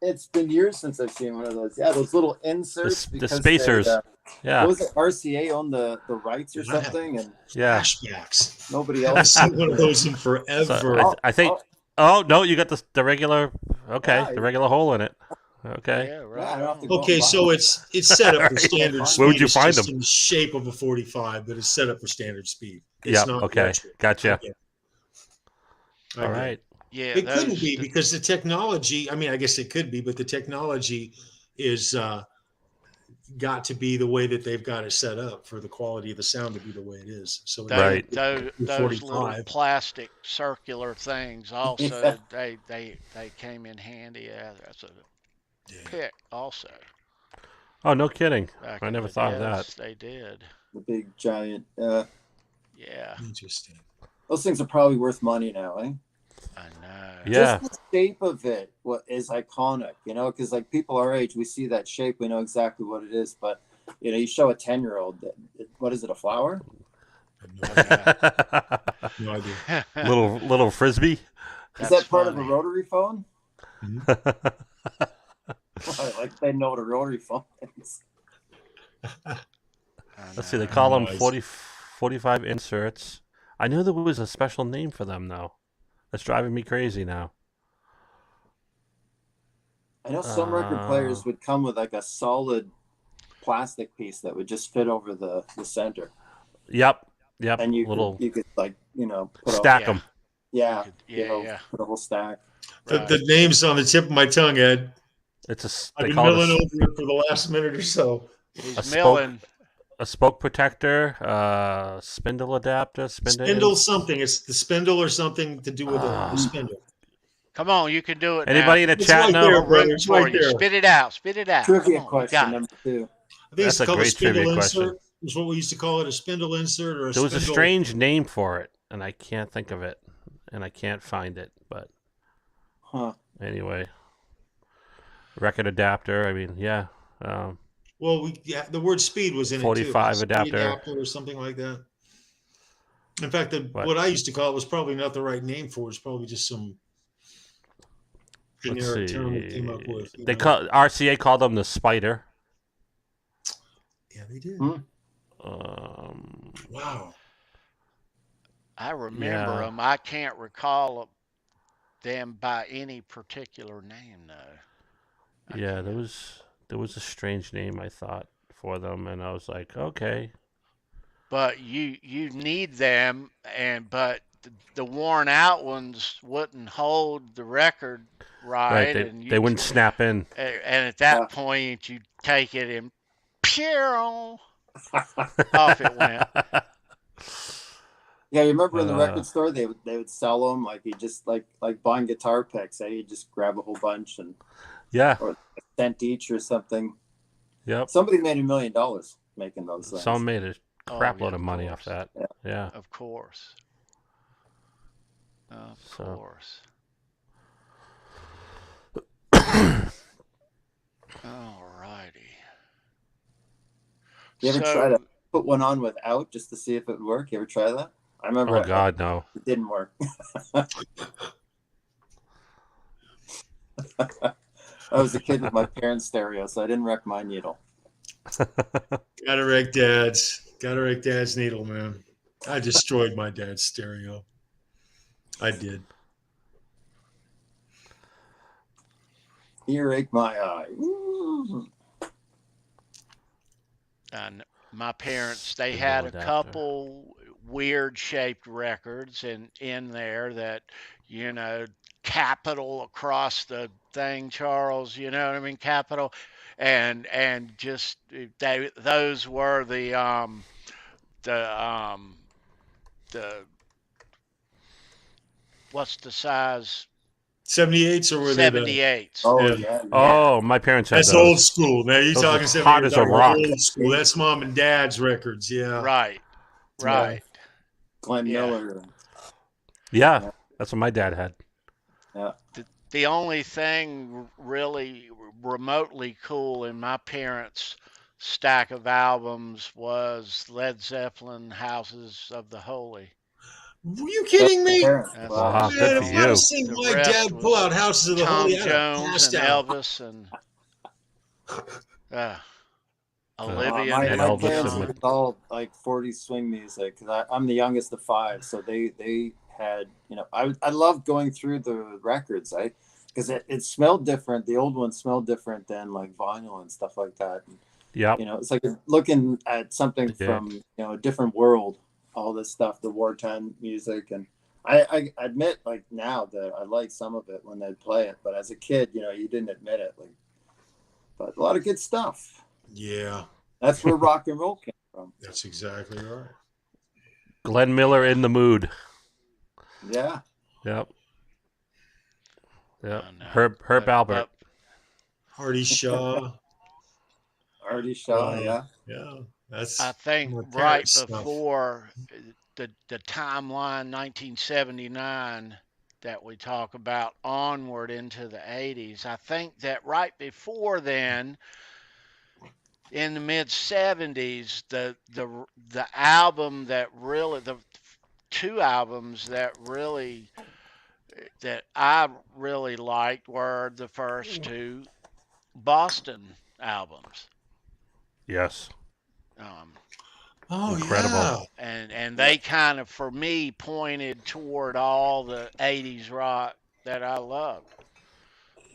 It's been years since I've seen one of those. Yeah, those little inserts. The because spacers. What Yeah, was it? RCA owned the rights or something, and yeah. Flashbacks. nobody I haven't else. seen one of those in So forever. I think. Oh no, you got the regular. Okay, Yeah, the regular hole in it. Okay. Yeah, Yeah, I don't have to right. go Okay, and buy so one. it's set up for Right. standard speed. Where would you It's find just them? in the shape of a 45, but it's set up for standard speed. It's Yep. not Okay. retro. Gotcha. I All get it. right. Yeah, It couldn't those be because the technology, I mean, I guess it could be, but the technology is got to be the way that they've got it set up for the quality of the sound to be the way it is. So it Right. those little 45. plastic circular things also they came in handy. Yeah, that's a Yeah. pick also. Oh, no kidding. Back I in never the thought of yes, that. they did. The big giant. Yeah, Interesting. Those things are probably worth money now, eh? I know. Yeah. Just the shape of it, what is iconic, because like people our age, we see that shape, we know exactly what it is. But you show a 10-year-old, what is it? A flower? I have no idea. little frisbee. Is That's that part of a funny. rotary phone? Mhm. Like they know what a rotary phone is. I Let's see. They know. call them Nice. 45 inserts. I knew there was a special name for them though. That's driving me crazy now. I know some record players would come with like a solid plastic piece that would just fit over the center, Yep. and you Little could like put stack Yeah. them. yeah, Yeah. put a whole stack. Right. The name's on the tip of my tongue, Ed. It's I've they been call milling it over it for the last minute or so. He's a spoke. milling. a spoke protector, spindle adapter, Spindle something. It's the spindle or something to do with the spindle. Come on, you can do it. Anybody in the It's chat right know? there, We're brother. rooting It's for right you. there. Spit it out. Spit it out. Trivia Come on, you question got it. number 2. I think That's it's a called a great spindle trivia insert. question. Is what we used to call it, a spindle insert or a There was a spindle. strange name for it, and I can't think of it, and I can't find it. But Huh. anyway, record adapter. I mean, yeah. Well, the word speed was in it too. 45 Speed adapter. or something like that. In fact, What? what I used to call it was probably not the right name for it. It's probably just some Let's generic see. term we came up with. They call RCA called them the Spider. Yeah, they did. Wow. I remember Yeah. them. I can't recall them by any particular name, though. Yeah, there was a strange name I thought for them, and I was like, okay. But you need them, but the worn out ones wouldn't hold the record right, and They wouldn't snap in. And at that point, you take it and pew, off it went. Yeah, you remember in the record store they would sell them like you just like buying guitar picks. You just grab a whole bunch and or a cent each or something. Yep. Somebody made $1 million making those things. Someone made a crap load yeah, of money off that. Yeah. Of course. Of course. All righty. You ever try to put one on without just to see if it would work? You ever try that? I remember. Oh God, no. It didn't work. I was a kid with my parents' stereo, so I didn't wreck my needle. Gotta wreck dad's needle, man. I destroyed my dad's stereo. I did. Earache my eye. Ooh. And my parents, they Good had old a adapter. couple weird shaped records in there that, you know, capital across the thing, Charles, you know what I mean? Capital. And just those were the the what's the size? 78s or were they the? 78s. Oh Yeah. yeah. Oh, my parents had That's those. old school. Now you're Those are talking hot 78. as a Talking rock. old school. That's mom and dad's records. Yeah. Right. Right. Glenn Yeah. Miller. Yeah, Yeah. that's what my dad had. Yeah. The only thing really remotely cool in my parents' stack of albums was Led Zeppelin Houses of the Holy. Were you kidding me? Parents. That's Wow. Wow, that's good Man, for if I'd have you. seen the my rest dad pull was out Houses of the Tom Holy, I'd have Jones passed and out. Elvis and uh, Uh, Olivia My and Elvis parents and Newton-John. was all like 40s swing music because I'm the youngest of five, so they had, you know, I loved going through the records, because it smelled different. The old ones smelled different than like vinyl and stuff like that. And, Yep. you know, it's like looking at something It did. from, you know, a different world. All this stuff, the wartime music, and I admit, like now that I like some of it when they play it, but as a kid, you know, you didn't admit it. Like, but a lot of good stuff. Yeah, That's where rock and roll came from. that's exactly right. Glenn Miller in the mood. Yeah. Yep. Yep. No. Herb Albert. Hardy Shaw. Artie Shaw, yeah. Yeah, that's I think my right parents' stuff. before the timeline 1979 that we talk about onward into the 80s, I think that right before then, in the mid 70s, the album that really the two albums that I really liked were the first two Boston albums. Yes. Oh Incredible. yeah. And they kind of, for me, pointed toward all the 80s rock that I loved,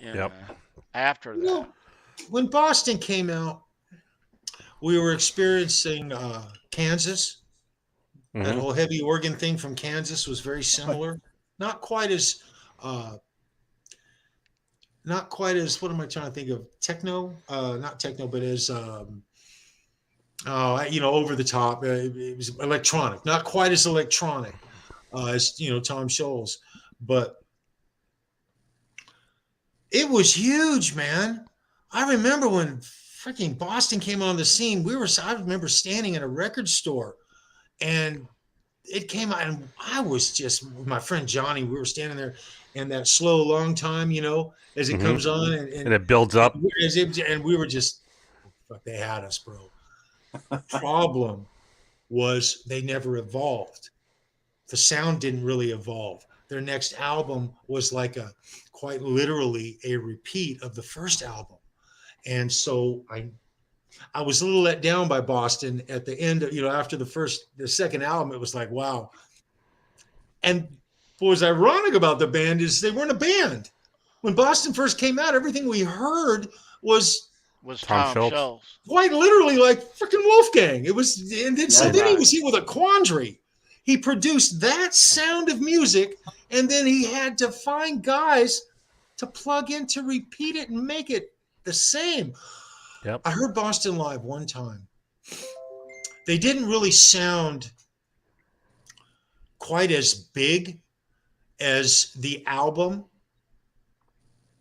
you Yep. know, after You that. know, when Boston came out, we were experiencing Kansas. That Mhm. whole heavy organ thing from Kansas was very similar. Not quite as, uh, not quite as. What am I trying to think of? Techno, not techno, but as over the top. It was electronic, not quite as electronic as Tom Scholl's, but it was huge, man. I remember when freaking Boston came on the scene. I remember standing in a record store, and it came out, and I was just with my friend Johnny. We were standing there, and that slow, long time, as it comes on, And it builds up. and we were just, fuck, they had us, bro. Problem was they never evolved. The sound didn't really evolve. Their next album was like quite literally a repeat of the first album. And so I was a little let down by Boston at the end, after the second album. It was like, wow. And what was ironic about the band is they weren't a band. When Boston first came out, everything we heard was Tom Schultz. Schultz. quite literally like freaking Wolfgang. It was, and then, so then he was here with a quandary. He produced that sound of music, and then he had to find guys to plug in to repeat it and make it the same. Yep. I heard Boston live one time. They didn't really sound quite as big as the album,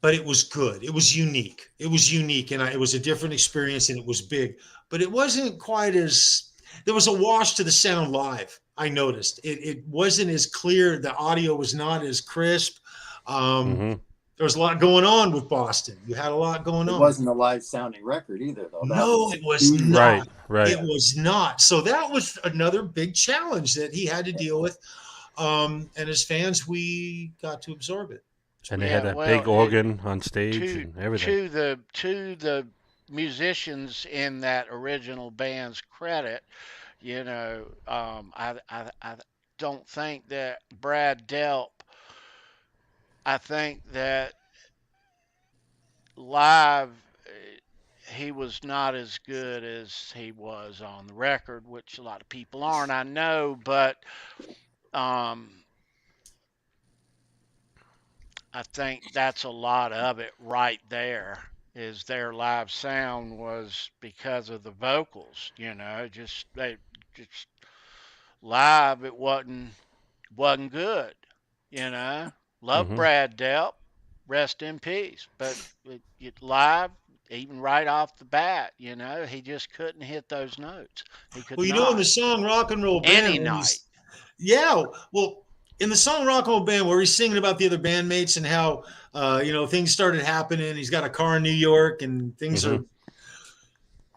but it was good. It was unique. It was a different experience, and it was big, but it wasn't quite as, there was a wash to the sound live. I noticed it wasn't as clear. The audio was not as crisp. There was a lot going on with Boston. You had a lot going on. It wasn't a live sounding record either, though. It was not. Right. It was not. So that was another big challenge that he had to deal with. And as fans, we got to absorb it. And they had that big organ on stage and everything. To the musicians in that original band's credit, I don't think that Brad Delp I think that live, he was not as good as he was on the record, which a lot of people aren't, I know, but um, I think that's a lot of it right there. Is their live sound was because of the vocals, just they just live it wasn't good, you know. Love Hmm. Brad Delp, rest in peace. But live, even right off the bat, he just couldn't hit those notes. He could Well, in the not. song Rock and Roll Any Band, when night. he's, yeah, well, in the song Rock and Roll Band, where he's singing about the other bandmates and how, things started happening. He's got a car in New York and things Hmm. are,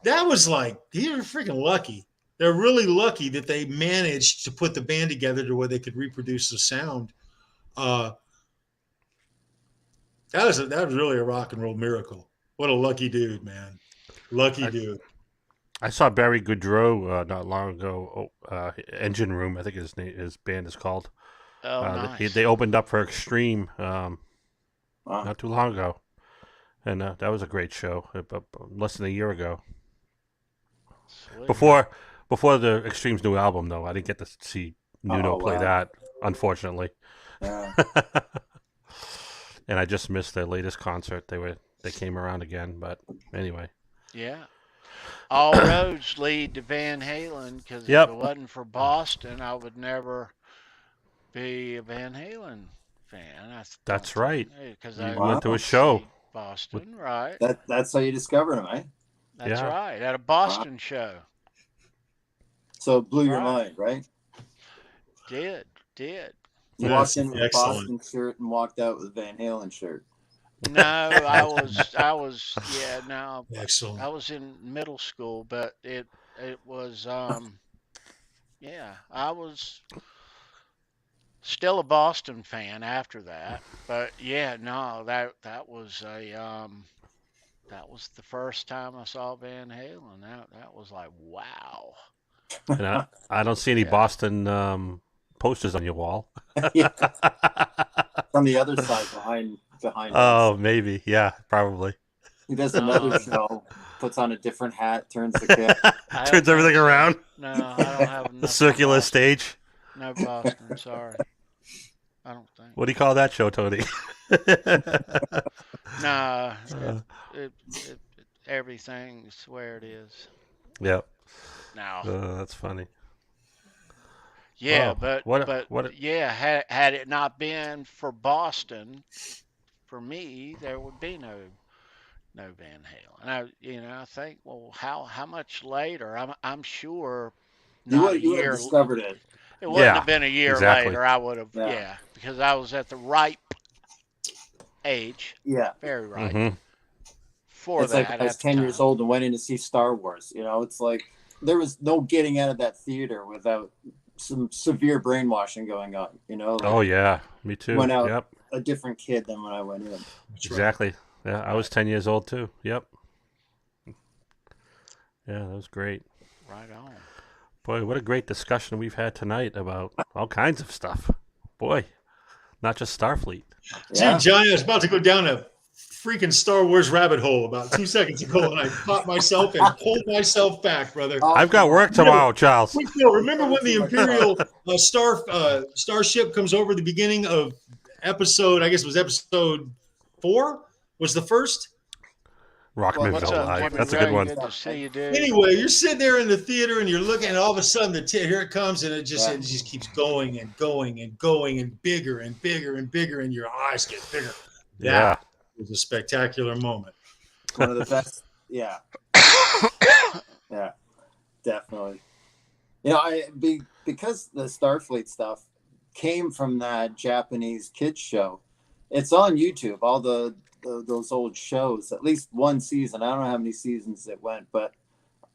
that was like, you're freaking lucky. They're really lucky that they managed to put the band together to where they could reproduce the sound. Uh, that was really a rock and roll miracle. What a lucky dude, man. Lucky dude. I saw Barry Goudreau not long ago. Engine Room, I think his band is called. Oh, nice. They opened up for Extreme Wow. not too long ago, and that was a great show. Less than a year ago. Sweet. Before the Extreme's new album, though, I didn't get to see Nuno play wow. that, unfortunately. Yeah. And I just missed their latest concert. They came around again, but anyway. Yeah. All roads lead to Van Halen, because Yep. if it wasn't for Boston, I would never be a Van Halen fan. That's right. Because You I went to a went show. see Boston, right? That's how you discovered him, eh? That's Yeah. right. At a Boston show. So it blew your Right. mind, right? Did. You Yes, walked in with a excellent. Boston shirt and walked out with a Van Halen shirt. No, I was, yeah, no, Excellent. I was in middle school, but it was, yeah, I was still a Boston fan after that. But yeah, no, that was that was the first time I saw Van Halen. That was like, wow. And I don't see any Yeah. Boston posters on your wall. Yeah. From the other side behind Oh, us. maybe. Yeah, probably. He does another show, puts on a different hat, turns the kid. I don't Turns everything think so. around. No, I don't have enough. The circular Boston. stage. No Boston, sorry. I don't think. What do you call that show, Tony? Nah, everything's where it is Yep. now. That's funny. Yeah, Wow. but yeah, had it not been for Boston, for me, there would be no Van Halen. And I think, well, how much later? I'm sure You not a would have year. discovered it. It wouldn't Yeah, have been a year exactly. later. I would have, Yeah. yeah, because I was at the ripe age, Yeah. very ripe Hmm. for It's that. like I was at the 10 years time. old and went in to see Star Wars. It's like there was no getting out of that theater without some severe brainwashing going on. Like Oh yeah, me too. Went out. Yep, a different kid than when I went in. That's right. exactly. Yeah, I was 10 years old too. Yep. Yeah, that was great. Right on. Boy, what a great discussion we've had tonight about all kinds of stuff. Boy, not just Starfleet. Yeah. Dude, Johnny, I was about to go down a freaking Star Wars rabbit hole about 2 seconds ago, and I caught myself and pulled myself back, brother. I've got work tomorrow, Charles. Wait, Phil, remember when the Imperial starship comes over the beginning of episode, I guess it was episode 4, was the first? Rockmanville What's up, Live. Jimmy? That's a Ray? good one. Good to see you, dude. Anyway, you're sitting there in the theater and you're looking, and all of a sudden here it comes, and it just keeps going and going and going and bigger and bigger and bigger, and your eyes get bigger. Yeah. That was a spectacular moment. One of the best. Yeah. Yeah, definitely. Because the Starfleet stuff came from that Japanese kids show. It's on YouTube. All those old shows, at least one season. I don't know how many seasons it went, but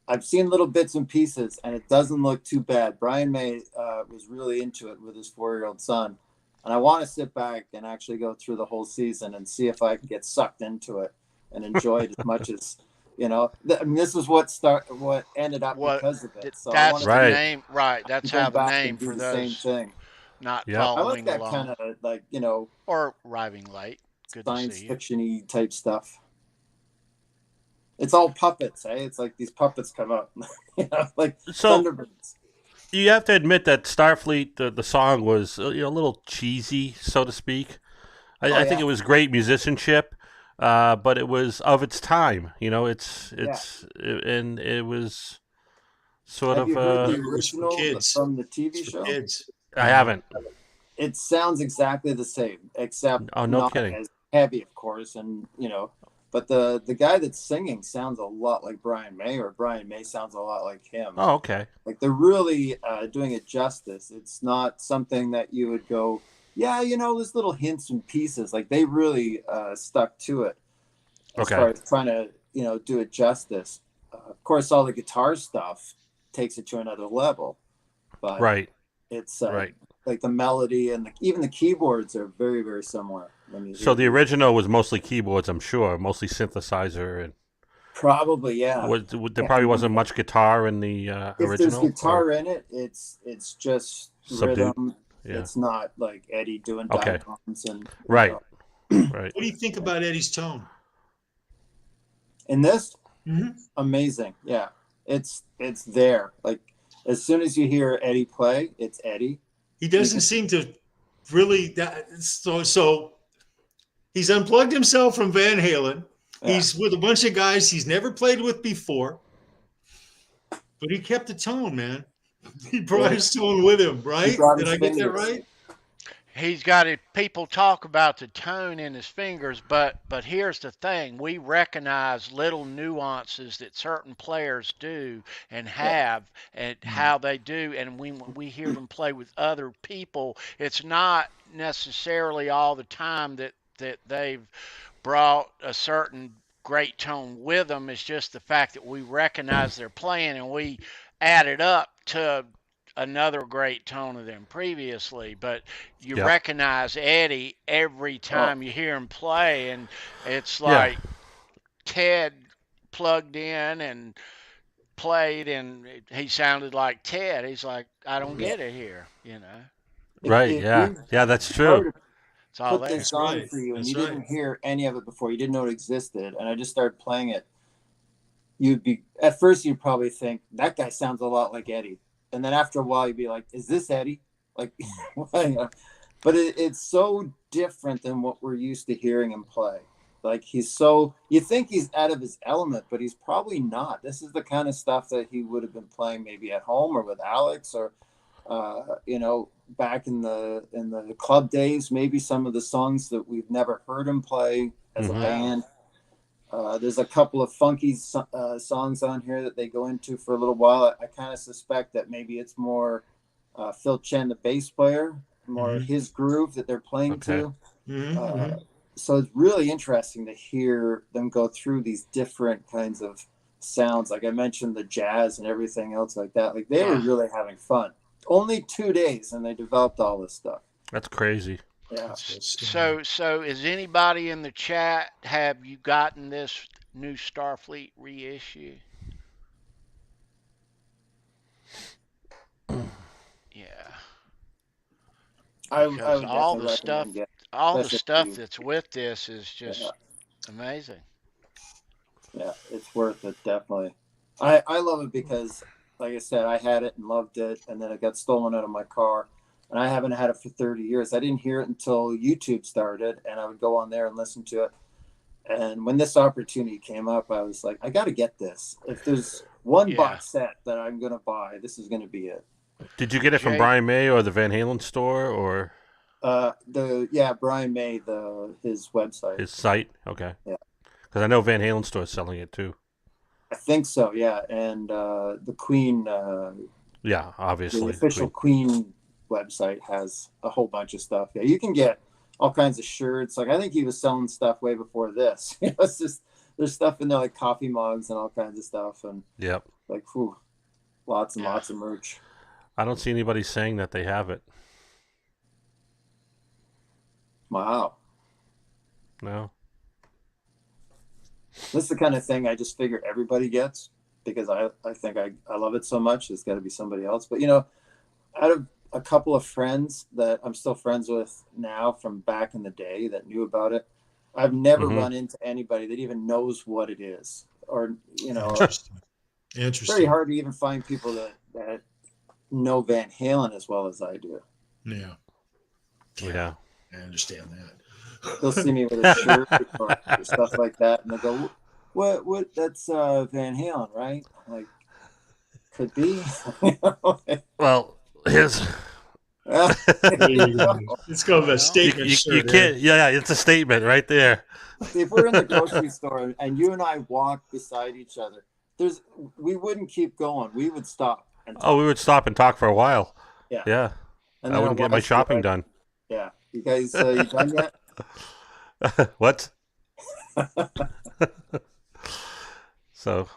I've seen little bits and pieces, and it doesn't look too bad. Brian May was really into it with his 4-year-old son, and I want to sit back and actually go through the whole season and see if I can get sucked into it and enjoy it as much as this is what ended up because of it. So That's I the Right. name, right? That's go how the back name and do for the same those thing. not Yeah. I like following that along, kind of like, you know, or arriving late. Good to science see you. fiction-y type stuff. It's all puppets, eh? It's like these puppets come up, you know, like So Thunderbirds. you have to admit that Starfleet, the song was a little cheesy, so to speak. Oh I think yeah, it was great musicianship, but it was of its time. You know, yeah. and it was sort Have of. you heard the It was for original kids. from the TV It's for show? kids. I haven't. It sounds exactly the same, except Oh, no not kidding. as heavy, of course, and you know. But the guy that's singing sounds a lot like Brian May, or Brian May sounds a lot like him. Oh, okay. Like they're really doing it justice. It's not something that you would go, yeah, you know, there's little hints and pieces. Like they really stuck to it as Okay. far as trying to, you know, do it justice. Of course, all the guitar stuff takes it to another level, but Right. it's Right. like the melody and even the keyboards are very, very similar. When you So hear the them. original was mostly keyboards, I'm sure, mostly synthesizer, and Probably, yeah. there probably wasn't much guitar in the If there's original. guitar in it, it's just Subdued. rhythm. Yeah. It's not like Eddie doing Okay. diatoms and Right. Right. What do you think about Eddie's tone? In this, Mhm. amazing. Yeah, it's there. Like as soon as you hear Eddie play, it's Eddie. He doesn't seem to really so he's unplugged himself from Van Halen. Yeah. He's with a bunch of guys he's never played with before, but he kept the tone, man. He brought Right. his tone with him, right? brought Did his I get that fingers. right? He's got it. People talk about the tone in his fingers, but here's the thing: we recognize little nuances that certain players do and have, and how they do. And when we hear them play with other people, it's not necessarily all the time that they've brought a certain great tone with them. It's just the fact that we recognize they're playing and we add it up to another great tone of them previously. But you Yep. recognize Eddie every Oh, time you hear him play, and it's Yeah. like Ted plugged in and played, and he sounded like Ted. He's like, I don't get it here, you know. Right. if Yeah. we Yeah. That's were true. to It's all put there. this on right. for you and That's you right. didn't hear any of it before, you didn't know it existed, and I just started playing it, you'd be at first you'd probably think that guy sounds a lot like Eddie, and then after a while you'd be like, is this Eddie? Like, you know, but it's so different than what we're used to hearing him play. Like you think he's out of his element, but he's probably not. This is the kind of stuff that he would have been playing maybe at home or with Alex, or you know, back in the club days, maybe some of the songs that we've never heard him play as a Mhm. band. There's a couple of funky songs on here that they go into for a little while. I kind of suspect that maybe it's more Phil Chen, the bass player, more his groove that they're playing to. So it's really interesting to hear them go through these different kinds of sounds. Like I mentioned, the jazz and everything else like that. Like they were really having fun. Only 2 days and they developed all this stuff. That's crazy. Yeah. So is anybody in the chat, have you gotten this new Starfleet reissue? Yeah. I Because would all definitely the stuff recommend it. all the Especially stuff if you- that's with this is just amazing. Yeah, it's worth it, definitely. I love it because, like I said, I had it and loved it, and then it got stolen out of my car, and I haven't had it for 30 years. I didn't hear it until YouTube started, and I would go on there and listen to it. And when this opportunity came up, I was like, I got to get this. If there's one box set that I'm going to buy, this is going to be it. Did you get it from Jay? Brian May or the Van Halen store or Brian May, his website. his site? Okay. Yeah. Because I know Van Halen store is selling it too. I think so, yeah. And the Queen, Yeah, obviously. the official Queen website has a whole bunch of stuff. Yeah, you can get all kinds of shirts. Like I think he was selling stuff way before this. You know, it's just there's stuff in there like coffee mugs and all kinds of stuff, and Yep. like lots and lots of merch. I don't see anybody saying that they have it. Wow. No. This is the kind of thing I just figure everybody gets because I think I love it so much. There's got to be somebody else. But, you know, out of a couple of friends that I'm still friends with now from back in the day that knew about it. I've never run into anybody that even knows what it is, or Interesting. It's very hard to even find people that know Van Halen as well as I do. Yeah. Yeah. I understand that. They'll see me with a shirt or stuff like that, and they'll go, "What? That's Van Halen, right?" I'm like, could be. Well, here's. It's called a statement shirt. You can't. Yeah, it's a statement right there. If we're in the grocery store and you and I walk beside each other, we wouldn't keep going. We would stop. We would stop and talk for a while. Yeah. Yeah. And I wouldn't get my shopping done. Yeah. You guys, you done yet? What? So,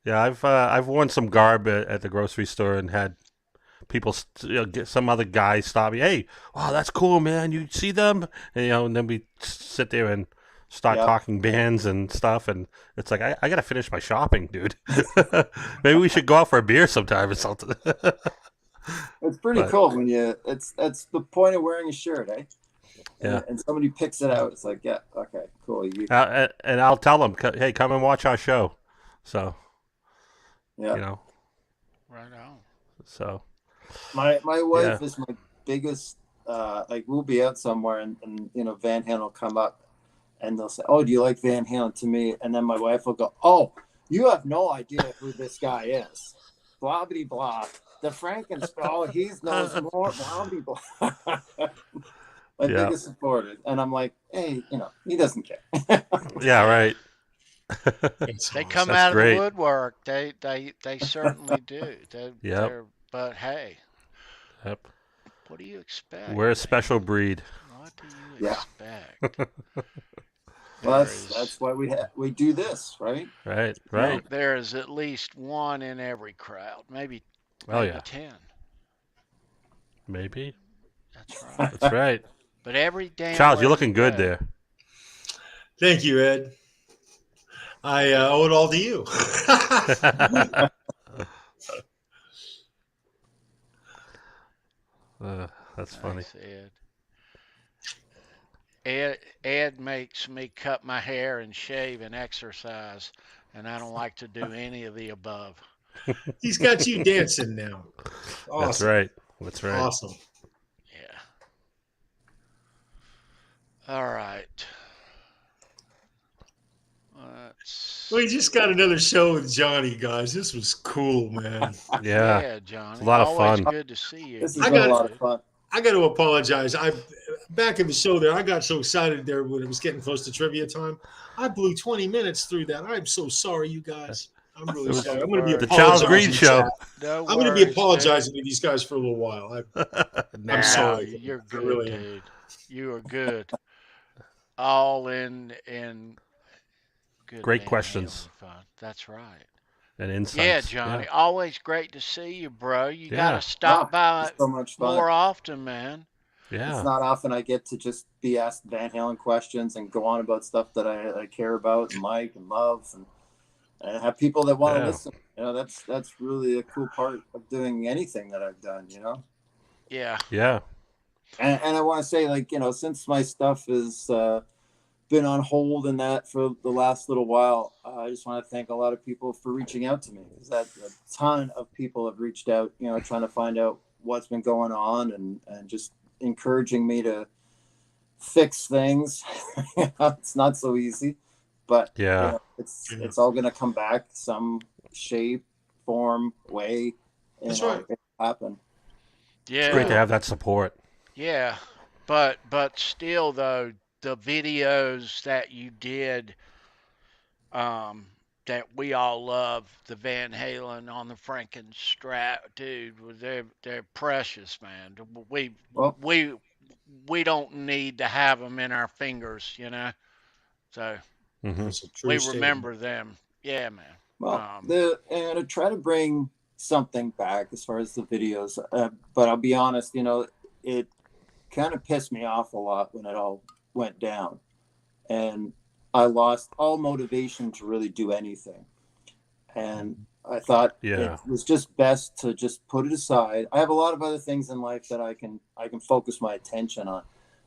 yeah, I've worn some garb at the grocery store and had people, get some other guy stop me. Hey, wow, that's cool, man. You see them? And, and then we sit there and start talking bands and stuff. And it's like, I got to finish my shopping, dude. Maybe we should go out for a beer sometime or something. It's pretty cool when that's the point of wearing a shirt, eh? Yeah. And somebody picks it out. It's like, yeah, okay, cool. And I'll tell them, hey, come and watch our show. So, yeah. Right on. So. My wife is my biggest, we'll be out somewhere and Van Halen will come up and they'll say, "Oh, do you like Van Halen?" to me. And then my wife will go, "Oh, you have no idea who this guy is. Blah, blah, blah. The Frankenspell, he knows more, blah, blah, blah." My biggest supporter. And I'm like, hey, he doesn't care. Yeah, right. They come out of the woodwork. They certainly do. But hey, what do you expect? We're a special breed. What do you expect? Well, that's why we do this, right? Right. There is at least one in every crowd, maybe 10. Maybe. That's right. That's right. But every damn Charles, you're looking good there. Thank you, Ed. I owe it all to you. That's funny. Thanks, Ed makes me cut my hair and shave and exercise, and I don't like to do any of the above. He's got you dancing now. Awesome. That's right. Awesome. Yeah. All right. We just got another show with Johnny, guys. This was cool, man. Yeah, Johnny. It's a lot of fun. Good to see you. This has been a lot of fun. I got to apologize. Back in the show there, I got so excited there when it was getting close to trivia time. I blew 20 minutes through that. I'm so sorry, you guys. I'm really sorry. I'm going to be the Charles Green show. No I'm going to be apologizing to these guys for a little while. I'm sorry. You're good, dude. You are good. All in good. Great questions. Fun. That's right. And insights. Yeah, Johnny. Always great to see you, bro. You got to stop by so much fun. More often, man. Yeah. It's not often I get to just be asked Van Halen questions and go on about stuff that I care about and like and love and have people that want to listen. That's really a cool part of doing anything that I've done, Yeah. Yeah. And I want to say, since my stuff has been on hold and that for the last little while, I just want to thank a lot of people for reaching out to me, because a ton of people have reached out, trying to find out what's been going on and just encouraging me to fix things. It's not so easy, but it's all going to come back some shape, form, way. That's right. It'll happen. Yeah. It's great to have that support. Yeah. But still, though, the videos that you did, that we all love, the Van Halen on the Frankenstrat, dude, they're precious, man. We don't need to have them in our fingers, So we remember them. Yeah, man. Well, to try to bring something back as far as the videos, but I'll be honest, it kind of pissed me off a lot when it all went down, and I lost all motivation to really do anything. And I thought Yeah. it was just best to just put it aside. I have a lot of other things in life that I can focus my attention on.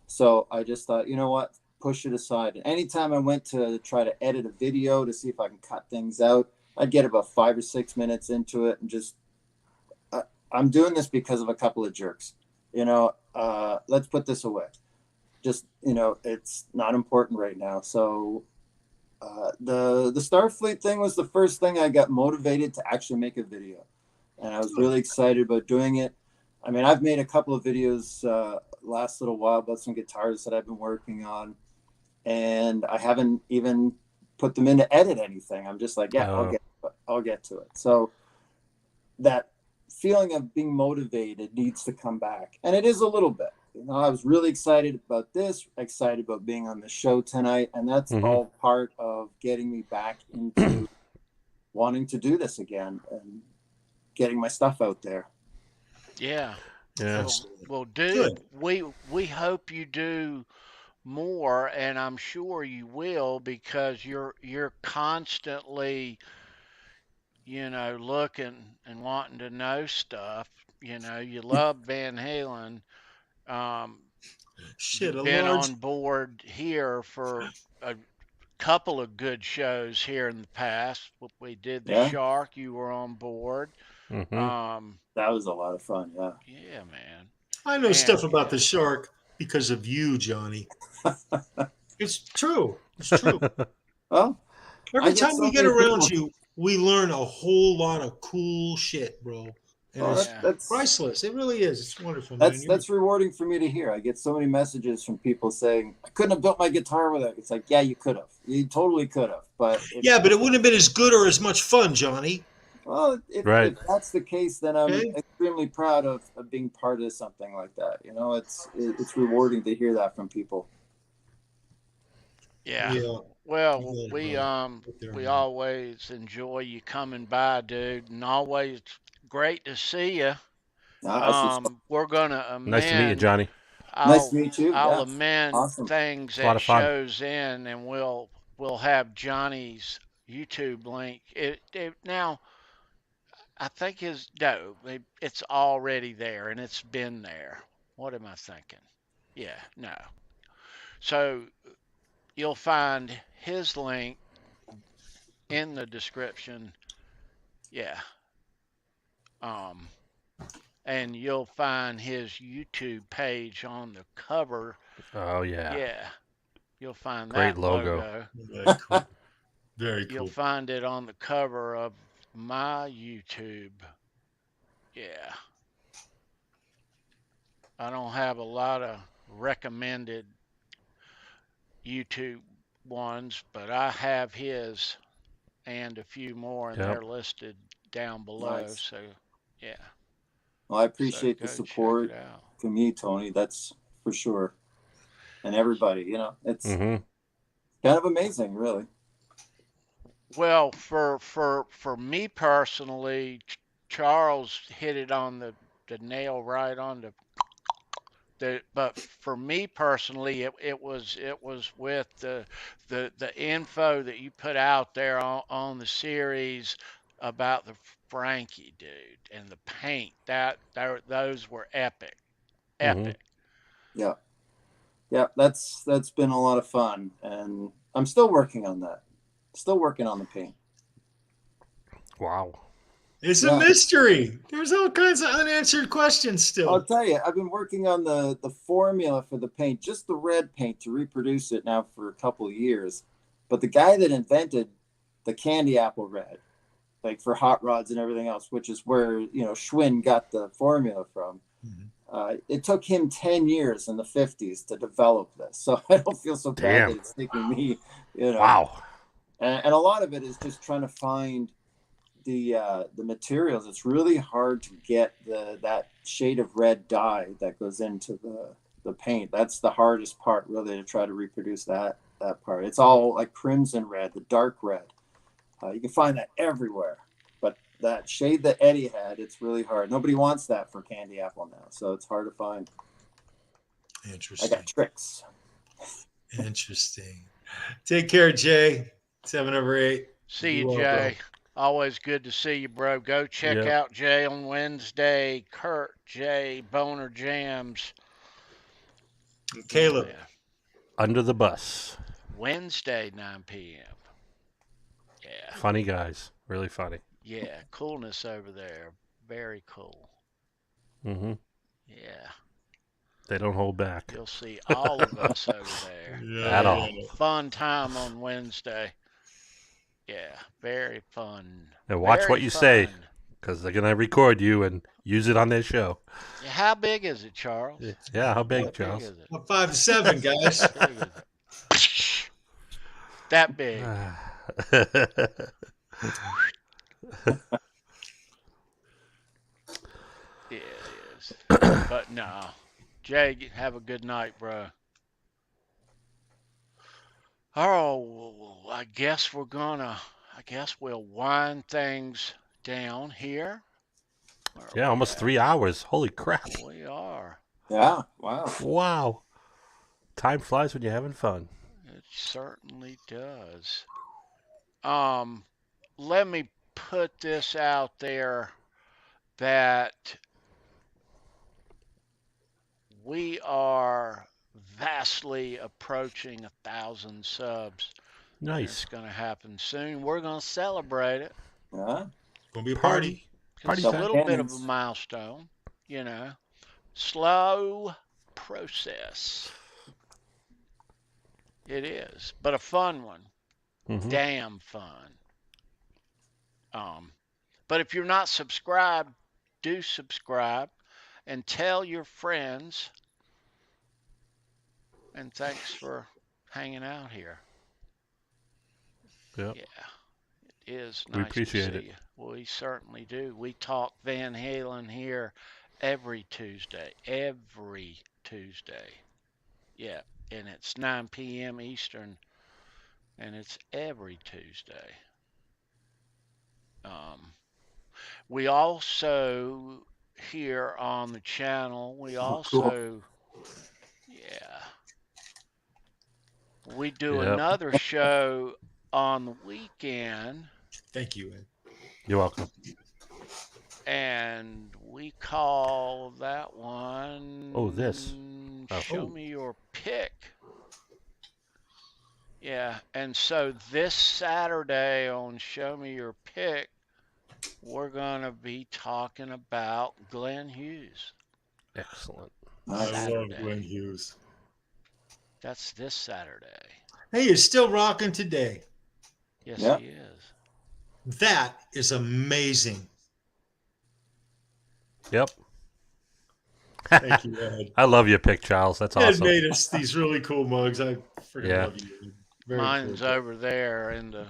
So I just thought, you know what, push it aside. And anytime I went to try to edit a video to see if I can cut things out, I'd get about 5 or 6 minutes into it and just, I'm doing this because of a couple of jerks. Let's put this away. Just, it's not important right now. So the Starfleet thing was the first thing I got motivated to actually make a video. And I was really excited about doing it. I mean, I've made a couple of videos last little while about some guitars that I've been working on. And I haven't even put them in to edit anything. I'm just like, yeah, I'll get to it. So that feeling of being motivated needs to come back. And it is a little bit. I was really excited about this, excited about being on the show tonight. And that's all part of getting me back into wanting to do this again and getting my stuff out there. Yeah. Yeah. Well, dude, we hope you do more, and I'm sure you will, because you're constantly, looking and wanting to know stuff. You love Van Halen. You've been on board here for a couple of good shows here in the past. We did the Shark. You were on board. That was a lot of fun. Yeah, man. I know stuff about the Shark because of you, Johnny. It's true. It's true. Well, every time we get around you, we learn a whole lot of cool shit, bro. And that's priceless. It really is. It's wonderful. That's rewarding for me to hear. I get so many messages from people saying, I couldn't have built my guitar with it. It's like, yeah, you could have. You totally could have. But but it wouldn't have been as good or as much fun, Johnny. Well, if that's the case, then I'm extremely proud of being part of something like that. It's rewarding to hear that from people. Yeah. Well, we always enjoy you coming by, dude, and always great to see you. We're gonna amend. Nice to meet you, Johnny. Nice to meet you. I'll amend things that shows in, and we'll have Johnny's YouTube link. Now, I think it's already there, and it's been there. What am I thinking? Yeah, no. So you'll find his link in the description. Yeah. And you'll find his YouTube page on the cover. Oh, yeah. Yeah. You'll find great that logo. Very cool. Very cool. You'll find it on the cover of my YouTube. Yeah. I don't have a lot of recommended YouTube ones, but I have his and a few more, and they're listed down below. Nice. So, yeah. Well, I appreciate the support from you, Tony. That's for sure. And everybody, it's kind of amazing, really. Well, for me personally, Charles hit it on the nail right on but for me personally, it was with the info that you put out there on the series about the Frankie dude and the paint. Those were epic. Yeah, that's been a lot of fun, and I'm still working on that. Still working on the paint. Wow. It's a mystery. There's all kinds of unanswered questions still. I'll tell you, I've been working on the formula for the paint, just the red paint, to reproduce it now for a couple of years. But the guy that invented the candy apple red, like for hot rods and everything else, which is where, Schwinn got the formula from, it took him 10 years in the 50s to develop this. So I don't feel so bad that it's taking me, Wow. And a lot of it is just trying to find the materials. It's really hard to get that shade of red dye that goes into the paint. That's the hardest part, really, to try to reproduce that part. It's all like crimson red, the dark red. You can find that everywhere, but that shade that Eddie had, it's really hard. Nobody wants that for candy apple now, so it's hard to find. Interesting. I got tricks. Interesting. Take care, Jay. 7/8. See you, Jay. Always good to see you, bro. Go check Yep. out Jay on Wednesday. Kurt, Jay, Boner Jams. And Caleb. Yeah. Under the Bus. Wednesday, 9 p.m. Yeah. Funny guys. Really funny. Yeah. Coolness over there. Very cool. Mm-hmm. Yeah. They don't hold back. You'll see all of us over there. Yeah, At all. Fun time on Wednesday. Yeah. Very fun. And watch Very what you say, fun. because they're going to record you and use it on their show. How big is it, Charles? Yeah, how big, How big Charles? is it? I'm 5 to 7, guys. How big is it? That big. Yeah, it is. But no. Jay, have a good night, bro. Oh, I guess we'll wind things down here. Yeah, almost 3 hours. Holy crap. We are. Yeah. Wow. Wow. Time flies when you're having fun. It certainly does. Let me put this out there that we are vastly approaching 1,000 subs. Nice. It's going to happen soon. We're going to celebrate it. Yeah. Gonna be a party. Party It's a time. little bit of a Cannons. milestone, you know. Slow process. It is, but a fun one. Mhm. Damn fun. But if you're not subscribed, do subscribe and tell your friends. And thanks for hanging out here. Yep. Yeah, it is We nice appreciate to it. see you. We certainly do. We talk Van Halen here every Tuesday. Every Tuesday. Yeah, and it's 9 p.m. Eastern, and it's every Tuesday. We also here on the channel, we also, yeah, we do Yep. another show on the weekend, Thank you, Ed. You're welcome. and we call that one. Oh, this. Oh. Show me your pick. Yeah, and so this Saturday on Show Me Your Pick, we're going to be talking about Glenn Hughes. Excellent. I love Saturday. Glenn Hughes. That's this Saturday. Hey, he's still rocking today. Yes, Yeah. he is. That is amazing. Yep. Thank you, Ed. I love your pick, Charles. That's Ed awesome. made us these really cool mugs. I freaking Yeah. love you. Ed. Very Mine's cool. over there in the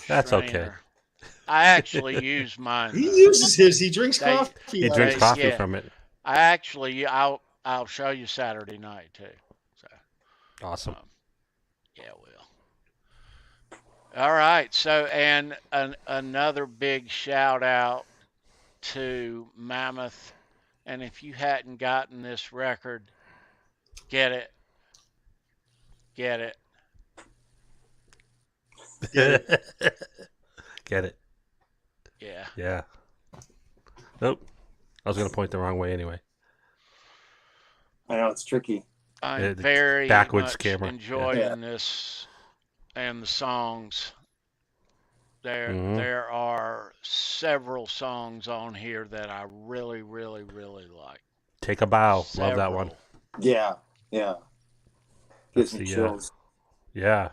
That's okay. strainer. I actually use mine. He though. uses his. He drinks They- coffee. He out drinks of it. coffee yeah. from it. I'll show you Saturday night too. So Awesome. yeah, will. All right. So and another big shout out to Mammoth. And if you hadn't gotten this record, get it. Get it. Get it. Yeah. Yeah. Nope. I was going to point the wrong way anyway. I know it's tricky. I'm the very backwards much camera. enjoying Yeah. this and the songs. Mhm. There are several songs on here that I really, really, really like. Take a bow. Love that one. Several. Yeah. Yeah. Gives That's me the, chills. Yeah.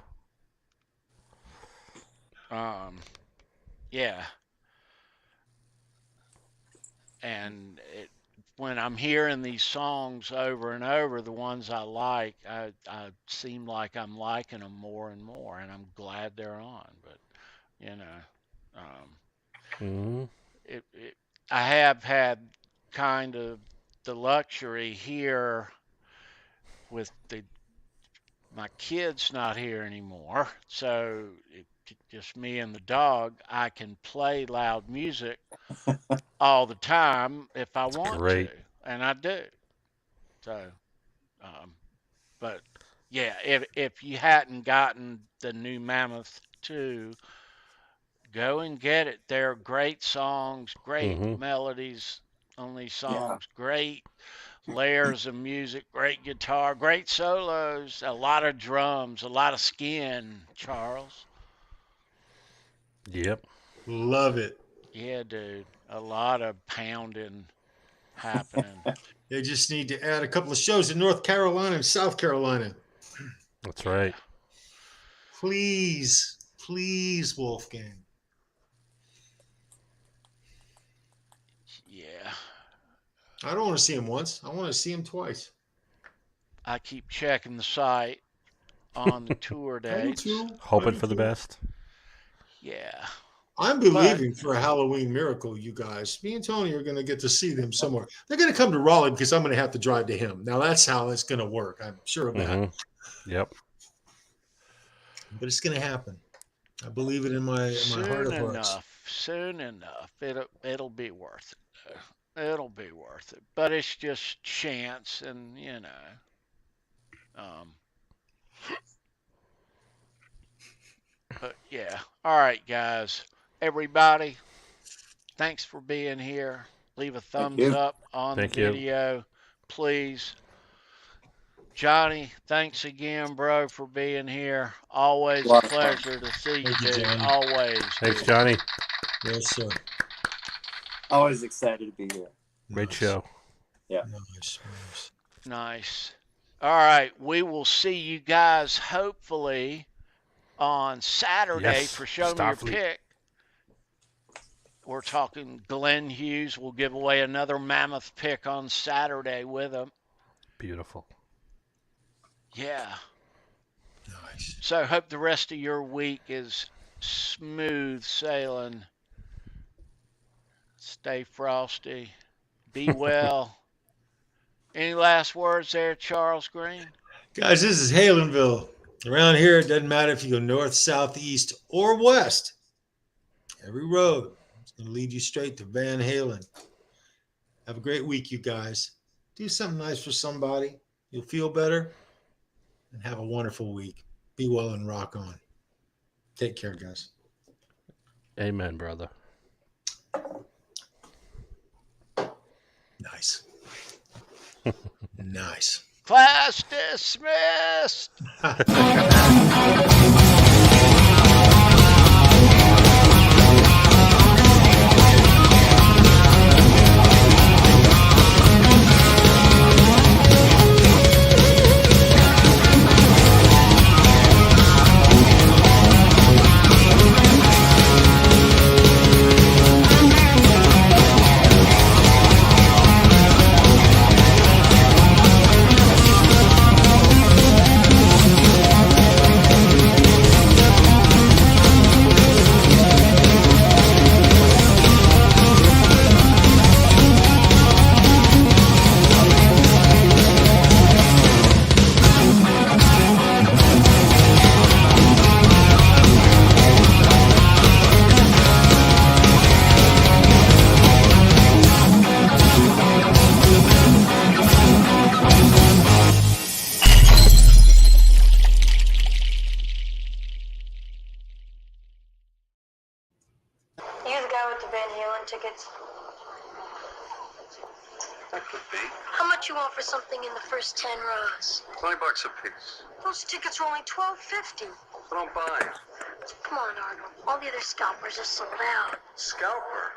Yeah. And when I'm hearing these songs over and over, the ones I like, I seem like I'm liking them more and more, and I'm glad they're on. But you know, Mhm. I have had kind of the luxury here with my kids not here anymore, so just me and the dog. I can play loud music all the time if I want great. to, and I do. So, but yeah, if you hadn't gotten the new Mammoth 2, Go and get it. They're great songs, great Mhm. melodies on these songs, Yeah. great layers of music, great guitar, great solos, a lot of drums, a lot of skin, Charles. Yep. Love it. Yeah, dude. A lot of pounding happening. They just need to add a couple of shows in North Carolina and South Carolina. That's right. Please, please, Wolfgang. Yeah. I don't want to see him once. I want to see him twice. I keep checking the site on the tour I do dates. too. Hoping I for the do too. best. Yeah. I'm believing for a Halloween miracle, you guys. Me and Tony are going to get to see them somewhere. They're going to come to Raleigh because I'm going to have to drive to him. Now, that's how it's going to work. I'm sure of that. Mhm. Yep. But it's going to happen. I believe it in my heart of hearts. Soon enough. It'll be worth it. It'll be worth it. But it's just chance, and but yeah. All right, guys. Everybody, thanks for being here. Leave a thumbs you. up on Thank the you. video, please. Johnny, thanks again, bro, for being here. Always a Lot of fun. pleasure to see you, Thank you, dude. Johnny. Always. Thanks, dude. Johnny. Yes, sir. Always excited to be here. Great Nice. show. Nice. Nice. All right. We will see you guys hopefully on Saturday Yes, for Show Me Your Starfleet. Pick. We're talking Glenn Hughes. We'll give away another Mammoth pick on Saturday with him. Beautiful. Yeah. Nice. So hope the rest of your week is smooth sailing. Stay frosty. Be well. Any last words there, Charles Green? Guys, this is Halenville. Around here, it doesn't matter if you go north, south, east, or west. Every road is going to lead you straight to Van Halen. Have a great week, you guys. Do something nice for somebody. You'll feel better. And have a wonderful week. Be well and rock on. Take care, guys. Amen, brother. Nice. Nice. Class dismissed. You the guy with the Van Halen tickets? That could be. How much you want for something in the first 10 rows? $20 a piece. Those tickets are only $12.50. I don't buy it. Come on, Arnold. All the other scalpers are sold out. Scalper?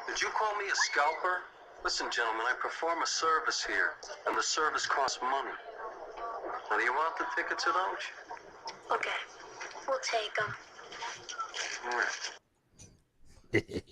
Did you call me a scalper? Listen, gentlemen, I perform a service here, and the service costs money. Now, do you want the tickets or don't you? Okay, we'll take them. All right.